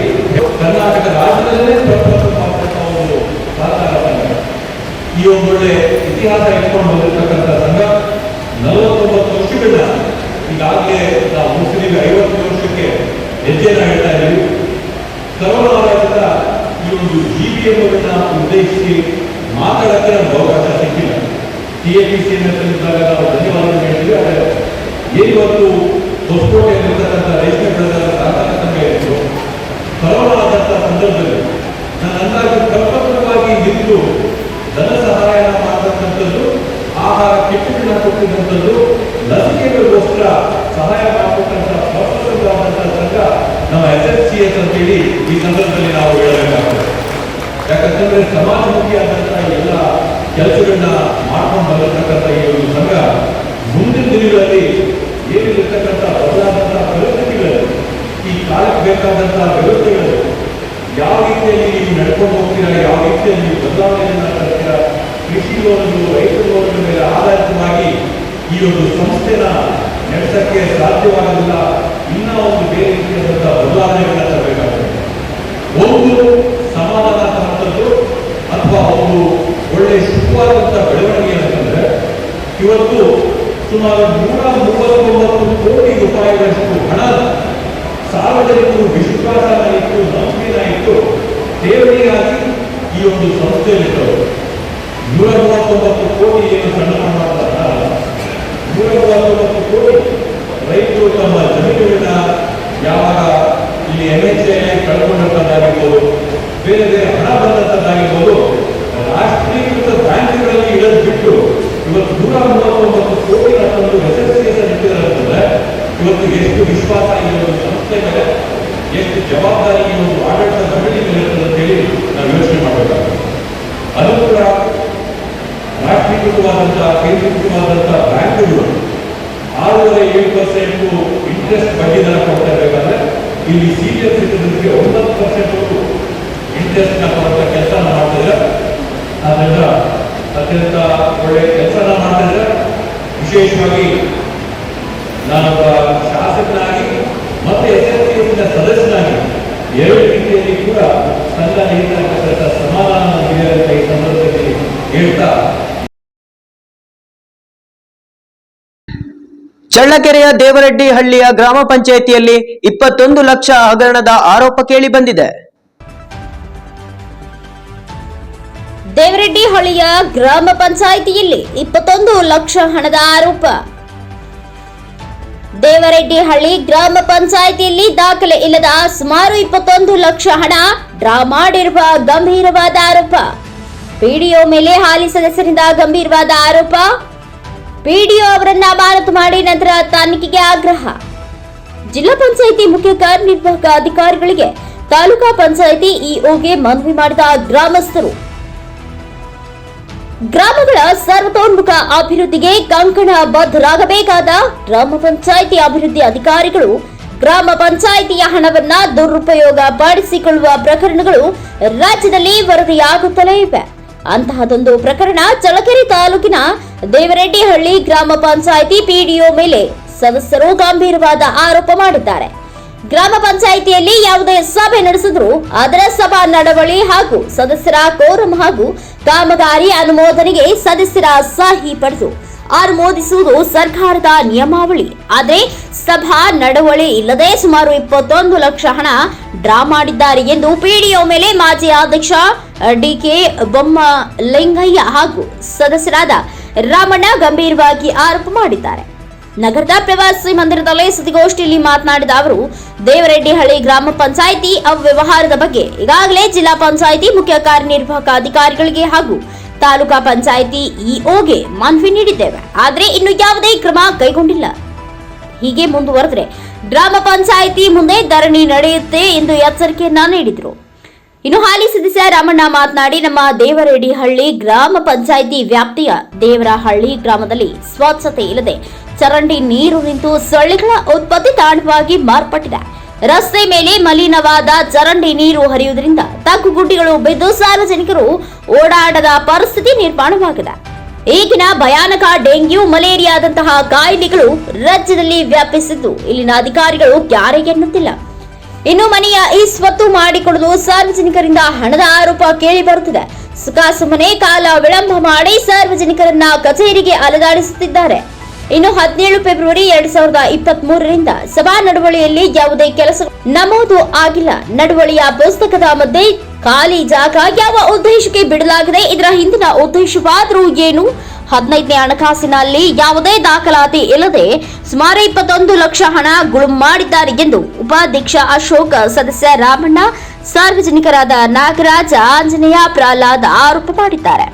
ಕರ್ನಾಟಕ ರಾಜ್ಯದಲ್ಲೇ ಪ್ರಪ್ರಥಮವಾದಂತಹ ಒಂದು ಸಹಕಾರ ಸಂಘ. ಈ ಒಂದು ಒಳ್ಳೆ ಇತಿಹಾಸ ಇಟ್ಕೊಂಡು ಬಂದಿರತಕ್ಕಂಥ ಸಂಘ 49 ವರ್ಷಗಳನ್ನ ಈಗಾಗಲೇ ನಾವು ಮುಸ್ಲಿಂ 50 ವರ್ಷಕ್ಕೆ ಹೆಜ್ಜೆನ ಹೇಳ್ತಾ ಇದ್ದೀವಿ. ಕರೋನಾದ ಈ ಒಂದು GBM ಉದ್ದೇಶಿಸಿ ಮಾತಾಡಕ್ಕೆ ನಮ್ಗೆ ಅವಕಾಶ ಸಿಕ್ಕಿಲ್ಲ. TAPC ಇದ್ದಾಗ ನಾವು ಧನ್ಯವಾದ ಹೇಳ್ತೀವಿ. ಆದರೆ ಏನಿವತ್ತು ಹೊಸಕೋಟೆಯಲ್ಲಿರ್ತಕ್ಕಂಥ ರೇಷ್ಮೆ ಬೆಳೆದ ಸಹಕಾರ ಸಂಘ ಇತ್ತು, ಕರೋನಾ ಆದಂಥ ಸಂದರ್ಭದಲ್ಲಿ ನನ್ನ ಅಂದಾಜು ಪ್ರಪ್ರಥಮವಾಗಿ ನಿಂತು ಧನ ಸಹಾಯನ ಮಾಡತಕ್ಕಂಥದ್ದು, ಆಹಾರ ಕಿಟ್ಗಳನ್ನ ಕೊಟ್ಟಿದ್ದಂಥದ್ದು, ಲಸಿಕೆಗಳಿಗೋಸ್ಕರ ಸಹಾಯ ಮಾಡತಕ್ಕಂಥ ಪ್ರಪ್ರಥಮವಾದಂತಹ ಸಂಘ ನಮ್ಮ SFCS ಅಂತೇಳಿ ಈ ಸಂದರ್ಭದಲ್ಲಿ ನಾವು ಹೇಳಬೇಕಾಗ್ತದೆ. ಯಾಕಂತಂದ್ರೆ ಸಮಾಜಮುಖಿಯಾದಂತಹ ಎಲ್ಲ ಕೆಲಸಗಳನ್ನ ಮಾಡ್ಕೊಂಡು ಬಂದಿರತಕ್ಕಂಥ ಈ ಒಂದು ಸಂಘ ಮುಂದಿನ ದಿನಗಳಲ್ಲಿ ಏನಿರತಕ್ಕಂಥ ಬದಲಾದಂತಹ ಪರಿಸ್ಥಿತಿಗಳಲ್ಲಿ ಈ ಕಾಲಕ್ಕೆ ಬೇಕಾದಂತಹ ವ್ಯವಸ್ಥೆಗಳು ಯಾವ ರೀತಿಯಲ್ಲಿ ನೀವು ನಡ್ಕೊಂಡು ಹೋಗ್ತೀರಾ, ಯಾವ ರೀತಿಯಲ್ಲಿ ನೀವು ಬದಲಾವಣೆಯನ್ನ ತರ್ತೀರಾ, ಕೃಷಿ ಲೋನ್ಗಳು, ರೈತ ಲೋನ್ಗಳ ಮೇಲೆ ಆಧಾರಿತವಾಗಿ ಈ ಒಂದು ಸಂಸ್ಥೆನ ನಡೆಸಕ್ಕೆ ಸಾಧ್ಯವಾಗಲಿಲ್ಲ. ಇನ್ನ ಒಂದು ಬೇರೆ ರೀತಿಯಾದಂತಹ ಬದಲಾವಣೆಗಳನ್ನ ತರಬೇಕಾಗುತ್ತೆ. ಒಂದು ಸಮಾಧಾನ ತರುವಂಥದ್ದು ಅಥವಾ ಒಂದು ಒಳ್ಳೆ ಶುಭವಾದಂತಹ ಬೆಳವಣಿಗೆ ಅಂತಂದ್ರೆ ಇವತ್ತು ಸುಮಾರು 139 ಕೋಟಿ ರೂಪಾಯಿಗಳಷ್ಟು ಹಣ ಸಾರ್ವಜನಿಕರು ವಿಶ್ವಾಸನ ಇಟ್ಟು, ನಂಬಿಕೆನ ಇಟ್ಟು ಠೇವಣಿಯಾಗಿ ಈ ಒಂದು ಸಂಸ್ಥೆಯಲ್ಲಿದ್ದವರು. 139 ಕೋಟಿ ಏನು ಸಣ್ಣ ಪ್ರಮಾಣದ ಹಣ, 139 ಕೋಟಿ ರೈತರು ತಮ್ಮ ಜಮೀನುಗಳನ್ನ ಯಾವಾಗ ಇಲ್ಲಿ NHA ಕಳ್ಕೊಂಡಂತದ್ದಾಗಿರ್ಬೋದು, ಬೇರೆ ಬೇರೆ ಹಣ ಬಂದಂತದ್ದಾಗಿರ್ಬೋದು, ರಾಷ್ಟ್ರೀಕೃತ ಬ್ಯಾಂಕ್ಗಳಲ್ಲಿ ಇಡೋದು ಬಿಟ್ಟು ಇವತ್ತು 139 ಕೋಟಿ ತಂದು SFCS ನಿಂತಿದ್ದಾರೆ. ಇವತ್ತು ಎಷ್ಟು ವಿಶ್ವಾಸ ಈ ಒಂದು ಸಂಸ್ಥೆ ಮೇಲೆ, ಎಷ್ಟು ಜವಾಬ್ದಾರಿ ಈ ಒಂದು ಆಡಳಿತ ಮಂಡಳಿ ಮೇಲೆ ಇರ್ತದೆ ಅಂತ ಹೇಳಿ ನಾವು ಯೋಚನೆ ಮಾಡಬೇಕಾಗುತ್ತೆ. ಅದು ಕೂಡ ರಾಷ್ಟ್ರೀಕೃತವಾದಂತಹ ಕೇಂದ್ರೀಕೃತವಾದಂತಹ ಬ್ಯಾಂಕ್ಗಳು 6.7% ಇಂಟ್ರೆಸ್ಟ್ ಬಡ್ಡಿ ದರ ಕೊಡ್ತಾ ಇರಬೇಕಾದ್ರೆ ಇಲ್ಲಿ ಸೀನಿಯರ್ ಸಿಟಿಜನ್ಸ್ಗೆ 9% ಇಂಟ್ರೆಸ್ಟ್ ನ ಕೊಡುವಂತ ಕೆಲಸ ಮಾಡ್ತಿದ್ರೆ, ಅದರಿಂದ ಅತ್ಯಂತ ಒಳ್ಳೆ ಕೆಲಸನ ಮಾಡ್ತಿದ್ರೆ. ವಿಶೇಷವಾಗಿ ನಾನೊಬ್ಬ ಶಾಸಕನಾಗಿ ಮತ್ತೆ SFCS ಸದಸ್ಯನಾಗಿ ಎರಡು ರೀತಿಯಲ್ಲಿ ಕೂಡ ಸಂಘ ನೀಡತಕ್ಕಂಥ ಸಮಾಧಾನ ಇದೆ ಅಂತ ಈ ಸಂದರ್ಭದಲ್ಲಿ ಹೇಳ್ತಾ, ಚಳ್ಳಕೆರೆಯ ದೇವರೆಡ್ಡಿ ಹಳ್ಳಿಯ ಗ್ರಾಮ ಪಂಚಾಯಿತಿಯಲ್ಲಿ 21 ಲಕ್ಷ ಹಗರಣದ ಆರೋಪ ಕೇಳಿ ಬಂದಿದೆ. ದೇವರೆಡ್ಡಿ ಹಳ್ಳಿಯ ಗ್ರಾಮ ಪಂಚಾಯಿತಿಯಲ್ಲಿ 21 ಲಕ್ಷ ಹಣದ ಆರೋಪ. ದೇವರೆಡ್ಡಿ ಹಳ್ಳಿ ಗ್ರಾಮ ಪಂಚಾಯಿತಿಯಲ್ಲಿ ದಾಖಲೆ ಇಲ್ಲದ ಸುಮಾರು 21 ಲಕ್ಷ ಹಣ ಡ್ರಾ ಮಾಡಿರುವ ಗಂಭೀರವಾದ ಆರೋಪ. ಪಿಡಿಒ ಮೇಲೆ ಹಾಲಿ ಸದಸ್ಯರಿಂದ ಗಂಭೀರವಾದ ಆರೋಪ. ಪಿಡಿಒ ಅವರನ್ನ ಅಮಾನತು ಮಾಡಿ ನಂತರ ತನಿಖೆಗೆ ಆಗ್ರಹ. ಜಿಲ್ಲಾ ಪಂಚಾಯಿತಿ ಮುಖ್ಯ ಕಾರ್ಯನಿರ್ವಾಹಕ ಅಧಿಕಾರಿಗಳಿಗೆ ತಾಲೂಕಾ ಪಂಚಾಯಿತಿ ಇಒಗೆ ಮನವಿ ಮಾಡಿದ ಗ್ರಾಮಸ್ಥರು. ಗ್ರಾಮಗಳ ಸರ್ವತೋನ್ಮುಖ ಅಭಿವೃದ್ಧಿಗೆ ಕಂಕಣ ಬದ್ಧರಾಗಬೇಕಾದ ಗ್ರಾಮ ಪಂಚಾಯಿತಿ ಅಭಿವೃದ್ಧಿ ಅಧಿಕಾರಿಗಳು ಗ್ರಾಮ ಪಂಚಾಯಿತಿಯ ಹಣವನ್ನ ದುರುಪಯೋಗ ಪಡಿಸಿಕೊಳ್ಳುವ ಪ್ರಕರಣಗಳು ರಾಜ್ಯದಲ್ಲಿ ವರದಿಯಾಗುತ್ತಲೇ ಇವೆ. ಅಂತಹದೊಂದು ಪ್ರಕರಣ ಚಳ್ಳಕೆರೆ ತಾಲೂಕಿನ ದೇವರೆಡ್ಡಿಹಳ್ಳಿ ಗ್ರಾಮ ಪಂಚಾಯಿತಿ ಪಿಡಿಒ ಮೇಲೆ ಸದಸ್ಯರು ಗಂಭೀರವಾದ ಆರೋಪ ಮಾಡಿದ್ದಾರೆ. ಗ್ರಾಮ ಪಂಚಾಯಿತಿಯಲ್ಲಿ ಯಾವುದೇ ಸಭೆ ನಡೆಸಿದ್ರು ಅದರ ಸಭಾ ನಡವಳಿ ಹಾಗೂ ಸದಸ್ಯರ ಕೋರಂ ಹಾಗೂ ಕಾಮಗಾರಿ ಅನುಮೋದನೆಗೆ ಸದಸ್ಯರ ಸಹಿ ಪಡೆದು ಅನುಮೋದಿಸುವುದು ಸರ್ಕಾರದ ನಿಯಮಾವಳಿ. ಆದರೆ ಸಭಾ ನಡವಳಿ ಇಲ್ಲದೆ ಸುಮಾರು 21 ಲಕ್ಷ ಹಣ ಡ್ರಾ ಮಾಡಿದ್ದಾರೆ ಎಂದು ಪಿಡಿಒ ಮೇಲೆ ಮಾಜಿ ಅಧ್ಯಕ್ಷ ಡಿಕೆ ಬೊಮ್ಮಲಿಂಗಯ್ಯ ಹಾಗೂ ಸದಸ್ಯರಾದ ರಾಮಣ್ಣ ಗಂಭೀರವಾಗಿ ಆರೋಪ ಮಾಡಿದ್ದಾರೆ. ನಗರದ ಪ್ರವಾಸಿ ಮಂದಿರದಲ್ಲಿ ಸುದ್ದಿಗೋಷ್ಠಿಯಲ್ಲಿ ಮಾತನಾಡಿದ ಅವರು, ದೇವರೆಡ್ಡಿಹಳ್ಳಿ ಗ್ರಾಮ ಪಂಚಾಯಿತಿ ಅವ್ಯವಹಾರದ ಬಗ್ಗೆ ಈಗಾಗಲೇ ಜಿಲ್ಲಾ ಪಂಚಾಯಿತಿ ಮುಖ್ಯ ಕಾರ್ಯನಿರ್ವಾಹಕ ಅಧಿಕಾರಿಗಳಿಗೆ ಹಾಗೂ ತಾಲೂಕಾ ಪಂಚಾಯಿತಿ ಇಒಗೆ ಮನವಿ ನೀಡಿದ್ದೇವೆ. ಆದರೆ ಇನ್ನು ಯಾವುದೇ ಕ್ರಮ ಕೈಗೊಂಡಿಲ್ಲ. ಹೀಗೆ ಮುಂದುವರೆದರೆ ಗ್ರಾಮ ಪಂಚಾಯಿತಿ ಮುಂದೆ ಧರಣಿ ನಡೆಯುತ್ತೆ ಎಂದು ಎಚ್ಚರಿಕೆಯನ್ನ ನೀಡಿದರು. ಇನ್ನು ಹಾಲಿ ಸದಸ್ಯ ರಾಮಣ್ಣ ಮಾತನಾಡಿ, ನಮ್ಮ ದೇವರೆಡ್ಡಿಹಳ್ಳಿ ಗ್ರಾಮ ಪಂಚಾಯಿತಿ ವ್ಯಾಪ್ತಿಯ ದೇವರಹಳ್ಳಿ ಗ್ರಾಮದಲ್ಲಿ ಸ್ವಚ್ಛತೆ ಇಲ್ಲದೆ ಚರಂಡಿ ನೀರು ನಿಂತು ಸೊಳ್ಳೆಗಳ ಉತ್ಪತ್ತಿ ತಾಣವಾಗಿ ಮಾರ್ಪಟ್ಟಿದೆ. ರಸ್ತೆ ಮೇಲೆ ಮಲಿನವಾದ ಚರಂಡಿ ನೀರು ಹರಿಯುವುದರಿಂದ ತಗ್ಗುಗುಡ್ಡಿಗಳು ಬಿದ್ದು ಸಾರ್ವಜನಿಕರು ಓಡಾಡದ ಪರಿಸ್ಥಿತಿ ನಿರ್ಮಾಣವಾಗಿದೆ. ಈಗಿನ ಭಯಾನಕ ಡೆಂಗ್ಯೂ, ಮಲೇರಿಯಾದಂತಹ ಕಾಯಿಲೆಗಳು ರಾಜ್ಯದಲ್ಲಿ ವ್ಯಾಪಿಸಿದ್ದು ಇಲ್ಲಿನ ಅಧಿಕಾರಿಗಳು ಯಾರಿಗೆ ಎನ್ನುತ್ತಿಲ್ಲ. ಇನ್ನು ಮನೆಯ ಈ ಸ್ವತ್ತು ಮಾಡಿಕೊಳ್ಳಲು ಸಾರ್ವಜನಿಕರಿಂದ ಹಣದ ಆರೋಪ ಕೇಳಿ ಬರುತ್ತಿದೆ. ಸುಖಾಸುಮ್ಮನೆ ಕಾಲ ವಿಳಂಬ ಮಾಡಿ ಸಾರ್ವಜನಿಕರನ್ನ ಕಚೇರಿಗೆ ಅಲೆದಾಡಿಸುತ್ತಿದ್ದಾರೆ. ಇನ್ನು 17 ಫೆಬ್ರವರಿ 2023ರಿಂದ ಸಭಾ ನಡವಳಿಯಲ್ಲಿ ಯಾವುದೇ ಕೆಲಸ ನಮೂದು ಆಗಿಲ್ಲ. ನಡವಳಿಯ ಪುಸ್ತಕದ ಮಧ್ಯೆ ಖಾಲಿ ಜಾಗ ಯಾವ ಉದ್ದೇಶಕ್ಕೆ ಬಿಡಲಾಗಿದೆ, ಇದರ ಹಿಂದಿನ ಉದ್ದೇಶವಾದರೂ ಏನು? 15ನೇ ಹಣಕಾಸಿನಲ್ಲಿ ಯಾವುದೇ ದಾಖಲಾತಿ ಇಲ್ಲದೆ ಸುಮಾರು 21 ಲಕ್ಷ ಹಣ ಗುಳುಂ ಮಾಡಿದ್ದಾರೆ ಎಂದು ಉಪಾಧ್ಯಕ್ಷ ಅಶೋಕ್, ಸದಸ್ಯ ರಾಮಣ್ಣ, ಸಾರ್ವಜನಿಕರಾದ ನಾಗರಾಜ, ಆಂಜನೇಯ, ಪ್ರಹ್ಲಾದ್ ಆರೋಪ ಮಾಡಿದ್ದಾರೆ.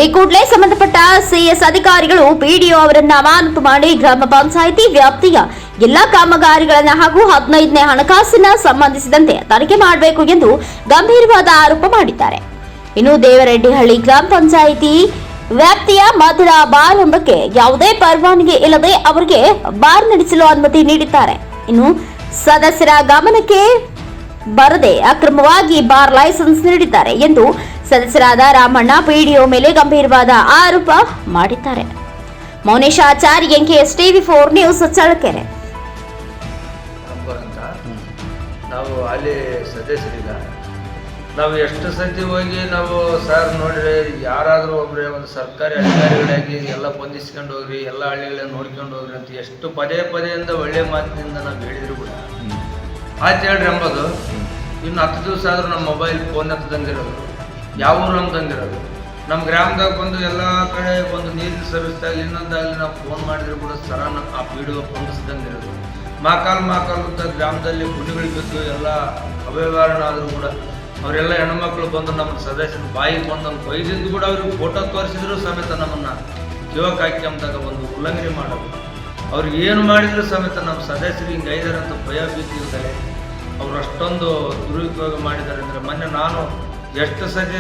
ಈ ಕೂಡಲೇ ಸಂಬಂಧಪಟ್ಟ ಸಿಎಸ್ ಅಧಿಕಾರಿಗಳು ಪಿಡಿಒ ಅವರನ್ನ ಅಮಾನತು ಮಾಡಿ ಗ್ರಾಮ ಪಂಚಾಯಿತಿ ವ್ಯಾಪ್ತಿಯ ಎಲ್ಲಾ ಕಾಮಗಾರಿಗಳನ್ನು ಹಾಗೂ 15ನೇ ಹಣಕಾಸಿನ ಸಂಬಂಧಿಸಿದಂತೆ ತನಿಖೆ ಮಾಡಬೇಕು ಎಂದು ಗಂಭೀರವಾದ ಆರೋಪ ಮಾಡಿದ್ದಾರೆ. ಇನ್ನು ದೇವರೆಡ್ಡಿಹಳ್ಳಿ ಗ್ರಾಮ ಪಂಚಾಯಿತಿ ವ್ಯಾಪ್ತಿಯ ಮಧುರ ಬಾರ್ ಒಂದಕ್ಕೆ ಯಾವುದೇ ಪರವಾನಗಿ ಇಲ್ಲದೆ ಅವರಿಗೆ ಬಾರ್ ನಡೆಸಲು ಅನುಮತಿ ನೀಡಿದ್ದಾರೆ. ಇನ್ನು ಸದಸ್ಯರ ಗಮನಕ್ಕೆ ಬರದೆ ಅಕ್ರಮವಾಗಿ ಬಾರ್ ಲೈಸೆನ್ಸ್ ನೀಡಿದ್ದಾರೆ ಎಂದು ಸದಸ್ಯರಾದ ರಾಮಣ್ಣ ಪಿಡಿಒ ಮೇಲೆ ಗಂಭೀರವಾದ ಆರೋಪ ಮಾಡಿದ್ದಾರೆ. Mounesh Achar, NKS TV4 news, Challakere. ನಾವು ಅಲ್ಲಿ ಸದಸ್ಯರಿಲ್ಲ. ನಾವು ಎಷ್ಟು ಸತಿ ಹೋಗಿ ನಾವು ಸರ್ ನೋಡ್ರಿ, ಯಾರಾದರೂ ಒಬ್ಬರೇ ಒಂದು ಸರ್ಕಾರಿ ಅಧಿಕಾರಿಗಳಾಗಿ ಎಲ್ಲ ಬಂಧಿಸ್ಕೊಂಡು ಹೋಗ್ರಿ, ಎಲ್ಲ ಹಳ್ಳಿಗಳನ್ನ ನೋಡ್ಕೊಂಡು ಹೋಗ್ರಿ ಅಂತ ಎಷ್ಟು ಪದೇ ಪದೇಯಿಂದ ಒಳ್ಳೆ ಮಾತಿನಿಂದ ನಾವು ಹೇಳಿದ್ರು ಕೂಡ ಆಯ್ತು ಹೇಳ್ರಿ ಎಂಬುದು. ಇನ್ನು 10 ದಿವಸ ಆದರೂ ನಮ್ಮ ಮೊಬೈಲ್ ಫೋನ್ ಎತ್ತದಂಗಿರೋದು, ಯಾವ ಊರು ನಮ್ದಂಗಿರೋದು. ನಮ್ಮ ಗ್ರಾಮದಾಗ ಬಂದು ಎಲ್ಲ ಕಡೆ ಒಂದು ನೀರಿನ ಸರ್ವಿಸ್ದಾಗ ಇನ್ನೊಂದಾಗಲಿ ನಾವು ಫೋನ್ ಮಾಡಿದ್ರು ಕೂಡ ಸರಾನ ಆ ಪಿಡಿಒ ಹೊಂದಿಸ್ದಂಗಿರೋದು. ಮಾಕಾಲು ಅಂತ ಗ್ರಾಮದಲ್ಲಿ ಗುಂಡಿಗಳು ಬಿದ್ದು ಎಲ್ಲ ಅವ್ಯವಹಾರ ಆದರೂ ಕೂಡ ಅವರೆಲ್ಲ ಹೆಣ್ಮಕ್ಳು ಬಂದು ನಮ್ಮ ಸದಸ್ಯರು ಬಾಯಿಗೆ ಬಂದು ನಮ್ಮ ಬೈದಿದ್ದು ಕೂಡ ಅವ್ರಿಗೆ ಫೋಟೋ ತೋರಿಸಿದ್ರು ಸಮೇತ ನಮ್ಮನ್ನು ಕಿವಕ್ಕೆ ಹಾಕಿ ಅಂದಾಗ ಒಂದು ಉಲ್ಲಂಘನೆ ಮಾಡೋದು. ಅವ್ರಿಗೆ ಏನು ಮಾಡಿದ್ರು ಸಮೇತ ನಮ್ಮ ಸದಸ್ಯರು ಹಿಂಗೆ ಐದಾರೆ ಅಂತ ಭಯ ಭೀತಿ ಇರ್ತಾರೆ. ಅವರು ಅಷ್ಟೊಂದು ದುರುಪಯೋಗ ಮಾಡಿದ್ದಾರೆ ಅಂದರೆ ಮೊನ್ನೆ ನಾನು ಎಷ್ಟು ಸತಿ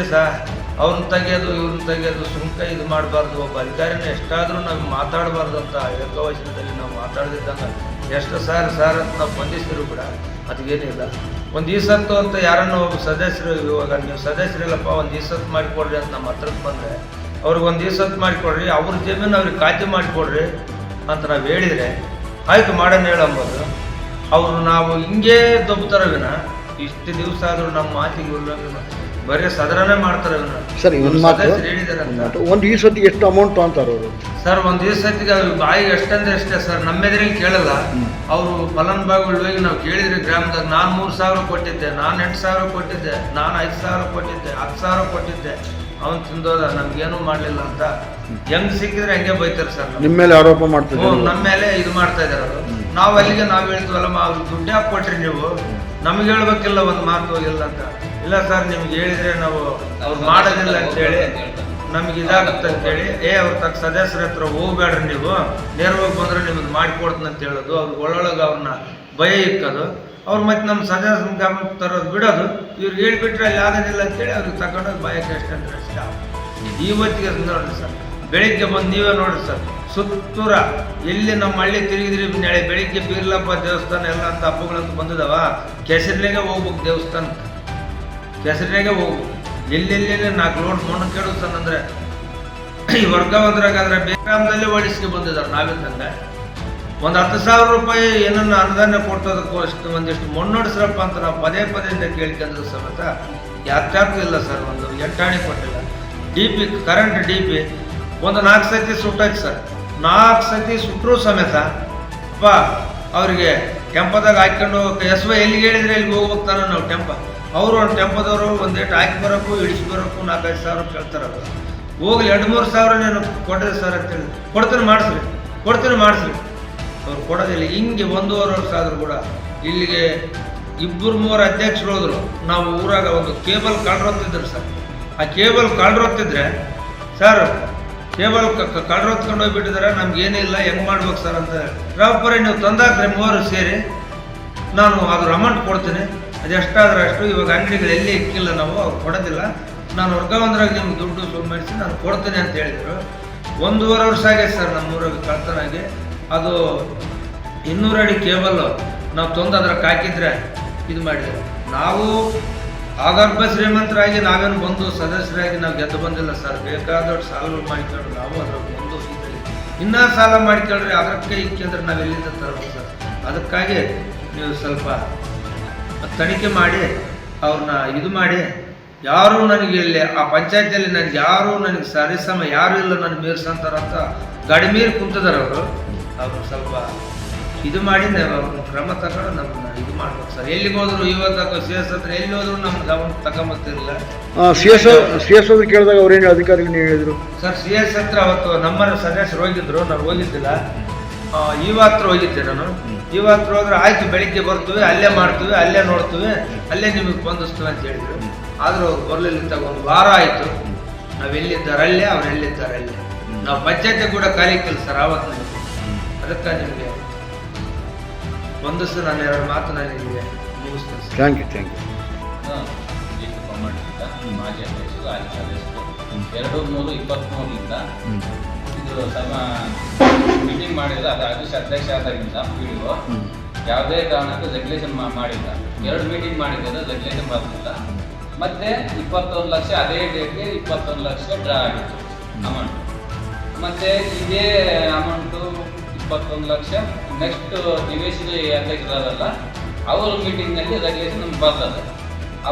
ಅವ್ರನ್ನ ತೆಗೆಯೋದು ಇವ್ರನ್ನ ತೆಗೆಯೋದು ಸುಂಕ ಇದು ಮಾಡಬಾರ್ದು, ಒಬ್ಬ ಅಧಿಕಾರಿನ ಎಷ್ಟಾದರೂ ನಾವು ಮಾತಾಡಬಾರ್ದು ಅಂತ ಏಕವಚನದಲ್ಲಿ ನಾವು ಮಾತಾಡದಿದ್ದಂಗೆ ಎಷ್ಟು ಸಾರ್ ಅಂತ ನಾವು ಬಂಧಿಸಿದ್ರು ಕೂಡ ಅದಕ್ಕೇನಿಲ್ಲ. ಒಂದು ಈಸತ್ತು ಅಂತ ಯಾರನ್ನು ಒಬ್ಬ ಸದಸ್ಯರು, ಇವಾಗ ನೀವು ಸದಸ್ಯರಿಲ್ಲಪ್ಪ ಒಂದು ಈಸತ್ತು ಮಾಡಿಕೊಡ್ರಿ ಅಂತ ನಮ್ಮ ಹತ್ರಕ್ಕೆ ಬಂದರೆ ಅವ್ರಿಗೆ ಒಂದು ಈಸತ್ತು ಮಾಡಿಕೊಡ್ರಿ, ಅವ್ರ ಜಮೀನು ಅವ್ರಿಗೆ ಖಾತೆ ಮಾಡಿಕೊಡ್ರಿ ಅಂತ ನಾವು ಹೇಳಿದರೆ ಆಯಿತು ಮಾಡೋಣ ಹೇಳಂಬೋದು. ಅವರು ನಾವು ಹಿಂಗೇ ದೊಬ್ಬುತ್ತಾರೆ ವಿನ ಇಷ್ಟು ದಿವಸ ಆದರೂ ನಮ್ಮ ಮಾತಿಗೆ ಉಲ್ಲಂಘನೆ ಬರೀ ಸದರನೇ ಮಾಡ್ತಾರೆ ಸರ್. ಒಂದು ಈ ಸತಿ ಎಷ್ಟು ಅಮೌಂಟ್ ಅಂತಾರೆ ಅವರು ಸರ್? ಒಂದು ಈ ಸತಿಗೆ ಅವ್ರಿಗೆ ಬಾಯಿಗೆ ಎಷ್ಟಂದ್ರೆ ಅಷ್ಟೇ ಸರ್, ನಮ್ಮ ಎದುರಿಗೆ ಕೇಳಲ್ಲ. ಅವರು ಫಲಾನುಭವಿಗಳು ಹೋಗಿ ನಾವು ಕೇಳಿದ್ರಿ ಗ್ರಾಮದಾಗ, ನಾನು 3,000 ಕೊಟ್ಟಿದ್ದೆ, ನಾನು 8,000 ಕೊಟ್ಟಿದ್ದೆ, ನಾನು 5,000 ಕೊಟ್ಟಿದ್ದೆ, 10,000 ಕೊಟ್ಟಿದ್ದೆ, ಅವನು ತಿಂದೋದ ನಮ್ಗೇನು ಮಾಡಲಿಲ್ಲ ಅಂತ ಹೆಂಗ್ ಸಿಕ್ಕಿದ್ರೆ ಹಂಗೆ ಬೈತಾರೆ ಸರ್. ನಿಮ್ಮ ಮೇಲೆ ಆರೋಪ ಮಾಡ್ತಾರೆ, ನಮ್ಮ ಮೇಲೆ ಇದು ಮಾಡ್ತಾ ಇದ್ದಾರೆ ಅವರು. ನಾವು ಅಲ್ಲಿಗೆ ನಾವು ಹೇಳ್ತೀವಲ್ಲ, ಅವ್ರಿಗೆ ದುಡ್ಡು ಯಾಕೆ ಕೊಟ್ರಿ ನೀವು, ನಮ್ಗೆ ಹೇಳ್ಬೇಕಿಲ್ಲ ಒಂದು ಮಾತು ಹೋಗಿಲ್ಲ ಅಂತ. ಇಲ್ಲ ಸರ್, ನಿಮ್ಗೆ ಹೇಳಿದ್ರೆ ನಾವು ಅವ್ರು ಮಾಡೋದಿಲ್ಲ ಅಂತೇಳಿ ನಮ್ಗೆ ಇದಾಗುತ್ತೆ ಅಂತೇಳಿ ಅವ್ರ ತಕ್ಕ ಸದಸ್ಯರ ಹತ್ರ ಹೋಗ್ಬೇಡ್ರಿ, ನೀವು ನೇರವಾಗಿ ಬಂದರೆ ನಿಮ್ಗೆ ಮಾಡಿಕೊಡ್ತೀನಿ ಅಂತ ಹೇಳೋದು. ಅವ್ರಿಗೆ ಒಳ್ಳೊಳಗೆ ಅವ್ರನ್ನ ಭಯ ಇಕ್ಕೋದು. ಅವ್ರು ಮತ್ತೆ ನಮ್ಮ ಸದಸ್ಯರ ಗಮನಕ್ಕೆ ತರೋದು ಬಿಡೋದು. ಇವ್ರಿಗೆ ಹೇಳಿಬಿಟ್ರೆ ಅಲ್ಲಿ ಆಗೋದಿಲ್ಲ ಅಂತೇಳಿ ಅವ್ರಿಗೆ ತಗೊಂಡೋಗಿ ಭಯಕ್ಕೆ ಎಷ್ಟಂದ್ರೆ ಅಷ್ಟೇ. ಇವತ್ತಿಗೆ ನೋಡ್ರಿ ಸರ್, ಬೆಳಿಗ್ಗೆ ಬಂದು ನೀವೇ ನೋಡ್ರಿ ಸರ್, ಸುತ್ತೂರ ಎಲ್ಲಿ ನಮ್ಮ ಹಳ್ಳಿ ತಿರುಗಿದ್ರಿ ನಾಳೆ ಬೆಳಿಗ್ಗೆ ಬೀರ್ಲಪ್ಪ ದೇವಸ್ಥಾನ ಎಲ್ಲ ಅಂತ ಹಬ್ಬಗಳಂತ ಬಂದಿದಾವ, ಕೆಸರಿನಾಗೆ ಹೋಗ್ಬೇಕು ದೇವಸ್ಥಾನಕ್ಕೆ, ಕೆಸರಿನಾಗೆ ಹೋಗ್ಬೇಕು. ಎಲ್ಲೆಲ್ಲಿ 4 ಲೋಡ್ ಮಣ್ಣು ಕೇಳುತ್ತಾನಂದ್ರೆ ಈ ವರ್ಗಾವಂದ್ರಾಗಾದ್ರೆ ಬೇಗ್ರಾಮದಲ್ಲೇ ಓಡಿಸ್ಕೆ ಬಂದಿದ್ದಾರೆ. ನಾವಿದ್ದಂಗೆ ಒಂದು 10,000 ರೂಪಾಯಿ ಏನನ್ನ ಅನುದಾನ ಕೊಟ್ಟೋದಕ್ಕೂ ಒಂದಿಷ್ಟು ಮಣ್ಣೊಡಿಸ್ರಪ್ಪ ಅಂತ ನಾವು ಪದೇ ಪದೇಯಿಂದ ಕೇಳ್ಕೊಂಡ್ರು ಸಮೇತ ಯಾತ್ಯಾಕೂ ಇಲ್ಲ ಸರ್. ಒಂದು ಎಂಟಾಣಿ ಕೊಟ್ಟಿಲ್ಲ. DP ಕರೆಂಟ್ DP ಒಂದು 4 ಸತಿ ಸುಟ್ಟೈತೆ ಸರ್. 4 ಸತಿ ಸುಟ್ಟರು ಸಮೇತ ಅಪ್ಪ ಅವರಿಗೆ ಟೆಂಪದಾಗ ಹಾಕ್ಕೊಂಡು SY ಎಲ್ಲಿಗೆ ಹೇಳಿದ್ರೆ ಎಲ್ಲಿಗೆ ಹೋಗ್ತಾನೆ ನಾವು ಟೆಂಪ. ಅವರು ಒಂದು ಟೆಂಪದವರು ಒಂದೇಟು ಹಾಕಿ ಬರೋಕ್ಕೂ ಇಳಿಸಿ ಬರೋಕ್ಕೂ 4-5 ಸಾವಿರ ಕೇಳ್ತಾರೆ. ಅವರು ಹೋಗ್ಲಿ 2-3 ಸಾವಿರ ನೀನು ಕೊಟ್ಟಿದೆ ಸರ್ ಅಂತೇಳಿ ಕೊಡ್ತೀನಿ ಮಾಡಿಸ್ರಿ ಅವ್ರು ಕೊಡೋದಿಲ್ಲ. ಹಿಂಗೆ 1.5 ವರ್ಷ ಆದರೂ ಕೂಡ ಇಲ್ಲಿಗೆ 2-3 ಅಧ್ಯಕ್ಷರು ಹೋದ್ರು. ನಾವು ಊರಾಗ ಒಂದು ಕೇಬಲ್ ಕಳ್ರೊತ್ತಿದ್ರು ಸರ್. ಆ ಕೇಬಲ್ ಕಳ್ರೊತ್ತಿದ್ರೆ ಸರ್ ಕೇಬಲ್ ಕಳ್ರೊತ್ಕೊಂಡು ಹೋಗ್ಬಿಟ್ಟಿದ್ದಾರೆ, ನಮ್ಗೇನೇ ಇಲ್ಲ, ಹೆಂಗೆ ಮಾಡ್ಬೇಕು ಸರ್ ಅಂತ. ರಾವ್ಪುರಿ ನೀವು ತಂದಾಕ್ರೆ 3 ಸೇರಿ ನಾನು ಅದ್ರ ಅಮೌಂಟ್ ಕೊಡ್ತೀನಿ, ಅದೆಷ್ಟಾದ್ರೆ ಅಷ್ಟು. ಇವಾಗ ಅಂಗಡಿಗಳು ಎಲ್ಲಿ ಇಕ್ಕಿಲ್ಲ, ನಾವು ಅವ್ರು ಕೊಡೋದಿಲ್ಲ. ನಾನು ವರ್ಗಾವಂದ್ರಾಗ ನಿಮ್ಗೆ ದುಡ್ಡು ಸುಳ್ಳು ಮಾಡಿಸಿ ನಾನು ಕೊಡ್ತೀನಿ ಅಂತ ಹೇಳಿದರು. 1.5 ವರ್ಷ ಆಗೈತೆ ಸರ್ ನಮ್ಮೂರಾಗ ಕಳ್ತನಾಗಿ. ಅದು 200 ಅಡಿ ಕೇಬಲ್ಲು ನಾವು ತಂದು ಅದ್ರಾಗ ಹಾಕಿದ್ರೆ ಇದು ಮಾಡಿದ್ರು. ನಾವು ಆಗರ್ಭ ಶ್ರೀಮಂತರಾಗಿ ನಾವೇನು ಬಂದು ಸದಸ್ಯರಾಗಿ ನಾವು ಗೆದ್ದು ಬಂದಿಲ್ಲ ಸರ್. ಬೇಕಾದಷ್ಟು ಸಾಲಗಳು ಮಾಡಿಕೊಂಡು ನಾವು ಅದ್ರಾಗ ಬಂದು ಇನ್ನೂ ಸಾಲ ಮಾಡಿಕೊಂಡ್ರೆ ಅದಕ್ಕೆ ಇಕ್ಕಿದ್ರೆ ನಾವು ಎಲ್ಲಿಂದ ತರಬೇಕು ಸರ್. ಅದಕ್ಕಾಗಿ ನೀವು ಸ್ವಲ್ಪ ತನಿಖೆ ಮಾಡಿ ಅವ್ರನ್ನ ಇದು ಮಾಡಿ. ಯಾರೂ ನನಗೆ ಇಲ್ಲಿ ಆ ಪಂಚಾಯತಿಯಲ್ಲಿ ನನಗೆ ಯಾರೂ ನನಗೆ ಸರಿಸಮ ಯಾರೂ ಇಲ್ಲ, ನನಗೆ ಮೀರ್ಸಂತಾರಂತ ಗಾಡಿ ಮೀರಿ ಕುಂತಿದ್ದಾರೆ ಅವರು. ಸ್ವಲ್ಪ ಇದು ಮಾಡಿ ಅವ್ರನ್ನ ಕ್ರಮ ತಗೊಂಡು ನಮ್ಮನ್ನ ಇದು ಮಾಡ್ಬೇಕು ಸರ್. ಎಲ್ಲಿಗೆ ಹೋದ್ರು ಇವತ್ತು CS ಹತ್ರ ಎಲ್ಲಿ ಹೋದ್ರು ನಮ್ಗೆ ಗಮನ ತಗೊಂಬತ್ತಿರಲಿಲ್ಲ. CS ಅವ್ರು ಕೇಳಿದಾಗ ಅವ್ರೇನು ಅಧಿಕಾರಿಗಳು ನೀವು ಹೇಳಿದ್ರು ಸರ್? CS ಹತ್ರ ಅವತ್ತು ನಮ್ಮ ಸದಸ್ಯರು ಹೋಗಿದ್ರು, ನಾನು ಹೋಗಿದ್ದಿಲ್ಲ. ಇವತ್ತು ಹೋಗಿದ್ದೆ ನಾನು. ಇವತ್ತು ಹೋದ್ರೆ ಆಯ್ತು, ಬೆಳಿಗ್ಗೆ ಬರ್ತೀವಿ, ಅಲ್ಲೇ ಮಾಡ್ತೀವಿ, ಅಲ್ಲೇ ನೋಡ್ತೀವಿ, ಅಲ್ಲೇ ನಿಮಗೆ ಬಂಧಿಸ್ತೀವಿ ಅಂತ ಹೇಳಿದ್ರು. ಆದರೂ ಅವ್ರು ಬರಲಿಲ್ಲ. 1 ವಾರ ಆಯಿತು. ನಾವು ಎಲ್ಲಿದ್ದಾರೆ ಅಲ್ಲೇ, ಅವ್ರು ಎಲ್ಲಿದ್ದಾರೆ ಅಲ್ಲೇ. ನಾವು ಪಂಚಾಯತಿ ಕೂಡ ಕಾಲಿಕ್ಕಿಲ್ಲ ಸರ್ ಆವತ್ತು ನನಗೆ. ಅದಕ್ಕೆ ನಿಮಗೆ ಒಂದಷ್ಟು ನಾನು 2 ಮಾತು ನಾನು ನಿಮಗೆ ಮುಗಿಸ್ತೇನೆ ಸರ್. Thank you. ಮಾಜಿ ಅಧ್ಯಕ್ಷರು, ಹಾಲಿ ಸದಸ್ಯರು 2-3-23ರಿಂದ ಇದು ಮೀಟಿಂಗ್ ಮಾಡಿದ್ರೆ ಅದು ಅಧ್ಯಕ್ಷ ಆದಾಗಿಂದ PDO ಯಾವುದೇ ಕಾರಣಕ್ಕೂ ರೆಗ್ಯುಲೇಷನ್ ಮಾಡಿಲ್ಲ. 2 ಮೀಟಿಂಗ್ ಮಾಡಿದ್ರೆ ರೆಗ್ಯುಲೇಷನ್ ಬರ್ತಿಲ್ಲ. ಮತ್ತೆ 21 ಲಕ್ಷ ಅದೇ ಡೇಟ್ಗೆ 21 ಲಕ್ಷ ಡ್ರಾ ಆಗಿತ್ತು ಅಮೌಂಟ್. ಮತ್ತೆ ಇದೇ ಅಮೌಂಟು 21 ಲಕ್ಷ ನೆಕ್ಸ್ಟ್ ದಿವೇಶಿ ಅಧ್ಯಕ್ಷರಲ್ಲ ಅವರು ಮೀಟಿಂಗ್ನಲ್ಲಿ ರೆಗ್ಯುಲೇಷನ್ ನಮ್ಗೆ ಬರ್ತದೆ.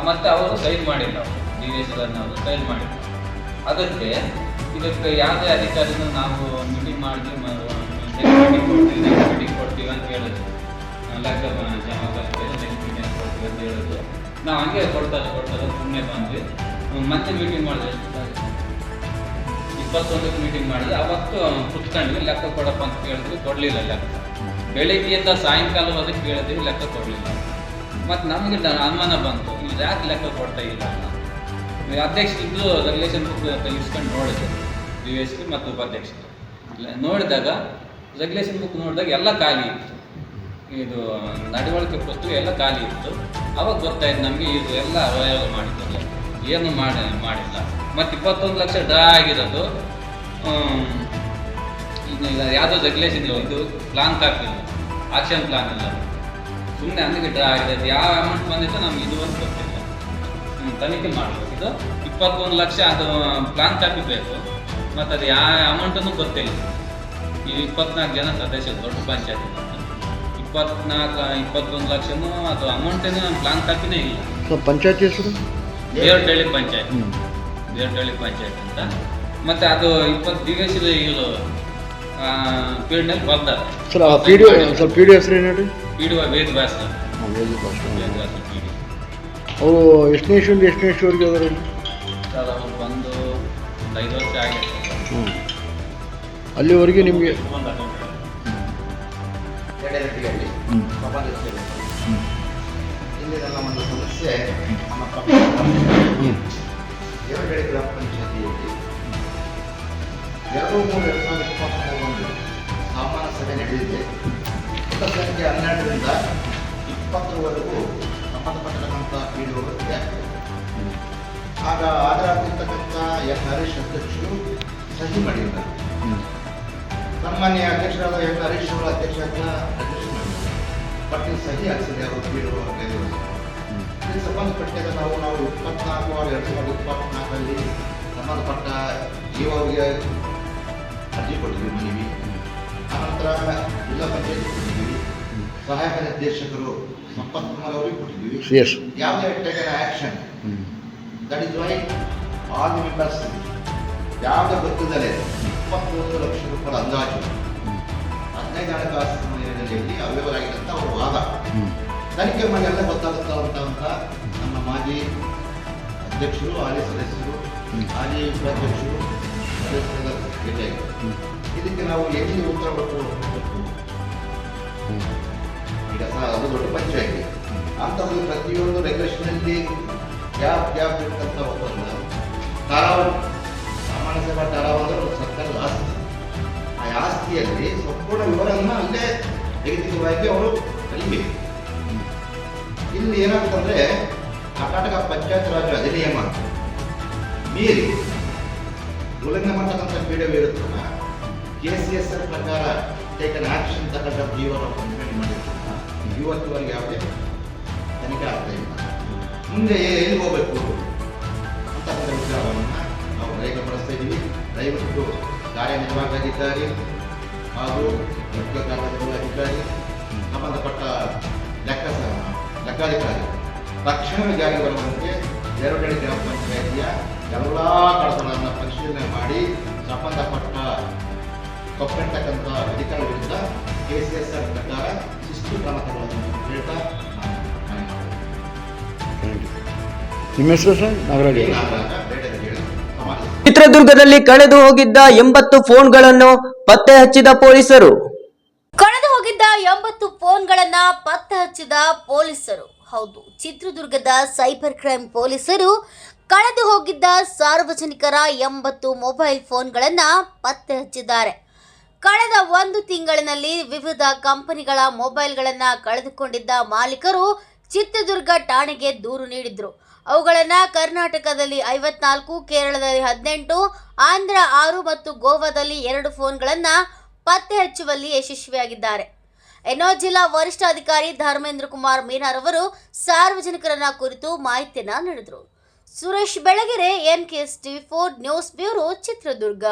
ಮತ್ತೆ ಅವರು ಸೈನ್ ಮಾಡಿಲ್ಲ, ದಿವೇಶರನ್ನವರು ಸೈನ್ ಮಾಡಿಲ್ಲ. ಅದಕ್ಕೆ ಇದಕ್ಕೆ ಯಾವುದೇ ಅಧಿಕಾರಿನೂ ನಾವು ಮೀಟಿಂಗ್ ಮಾಡಿದ್ವಿ, ಮೀಟಿಂಗ್ ಕೊಡ್ತೀವಿ ಅಂತ ಹೇಳಿದ್ರು. ಲೆಕ್ಕ ಜಮಾ ಬರ್ತೀವಿ, ನೆಕ್ಸ್ಟ್ ಮೀಟಿಂಗ್ ಕೊಡ್ತೀವಿ ಅಂತ ಹೇಳಿದ್ರು. ನಾವು ಹಂಗೆ ಕೊಡ್ತಾರೆ ಸುಮ್ಮನೆ ಬಂದ್ವಿ. ಮತ್ತೆ ಮೀಟಿಂಗ್ ಮಾಡಿದ್ರೆ 21ಕ್ಕೆ ಮೀಟಿಂಗ್ ಮಾಡಿದ್ರೆ ಅವತ್ತು ಕುತ್ಕೊಂಡ್ವಿ. ಲೆಕ್ಕ ಕೊಡಪ್ಪ ಅಂತ ಕೇಳಿದ್ವಿ, ಕೊಡಲಿಲ್ಲ ಲೆಕ್ಕ. ಬೆಳಿಗ್ಗೆಯಿಂದ ಸಾಯಂಕಾಲವರೆಗೆ ಕೇಳಿದ್ವಿ, ಲೆಕ್ಕ ಕೊಡಲಿಲ್ಲ. ಮತ್ತು ನಮಗೆ ಅನುಮಾನ ಬಂತು, ಇದು ಯಾಕೆ ಲೆಕ್ಕ ಕೊಡ್ತಾ ಇಲ್ಲ ಅಂತ. ಅಧ್ಯಕ್ಷರಿದ್ದು ರೆಗ್ಯುಲೇಷನ್ ಬುಕ್ ತೆಗೆಸ್ಕೊಂಡು ನೋಡಿದ್ರು, DSP ಮತ್ತು ಉಪಾಧ್ಯಕ್ಷರು ನೋಡಿದಾಗ ರೆಗ್ಯುಲೇಷನ್ ಬುಕ್ ನೋಡಿದಾಗ ಎಲ್ಲ ಖಾಲಿ ಇತ್ತು. ಇದು ನಡವಳಿಕೆ ಪುಸ್ತಕ ಎಲ್ಲ ಖಾಲಿ ಇತ್ತು. ಅವಾಗ ಗೊತ್ತಾಯ್ತು ನಮಗೆ ಇದು ಎಲ್ಲ ಅವಯವ ಮಾಡಿದ್ದಾರೆ, ಏನು ಮಾಡಿಲ್ಲ. ಮತ್ತು 21 ಲಕ್ಷ ಡ್ರಾ ಆಗಿರೋದು ಈಗ ಯಾವುದೋ ರೆಗ್ಯುಲೇಷನ್ ಇಲ್ಲ, ಇದು ಪ್ಲಾನ್ ಕಾಪಿ ಇಲ್ಲ, ಆಕ್ಷನ್ ಪ್ಲಾನ್ ಇಲ್ಲ, ಸುಮ್ಮನೆ అందుకే ಡ್ರಾ ಆಗಿರೋದು. ಯಾವ ಅಮೌಂಟ್ ಬಂದಿತ್ತು ನಮ್ಗೆ ಇದುವರೆಗೂ ಗೊತ್ತಿಲ್ಲ. ತನಿಖೆ ಮಾಡಬೇಕು. ಇದು 21 ಲಕ್ಷ ಅದು ಪ್ಲಾನ್ ಕಾಪಿ ಬೇಕು, ಮತ್ತು ಅದು ಯಾವ ಅಮೌಂಟನ್ನು ಗೊತ್ತಿಲ್ಲ. ಈ 24 ಜನ ಸದಸ್ಯರು ದೊಡ್ಡ ಪಂಚಾಯತ್ 21 ಲಕ್ಷನೂ ಅದು ಅಮೌಂಟೇನು ಪ್ಲಾನ್ ಕಾಪಿನೇ ಇಲ್ಲ. ಪಂಚಾಯತಿ ಹೆಸರು ದೇವರಹಳ್ಳಿ ಪಂಚಾಯತ್ ಅಂತ. ಮತ್ತು ಅದು 20 ದಿವಸ ಇದು ಪೀರಿಯಡ್ನಲ್ಲಿ ಬರ್ತಾರೆ ಸರ್. PDO ಹೆಸರು ಏನು ಹೇಳಿ? PDO ವೇದವ್ಯಾಸ. ಅವರು ಎಷ್ಟನೇ ಇಶ್ಯೂಂದ ಎಷ್ಟನೇ ಇಶ್ಯೂವರೆಗೆ ಅದರ ಸರ್ ಅವ್ರು ಬಂದು 5 ವರ್ಷ ಆಗಿದೆ. ಅಲ್ಲಿವರೆಗೆ ನಿಮಗೆ ಇಲ್ಲಿನ ಒಂದು ಸಮಸ್ಯೆ ನಮ್ಮ ದೇವರಹಳ್ಳಿ ಗ್ರಾಮ ಪಂಚಾಯತಿಯಲ್ಲಿ 2/3/2023 ಸಾಮಾನ್ಯ ಸಭೆ ನಡೆದಿದೆ. ಒಟ್ಟ ಸಂಖ್ಯೆ 12ರಿಂದ 20ವರೆಗೂ ಸಂಬಂಧಪಟ್ಟಂಥ PDOಗಳಿಗೆ ಆಗ ಹಾಜರಾಗಿರ್ತಕ್ಕಂಥ ಹರೀಶ್ ಅಧ್ಯಕ್ಷರು ಸಹಿ ಮಾಡಿದ್ದಾರೆ. ಸನ್ಮಾನ್ಯ ಅಧ್ಯಕ್ಷರಾದ ಹರೀಶ್ ಅವರು ಅಧ್ಯಕ್ಷರಾದ ರಿಜಿಸ್ಟರ್ ಮಾಡಿದ್ದಾರೆ. ಬಟ್ ಇದು ಸಹಿ ಹಾಕ್ಸಿದೆ ಅವರು PDO ಇದಕ್ಕೆ ಸಂಬಂಧಪಟ್ಟಾಗ ನಾವು 24/2024 ಸಂಬಂಧಪಟ್ಟ ಅವರಿಗೆ ಅರ್ಜಿ ಕೊಟ್ಟಿದ್ವಿ ಮನವಿ. ಆನಂತರ ಜಿಲ್ಲಾ ಪಂಚಾಯತ್ ಕೊಟ್ಟಿದ್ದೀವಿ, ಸಹಾಯಕ ನಿರ್ದೇಶಕರು ಸಂಪತ್ ಕುಮಾರ್ ಅವರಿಗೆ ಕೊಟ್ಟಿದ್ದೀವಿ. ಯಾವುದೇ taken action. That is why all the members ಯಾವುದೇ ಗೊತ್ತಿಲ್ಲದೆ 21 ಲಕ್ಷ ರೂಪಾಯಿ ಅಂದಾಜು 15 ಹಣಕಾಸು ಯೋಜನೆಯಲ್ಲಿ ಅವ್ಯವಹಾರಾಗಿದ್ದಂಥ ಅವರ ವಾದ ತನಿಖೆ ಮಾಡಿ ಎಲ್ಲ ಗೊತ್ತಾಗುತ್ತ ನಮ್ಮ ಮಾಜಿ ಅಧ್ಯಕ್ಷರು, ಹಾಲಿ ಸದಸ್ಯರು, ಹಾಲಿ ಉಪಾಧ್ಯಕ್ಷರು ಸದಸ್ಯರ ಭೇಟಿಯಾಗಿದ್ದಾರೆ. ಇದಕ್ಕೆ ನಾವು ಎಲ್ಲಿ ಉತ್ತರ ಕೊಟ್ಟು ಈಗ ಅದು ದೊಡ್ಡ ಪಂಚಾಯಿತಿ ಅಂಥದ್ದು ಪ್ರತಿಯೊಂದು ರೆಗ್ಯುಲೇಷನಲ್ಲಿ ಗ್ಯಾಪ್ ಇರ್ತಂಥ ಒಪ್ಪಂದ ಧಾರಾವಾಹಿ ಸಾಮಾನ್ಯ ಸಭಾ ಧಾರಾವಾಹಿ ಒಂದು ಸರ್ಕಾರದ ಆಸ್ತಿ. ಆ ಆಸ್ತಿಯಲ್ಲಿ ಸಂಪೂರ್ಣ ವಿವರವನ್ನು ಅಲ್ಲೇ ವೈಯಕ್ತಿಕವಾಗಿ ಅವರು ಕಲಿಬೇಕು. ಇಲ್ಲಿ ಏನಾಗ್ತಂದ್ರೆ ಕರ್ನಾಟಕ ಪಂಚಾಯತ್ ರಾಜ್ ಅಧಿನಿಯಮ ಮೀರಿ ಉಲ್ಲಂಘನೆ ಮಾಡ್ತಕ್ಕಂಥ ಪೀಡಿಯೋ ಇರುತ್ತಲ್ಲ, KCSR ಪ್ರಕಾರ ಟೇಕನ್ ಆಕ್ಷನ್ ತಗೊಂಡ ಜೀವನ ಕಂಪ್ಲೇಂಟ್ ಮಾಡಿರ್ತಾರ, ಇವತ್ತುವರೆಗೆ ಯಾವುದೇ ತನಿಖೆ ಆಗ್ತಾ ಇಲ್ಲ. ಮುಂದೆ ಎಲ್ಲಿ ಹೋಗಬೇಕು ಅಂತಕ್ಕಂಥ ವಿಚಾರವನ್ನು ನಾವು ಗಮನಿಸ್ತಾ ಇದ್ದೀವಿ. ದಯವಿಟ್ಟು ಕಾರ್ಯನಿರ್ವಾಹಕ ಅಧಿಕಾರಿ ಹಾಗೂ ಮುಖ್ಯ ಕಾರ್ಯನಿರ್ವಾಹಕಾಧಿಕಾರಿ ಸಂಬಂಧಪಟ್ಟ ಲೆಕ್ಕಾಧಿಕಾರಿ ತಕ್ಷಣವೇ ಜಾರಿ ಬರುವಂತೆ ದೇವರಹಳ್ಳಿ ಗ್ರಾಮ ಪಂಚಾಯಿತಿಯ ಎಲ್ಲ ಕಡತಗಳನ್ನು ಪರಿಶೀಲನೆ ಮಾಡಿ ಸಂಬಂಧಪಟ್ಟ ತಪ್ಪಿರ್ತಕ್ಕಂಥ ಅಧಿಕಾರಿ ವಿರುದ್ಧ KCSR ಪ್ರಕಾರ ಶಿಸ್ತು ಕ್ರಮ ತಗೊಳ್ಳೋದನ್ನು ಹೇಳ್ತಾ ನಿಮ್ಮ ಹೆಸರು ಸರ್? ನಾಗರಾಜ್. ಚಿತ್ರದುರ್ಗದಲ್ಲಿ ಕಳೆದು ಹೋಗಿದ್ದ 80 ಫೋನ್ಗಳನ್ನು ಪತ್ತೆ ಹಚ್ಚಿದ ಪೊಲೀಸರು. ಕಳೆದು ಹೋಗಿದ್ದ 80 ಫೋನ್ಗಳನ್ನ ಪತ್ತೆ ಹಚ್ಚಿದ ಪೊಲೀಸರು. ಹೌದು, ಚಿತ್ರದುರ್ಗದ ಸೈಬರ್ ಕ್ರೈಮ್ ಪೊಲೀಸರು ಕಳೆದು ಹೋಗಿದ್ದ ಸಾರ್ವಜನಿಕರ 80 ಮೊಬೈಲ್ ಫೋನ್ಗಳನ್ನ ಪತ್ತೆ ಹಚ್ಚಿದ್ದಾರೆ. ಕಳೆದ 1 ತಿಂಗಳಿನಲ್ಲಿ ವಿವಿಧ ಕಂಪನಿಗಳ ಮೊಬೈಲ್ಗಳನ್ನ ಕಳೆದುಕೊಂಡಿದ್ದ ಮಾಲೀಕರು ಚಿತ್ರದುರ್ಗ ಠಾಣೆಗೆ ದೂರು ನೀಡಿದ್ರು. ಅವುಗಳನ್ನು ಕರ್ನಾಟಕದಲ್ಲಿ 54, ಕೇರಳದಲ್ಲಿ 18, ಆಂಧ್ರ 6 ಮತ್ತು ಗೋವಾದಲ್ಲಿ 2 ಫೋನ್ಗಳನ್ನು ಪತ್ತೆ ಹಚ್ಚುವಲ್ಲಿ ಯಶಸ್ವಿಯಾಗಿದ್ದಾರೆ. ಎನ್ನೋ ಜಿಲ್ಲಾ ವರಿಷ್ಠಾಧಿಕಾರಿ ಧರ್ಮೇಂದ್ರ ಕುಮಾರ್ ಮೀನಾರ್ ಅವರು ಸಾರ್ವಜನಿಕರನ್ನ ಕುರಿತು ಮಾಹಿತಿಯನ್ನ ನೀಡಿದರು. Suresh Belagere, NKS TV4 news bureau, Chitradurga.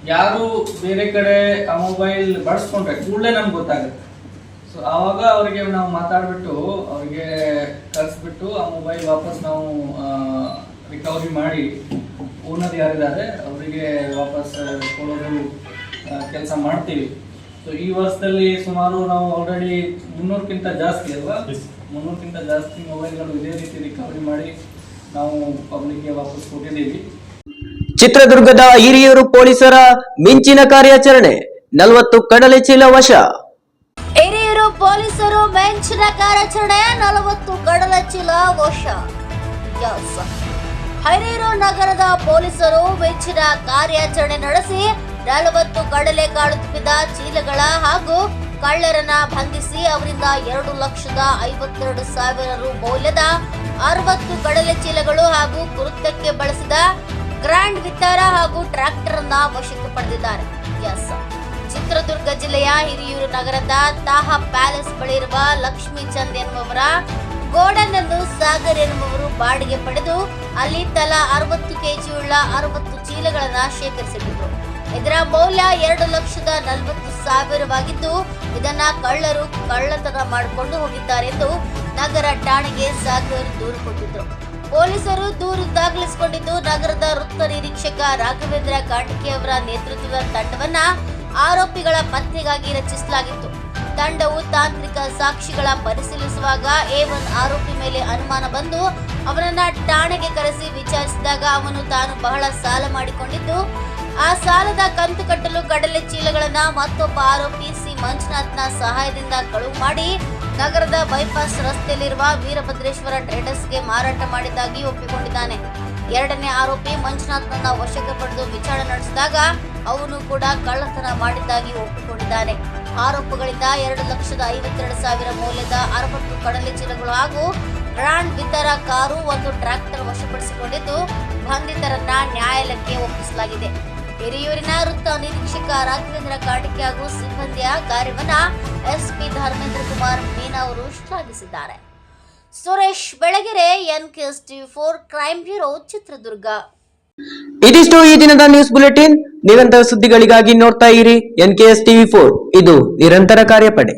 ಯಾರು ಬೇರೆ ಕಡೆ ಆ ಮೊಬೈಲ್ ಬಳಸ್ಕೊಂಡ್ರೆ ಕೂಡಲೇ ನಮ್ಗೆ ಗೊತ್ತಾಗುತ್ತೆ. ಸೊ ಆವಾಗ ಅವರಿಗೆ ನಾವು ಮಾತಾಡ್ಬಿಟ್ಟು ಅವ್ರಿಗೆ ಕಳಿಸ್ಬಿಟ್ಟು ಆ ಮೊಬೈಲ್ ವಾಪಸ್ ನಾವು ರಿಕವರಿ ಮಾಡಿ ಓನರ್ ಯಾರಿದ್ದಾರೆ ಅವರಿಗೆ ವಾಪಸ್ ಕೊಡೋದು ಕೆಲಸ ಮಾಡ್ತೀವಿ. ಸೊ ಈ ವರ್ಷದಲ್ಲಿ ಸುಮಾರು ನಾವು ಆಲ್ರೆಡಿ 300ಕ್ಕಿಂತ ಜಾಸ್ತಿ ಅಲ್ವಾ, 300ಕ್ಕಿಂತ ಜಾಸ್ತಿ ಮೊಬೈಲ್ಗಳು ಇದೇ ರೀತಿ ರಿಕವರಿ ಮಾಡಿ ನಾವು ಪಬ್ಲಿಕ್ಗೆ ವಾಪಸ್ ಕೊಟ್ಟಿದ್ದೀವಿ. ಚಿತ್ರದುರ್ಗದ ಹಿರಿಯೂರು ಪೊಲೀಸರ ಮಿಂಚಿನ ಕಾರ್ಯಾಚರಣೆ, 40 ಕಡಲೆ ಚೀಲ ವಶ. ಹಿರಿಯೂರು ಪೊಲೀಸರು ಮಿಂಚಿನ ಕಾರ್ಯಾಚರಣೆ, 40 ಕಡಲೆ ಚೀಲ ವಶ. ಹಿರಿಯೂರು ನಗರದ ಪೊಲೀಸರು ಮಿಂಚಿನ ಕಾರ್ಯಾಚರಣೆ ನಡೆಸಿ 40 ಕಡಲೆ ಕಾಳು ತುಂಬಿದ ಚೀಲಗಳ ಹಾಗೂ ಕಳ್ಳರನ್ನ ಬಂಧಿಸಿ ಅವರಿಂದ 2,52,000 ರು ಮೌಲ್ಯದ 60 ಕಡಲೆ ಚೀಲಗಳು ಹಾಗೂ ಕೃತ್ಯಕ್ಕೆ ಬಳಸಿದ ಗ್ರ್ಯಾಂಡ್ ವಿತಾರ ಹಾಗೂ ಟ್ರ್ಯಾಕ್ಟರ್ ಅನ್ನ ವಶಕ್ಕೆ ಪಡೆದಿದ್ದಾರೆ. ಚಿತ್ರದುರ್ಗ ಜಿಲ್ಲೆಯ ಹಿರಿಯೂರು ನಗರದ ತಾಹಾ ಪ್ಯಾಲೇಸ್ ಬಳಿ ಇರುವ ಲಕ್ಷ್ಮೀ ಚಂದ್ ಎನ್ನುವವರ ಗೋಡನ್ ಅನ್ನು ಸಾಗರ್ ಎನ್ನುವವರು ಬಾಡಿಗೆ ಪಡೆದು ಅಲ್ಲಿ ತಲಾ 60 ಕೆಜಿಯುಳ್ಳ 60 ಚೀಲಗಳನ್ನ ಶೇಖರಿಸಿಟ್ಟಿದ್ರು. ಇದರ ಮೌಲ್ಯ 2,40,000 ಇದನ್ನ ಕಳ್ಳರು ಕಳ್ಳತನ ಮಾಡಿಕೊಂಡು ಹೋಗಿದ್ದಾರೆ ಎಂದು ನಗರ ಠಾಣೆಗೆ ಸಾಗರ್ ದೂರು ಕೊಟ್ಟಿದ್ರು. ಪೊಲೀಸರು ದೂರು ದಾಖಲಿಸಿಕೊಂಡಿದ್ದು ನಗರದ ವೃತ್ತ ನಿರೀಕ್ಷಕ ರಾಘವೇಂದ್ರ ಕಾಟಿಕೆ ಅವರ ನೇತೃತ್ವದ ತಂಡವನ್ನ ಆರೋಪಿಗಳ ಪತ್ತೆಗಾಗಿ ರಚಿಸಲಾಗಿತ್ತು. ತಂಡವು ತಾಂತ್ರಿಕ ಸಾಕ್ಷಿಗಳ ಪರಿಶೀಲಿಸುವಾಗ A1 ಆರೋಪಿ ಮೇಲೆ ಅನುಮಾನ ಬಂದು ಅವನನ್ನ ಠಾಣೆಗೆ ಕರೆಸಿ ವಿಚಾರಿಸಿದಾಗ ಅವನು ತಾನು ಬಹಳ ಸಾಲ ಮಾಡಿಕೊಂಡಿದ್ದು ಆ ಸಾಲದ ಕಂತು ಕಟ್ಟಲು ಕಡಲೆ ಚೀಲಗಳನ್ನ ಮತ್ತೊಬ್ಬ ಆರೋಪಿ ಸಿ ಮಂಜುನಾಥ್ನ ಸಹಾಯದಿಂದ ಕಳುವು ಮಾಡಿ ನಗರದ ಬೈಪಾಸ್ ರಸ್ತೆಯಲ್ಲಿರುವ ವೀರಭದ್ರೇಶ್ವರ ಟ್ರೇಡರ್ಸ್ಗೆ ಮಾರಾಟ ಮಾಡಿದ್ದಾಗಿ ಒಪ್ಪಿಕೊಂಡಿದ್ದಾನೆ. ಎರಡನೇ ಆರೋಪಿ ಮಂಜುನಾಥ್ನನ್ನ ವಶಕ್ಕೆ ಪಡೆದು ವಿಚಾರಣೆ ನಡೆಸಿದಾಗ ಅವನು ಕೂಡ ಕಳ್ಳತನ ಮಾಡಿದ್ದಾಗಿ ಒಪ್ಪಿಕೊಂಡಿದ್ದಾನೆ. ಆರೋಪಗಳಿಂದ 2,52,000 ಮೌಲ್ಯದ 60 ಕಡಲೆ ಚೀಲಗಳು ಹಾಗೂ ಬ್ರಾಂಡ್ ವಿತರ ಕಾರು, ಒಂದು ಟ್ರ್ಯಾಕ್ಟರ್ ವಶಪಡಿಸಿಕೊಂಡಿದ್ದು ಬಂಧಿತರನ್ನ ನ್ಯಾಯಾಲಯಕ್ಕೆ ಒಪ್ಪಿಸಲಾಗಿದೆ. ಹಿರಿಯೂರಿನ ವೃತ್ತ ನಿರೀಕ್ಷಕ ರಾಘವೇಂದ್ರ ಕಾಟಿಕೆ ಹಾಗೂ ಸಿಬ್ಬಂದಿಯ ಕಾರ್ಯವನ್ನ ಎಸ್ಪಿ ಧರ್ಮೇಂದ್ರ ಕುಮಾರ್ ಮೀನಾ ಅವರು ಶ್ಲಾಘಿಸಿದ್ದಾರೆ. Suresh Belagere, NKS-TV4 crime bureau, Chitradurga. ಇದಿಷ್ಟು ಈ ದಿನದ ನ್ಯೂಸ್ ಬುಲೆಟಿನ್. ನಿರಂತರ ಸುದ್ದಿಗಳಿಗಾಗಿ ನೋಡ್ತಾ ಇರಿ NKS-TV4. ಇದು ನಿರಂತರ ಕಾರ್ಯಪಡೆ.